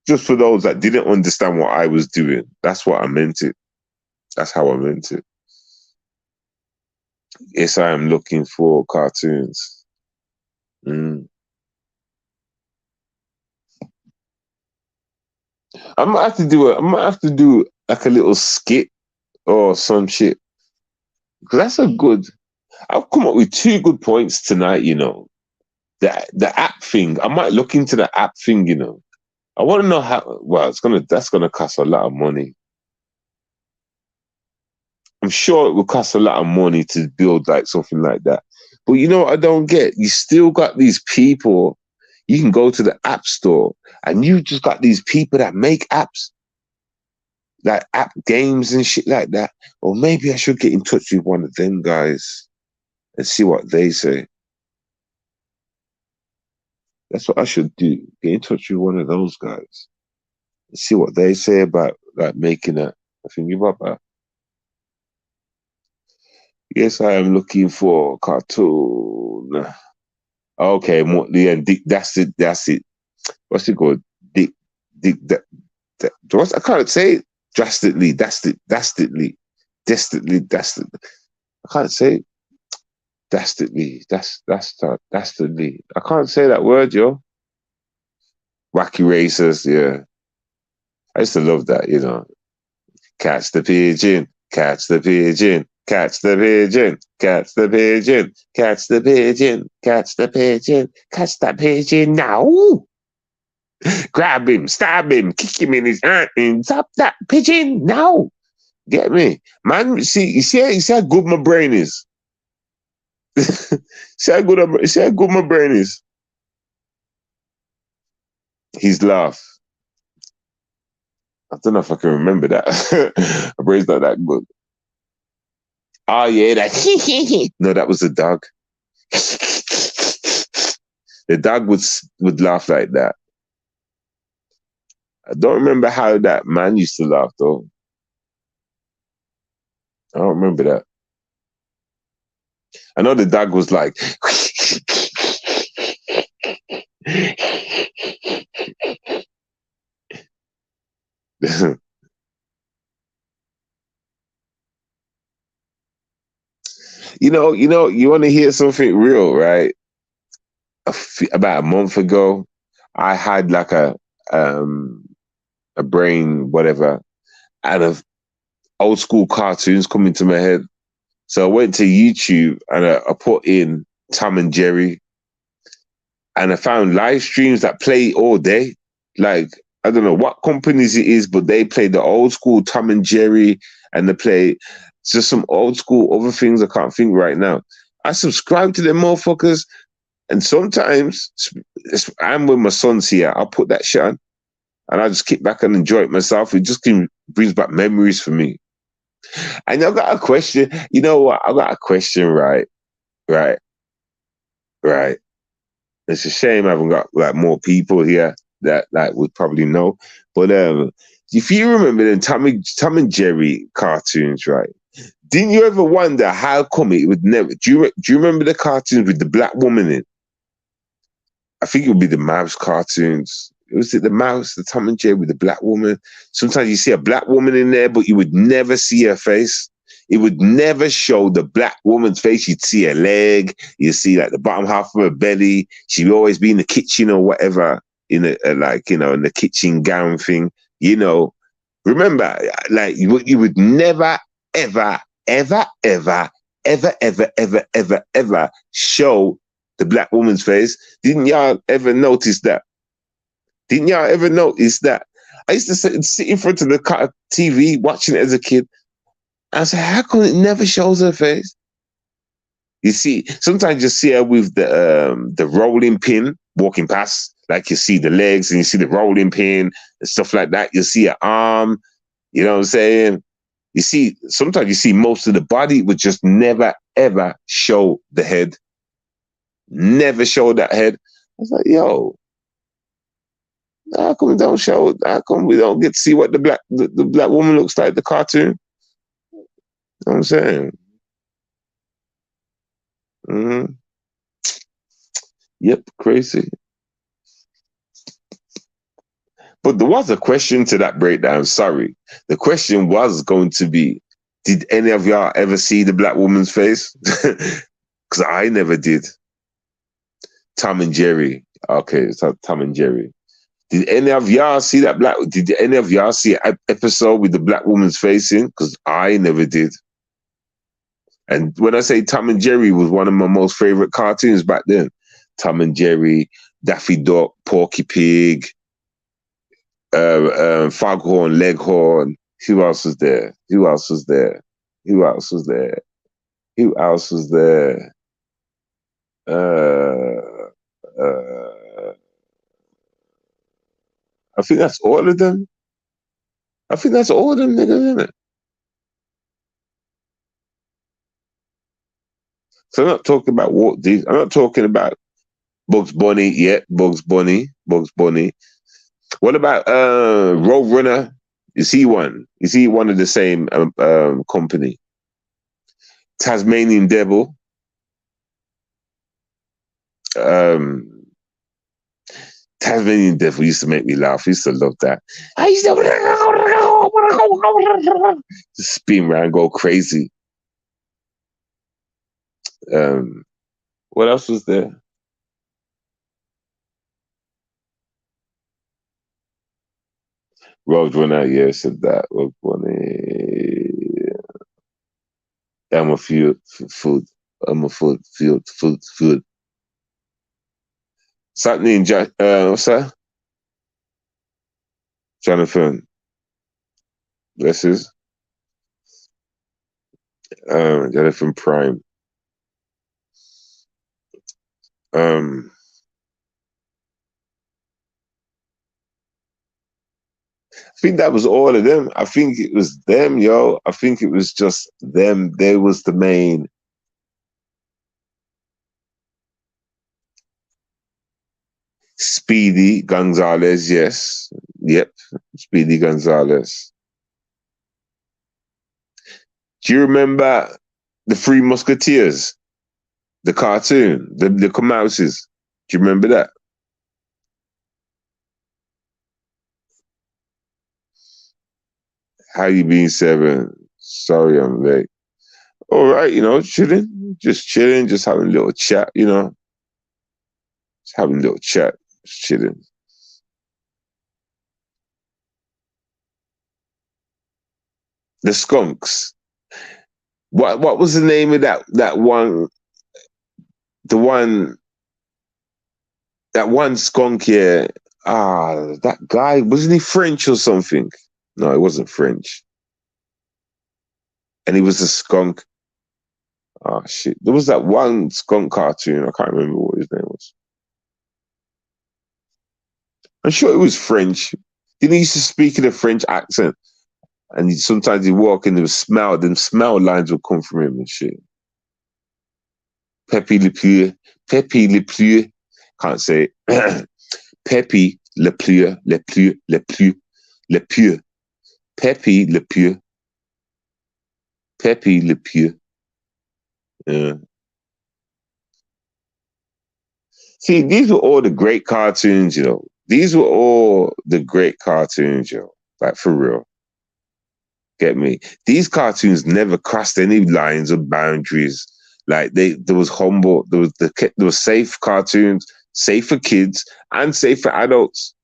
just for those that didn't understand what I was doing, that's what I meant it. That's how I meant it. Yes, I am looking for cartoons. I might have to do like a little skit or some shit. Because that's a good. I've come up with 2 good points tonight, you know. The app thing. I might look into the app thing, you know. I want to know how. Well, that's gonna cost a lot of money. I'm sure it will cost a lot of money to build like something like that. But you know what I don't get? You still got these people. You can go to the app store and you just got these people that make apps, like app games and shit like that. Or maybe I should get in touch with one of them guys and see what they say. That's what I should do. Get in touch with one of those guys and see what they say about like making a thingy about that. Yes, I am looking for a cartoon. Okay, yeah, Dick, that's it. What's it called? Dick, that, I can't say it. Drastically. I can't say it. Dastardly. Dastardly. I can't say that word, yo. Wacky Racers, yeah. I used to love that, you know. Catch the pigeon, catch the pigeon, catch the pigeon, catch the pigeon, catch the pigeon, catch the pigeon, catch that pigeon now. Grab him, stab him, kick him in his hand, stop that pigeon now. Get me? Man, you see how good my brain is. See how good my brain is. His laugh. I don't know if I can remember that. My brain's not that good. Oh yeah, that no, that was the dog. The dog would laugh like that. I don't remember how that man used to laugh though. I don't remember that. I know the dog was like. You want to hear something real, right? About a month ago, I had like a brain, whatever, out of old school cartoons coming to my head. So I went to YouTube and I put in Tom and Jerry, and I found live streams that play all day. Like, I don't know what companies it is, but they play the old school Tom and Jerry, and they play just some old school other things I can't think right now. I subscribe to them motherfuckers, and sometimes I'm with my sons here. I'll put that shit on, and I just kick back and enjoy it myself. It just brings back memories for me. And I've got a question. You know what? I've got a question, right? Right. It's a shame I haven't got like more people here that would probably know. But if you remember the Tom and Jerry cartoons, right? Didn't you ever wonder how come it would never? Do you remember the cartoons with the black woman in? I think it would be the Mouse cartoons. Was it the Mouse, the Tom and Jerry with the black woman? Sometimes you see a black woman in there, but you would never see her face. It would never show the black woman's face. You'd see her leg. You'd see like the bottom half of her belly. She'd always be in the kitchen or whatever, in in the kitchen gown thing. Remember, like you would never, ever, ever, ever, ever, ever, ever, ever, ever show the black woman's face. Didn't y'all ever notice that? Didn't y'all ever notice that? I used to sit in front of the TV watching it as a kid. I said, how come it never shows her face? You see, sometimes you see her with the rolling pin walking past, like you see the legs and you see the rolling pin and stuff like that. You see her arm, you know what I'm saying? Sometimes you see most of the body, would just never, ever show the head. Never show that head. I was like, yo, how come we don't show? How come we don't get to see what the black woman looks like, the cartoon? You know what I'm saying? Mm-hmm. Yep, crazy. But there was a question to that breakdown. Sorry. The question was going to be, did any of y'all ever see the black woman's face? Because I never did. Tom and Jerry. Okay, it's Tom and Jerry. Did any of y'all see that did any of y'all see an episode with the black woman's face in? Because I never did. And when I say Tom and Jerry was one of my most favorite cartoons back then, Tom and Jerry, Daffy Duck, Porky Pig, Foghorn, Leghorn. Who else was there? I think that's all of them. Niggas, isn't it? So I'm not talking about Walt Disney. I'm not talking about Bugs Bunny yet. Bugs Bunny. What about Roadrunner? Is he one? Is he one of the same company? Tasmanian Devil. Tasmanian Devil used to make me laugh. I used to love that. I used to just spin around, go crazy. What else was there? Roadrunner, yeah, said that. Road Bunny. I'm a food. Something, what's that? Jonathan. Blesses. Jonathan Prime. I think that was all of them. I think it was them, yo. I think it was just them. They was the main. Speedy Gonzalez, yes. Yep, Speedy Gonzalez. Do you remember the Three Musketeers? The cartoon, the Mouses. Do you remember that? How you been, Seven? Sorry I'm late. All right, chilling, just having a little chat, just having a little chat, just chilling. The Skunks. What was the name of that one? The one that one skunk here. That guy, wasn't he French or something? No, he wasn't French. And he was a skunk. Oh shit. There was that one skunk cartoon. I can't remember what his name was. I'm sure it was French. Didn't he used to speak in a French accent? And sometimes he'd walk and them smell lines would come from him and shit. Pepe Le Pew. Pepe Le Pew. Can't say it. Pepe Le Pew. Le Pew. Le Pew. Le Pew. Pepe Le Pew. Pepe Le Pew. Yeah. See, these were all the great cartoons, These were all the great cartoons, Like, for real. Get me? These cartoons never crossed any lines or boundaries. Like, there was humble, there was safe cartoons, safe for kids, and safe for adults.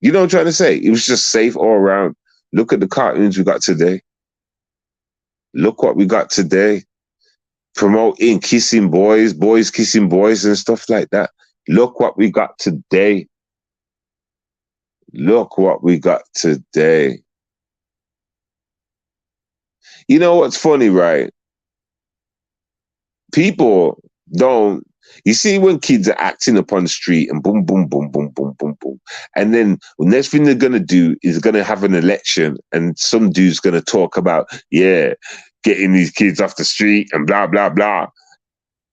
You know what I'm trying to say? It was just safe all around. Look at the cartoons we got today. Look what we got today. Promoting kissing boys kissing boys and stuff like that. Look what we got today. Look what we got today. You know what's funny, right? People don't. You see when kids are acting up on the street and boom, boom, boom, boom, boom, boom, boom. And then the next thing they're going to do is going to have an election and some dude's going to talk about, getting these kids off the street and blah, blah, blah.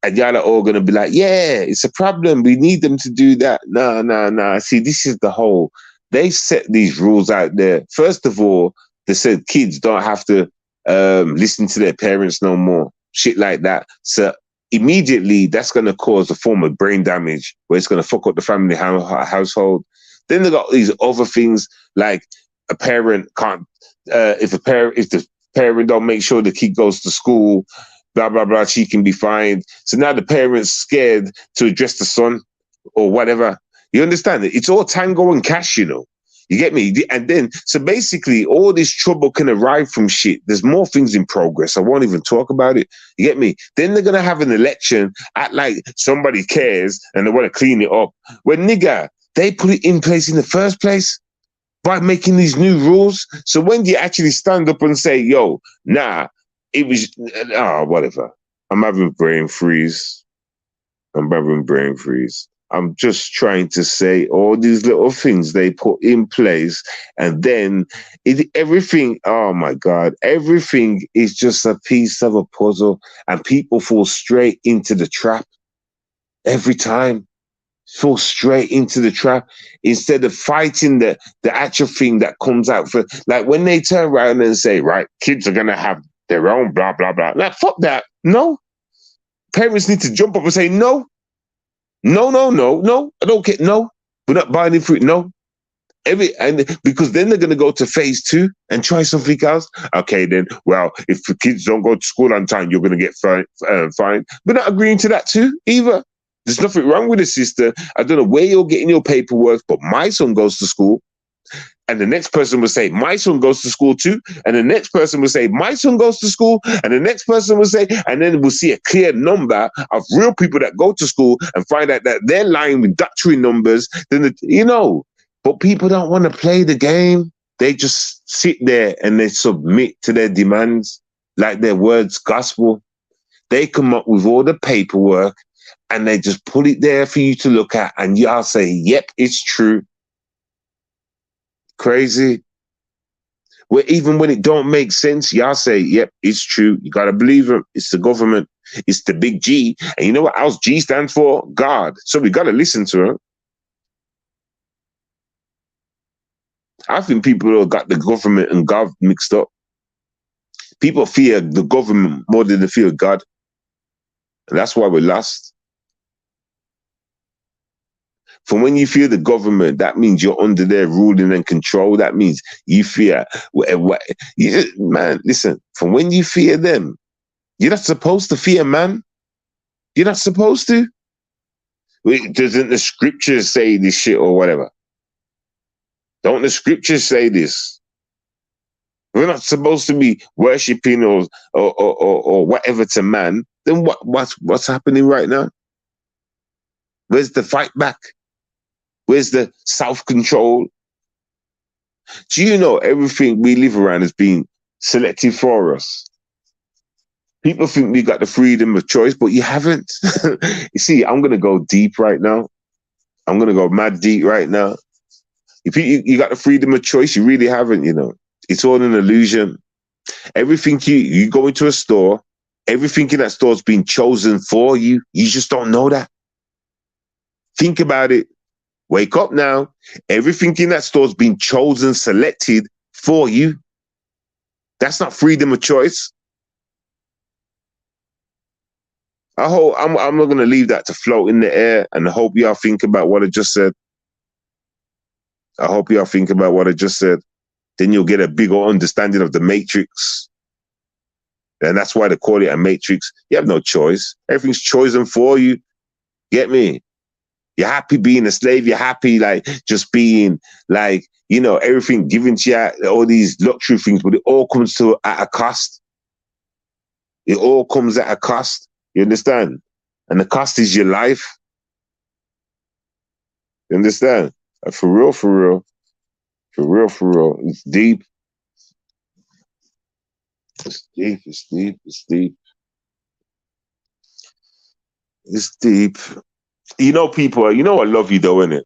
And y'all are all going to be like, yeah, it's a problem. We need them to do that. No. See, this is the whole, they set these rules out there. First of all, they said kids don't have to listen to their parents no more. Shit like that. So immediately that's going to cause a form of brain damage where it's going to fuck up the family household. Then they got these other things like a parent can't, if the parent don't make sure the kid goes to school, blah, blah, blah, she can be fined. So now the parent's scared to address the son or whatever. You understand it? It's all tango and cash, You get me? And then, so basically, all this trouble can arrive from shit. There's more things in progress. I won't even talk about it. You get me? Then they're going to have an election, act like somebody cares, and they want to clean it up. When, nigga, they put it in place in the first place by making these new rules. So when you actually stand up and say, yo, nah, it was, whatever. I'm having brain freeze. I'm just trying to say all these little things they put in place, and then everything, oh my God, everything is just a piece of a puzzle, and people fall straight into the trap every time. Fall straight into the trap instead of fighting the actual thing that comes out for, like when they turn around and say, right, kids are gonna have their own blah blah blah. Like, fuck that. No. Parents need to jump up and say no. No, I don't care. No, we're not buying it for it. No. Because then they're going to go to phase 2 and try something else. Okay, then, well, if the kids don't go to school on time, you're going to get fined. We're not agreeing to that too, either. There's nothing wrong with the sister. I don't know where you're getting your paperwork, but my son goes to school. And the next person will say, my son goes to school too. And the next person will say, my son goes to school. And the next person will say, and then we'll see a clear number of real people that go to school and find out that they're lying with doctoring numbers. Then, but people don't want to play the game. They just sit there and they submit to their demands like their words gospel. They come up with all the paperwork and they just put it there for you to look at. And y'all say, yep, it's true. Crazy. Where even when it don't make sense, y'all say, yep, it's true. You got to believe them. It's the government. It's the big G. And you know what else G stands for? God. So we got to listen to him. I think people have got the government and God mixed up. People fear the government more than they fear God. And that's why we're lost. From when you fear the government, that means you're under their ruling and control. That means you fear. Man, listen, from when you fear them, you're not supposed to fear man. You're not supposed to. Doesn't the scriptures say this shit or whatever? Don't the scriptures say this? We're not supposed to be worshipping or whatever to man. Then what's happening right now? Where's the fight back? Where's the self-control? Do you know everything we live around is being selected for us? People think we got the freedom of choice, but you haven't. You see, I'm going to go deep right now. I'm going to go mad deep right now. If you got the freedom of choice, you really haven't, you know. It's all an illusion. Everything you go into a store, everything in that store has been chosen for you. You just don't know that. Think about it. Wake up now. Everything in that store has been chosen, selected for you. That's not freedom of choice. I'm not going to leave that to float in the air, and I hope y'all think about what I just said. I hope y'all think about what I just said. Then you'll get a bigger understanding of the matrix. And that's why they call it a matrix. You have no choice. Everything's chosen for you. Get me? You're happy being a slave. You're happy like just being like, you know, everything given to you, all these luxury things, but it all comes at a cost. It all comes at a cost. You understand? And the cost is your life. You understand? For real, for real. For real, for real. It's deep. It's deep, it's deep, it's deep. It's deep. You know, people, you know I love you though, innit?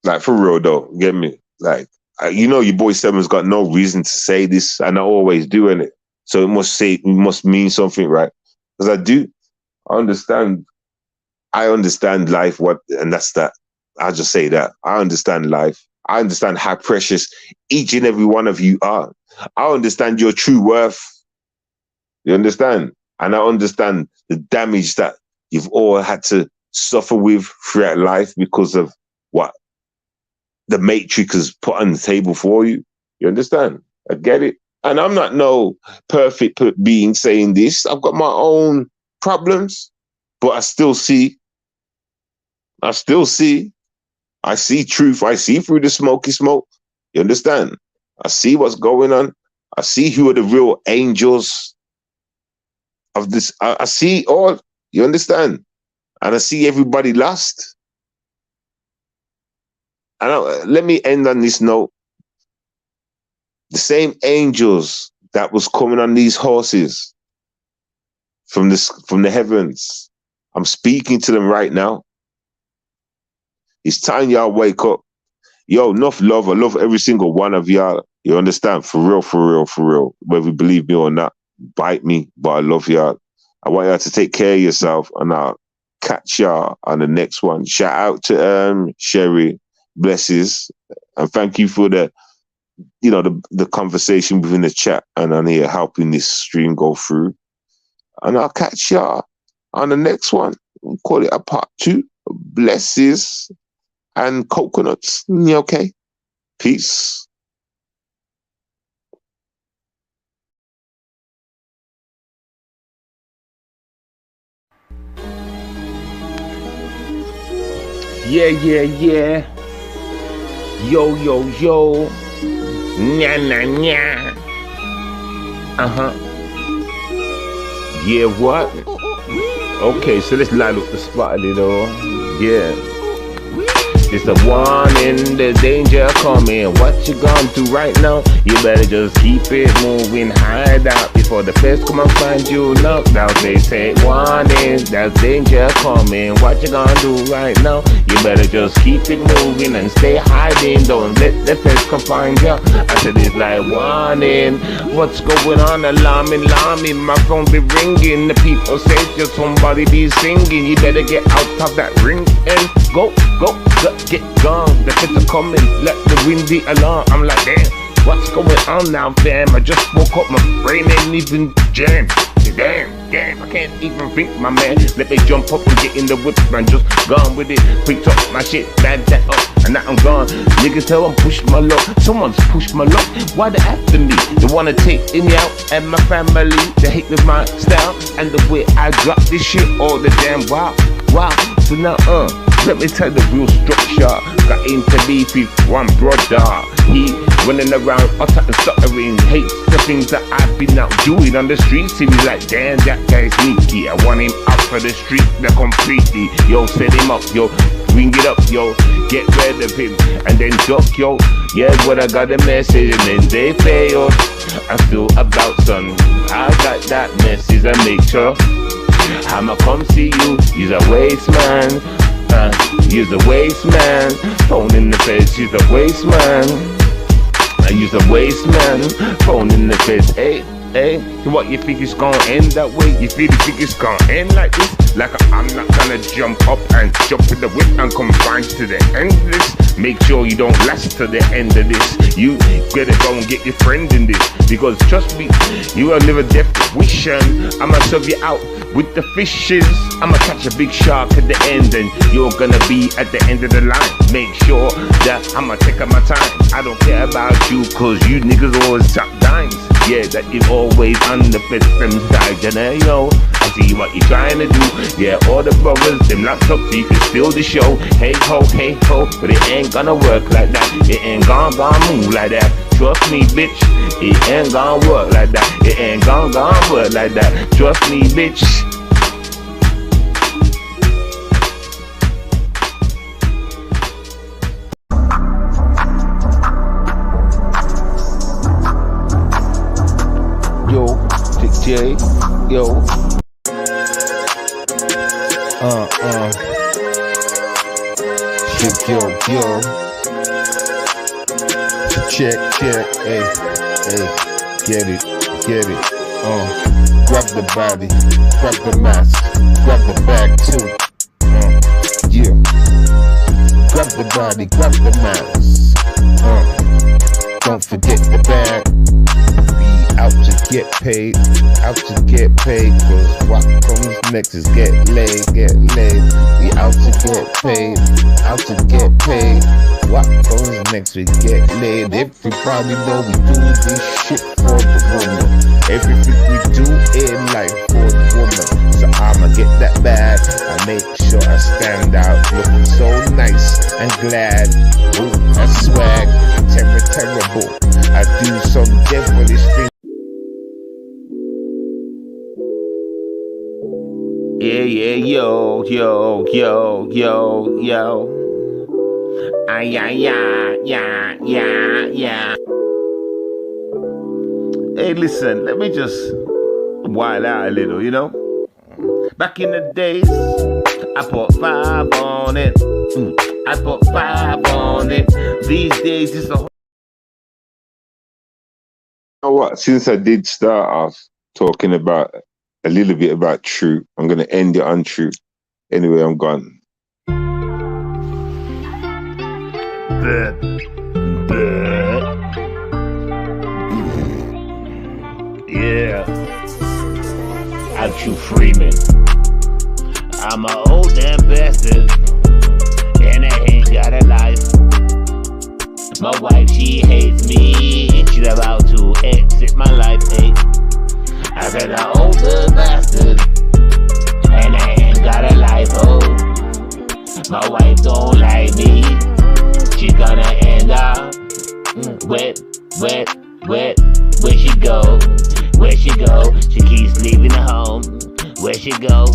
Like, for real though, get me? Like, you know your boy Seven's got no reason to say this, and I always do, innit? So it must mean something, right? Because I do. I understand life, and that's that. I'll just say that. I understand life. I understand how precious each and every one of you are. I understand your true worth. You understand? And I understand the damage that you've all had to suffer with throughout life because of what the matrix has put on the table for you. You understand? I get it. And I'm not no perfect being saying this. I've got my own problems, but I still see. I see truth. I see through the smoky smoke. You understand? I see what's going on. I see who are the real angels of this. I see all. You understand? And I see everybody lost. And let me end on this note. The same angels that was coming on these horses from the heavens, I'm speaking to them right now. It's time y'all wake up. Yo, enough love. I love every single one of y'all. You understand? For real, for real, for real. Whether you believe me or not, bite me, but I love y'all. I want y'all to take care of yourself, and I'll catch y'all on the next one. Shout out to Sherry. Blesses. And thank you for the conversation within the chat and on here helping this stream go through. And I'll catch y'all on the next one. We'll call it a part 2. Blesses and coconuts. Okay? Peace. Yeah. Yo. Nya. Yeah, what? Okay, so let's light up the spot, you know. Yeah. It's a warning, there's danger coming. What you gonna do right now? You better just keep it moving, hide out before the feds come and find you. Knock down, they say warning, there's danger coming. What you gonna do right now? You better just keep it moving and stay hiding. Don't let the feds come find you. I said it's like warning. What's going on? Alarming. My phone be ringing. The people say just somebody be singing. You better get out of that ring and go. get gone. The kids are coming, let the wind beat along. I'm like, damn, what's going on now, fam? I just woke up, my brain ain't even jammed. Damn, I can't even think, my man. Let me jump up and get in the whip and just gone with it. Picked up my shit, bag that up, and now I'm gone. Niggas tell I'm push my luck. Someone's pushed my luck. Why they after me? They wanna take me out and my family. They hate with my style and the way I drop this shit all the damn wow. So now let me tell the real structure. Got into beef with one brother. He running around utter and stuttering. Hates the things that I've been out doing on the streets. He be like, damn, that guy's sneaky. I want him out for the street, they're completely. Yo, set him up, yo, bring it up, yo, get rid of him, and then duck, yo. Yeah, but I got a message and then they fail. I feel about son. I got that message, I make sure I'ma come see you. You's a waste man. You's a waste man. Phone in the face, you's a waste man. You's a waste man. Phone in the face, hey. What you think it's gonna end that way? You really think it's gonna end like this? Like I'm not gonna jump up and jump in the whip and confine to the end of this. Make sure you don't last to the end of this. You better go and get your friend in this, because trust me, you will live a death wish, and I'ma serve you out with the fishes. I'ma catch a big shark at the end, and you're gonna be at the end of the line. Make sure that I'ma take up my time. I don't care about you, cause you niggas always top dimes. Yeah, that you always on the fence them side, you know. I see what you trying to do. Yeah, all the brothers, them locked up so you can steal the show. Hey ho, but it ain't gonna work like that. It ain't gonna move like that. Trust me, bitch, it ain't gonna work like that. It ain't gonna work like that. Trust me, bitch. Yo, Dick J, yo. Shit, yo. Check, hey, get it. Grab the body, grab the mask, grab the bag too. Yeah. Grab the body, grab the mask. Don't forget the bag. Out to get paid, cause what comes next is get laid. We out to get paid, what comes next we get laid. Everybody know we do this shit for the woman. Everything we do in life for the woman. So I'ma get that bag, I make sure I stand out, looking so nice and glad. Ooh, that's swag, terrible. I do some devilish things. Yeah, yo. Yeah. Hey, listen, let me just wild out a little, you know? Back in the days, I put 5 on it. I put 5 on it. These days, it's a... You know what? Since I did start off talking about a little bit about truth, I'm going to end it on truth. Anyway, I'm gone. Yeah. Al-Tru Freeman. I'm an old damn bastard, and I ain't got a life. My wife, she hates me, and she's about to exit my life, hey. I said an older bastard, and I ain't got a life, oh. My wife don't like me, she's gonna end up wet. Where she go? She keeps leaving the home. Where she go?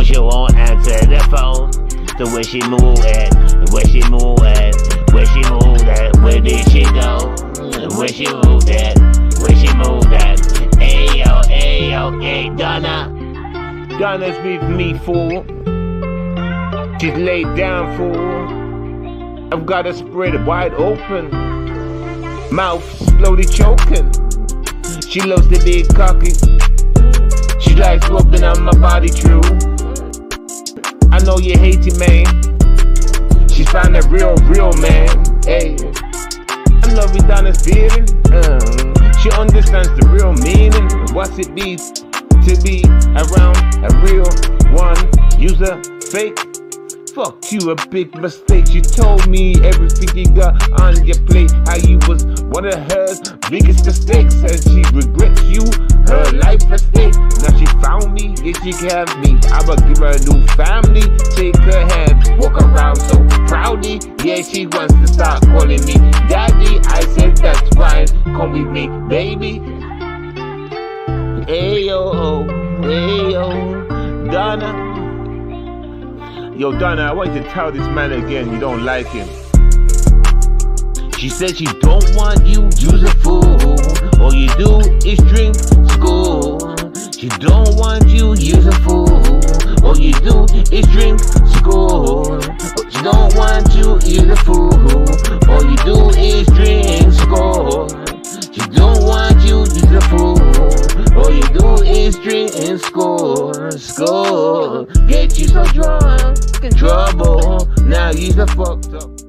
She won't answer the phone. So where she move at? Where did she go? Where she moved at? Hey, Donna's with me, fool. She's laid down, fool. I've got her spread wide open, mouth slowly choking. She loves the big cocky. She likes rubbing on my body, true. I know you hate it, man. She's found a real man. Hey, I love Donna's feeling. She understands the real meaning. What's it be to be around a real one? User fake. Fuck you, a big mistake. She told me everything you got on your plate. How you was one of her biggest mistakes, and she regrets you, her life mistake. Now she found me, yeah, she can have me. I'ma give her a new family. Take her hand, walk around so proudly. Yeah, she wants to start calling me daddy. I said that's fine, come with me, baby. Ayo, ayo, Donna. Yo, Donna, I want you to tell this man again you don't like him. She said she don't want you, use a fool. All you do is drink, school. She don't want you, use a fool. All you do is drink, school. She don't want you, use a fool. All you do is drink, school. She don't want you, use a fool. All you do is drink and score. Get you so drunk, in trouble. Now you're fucked up.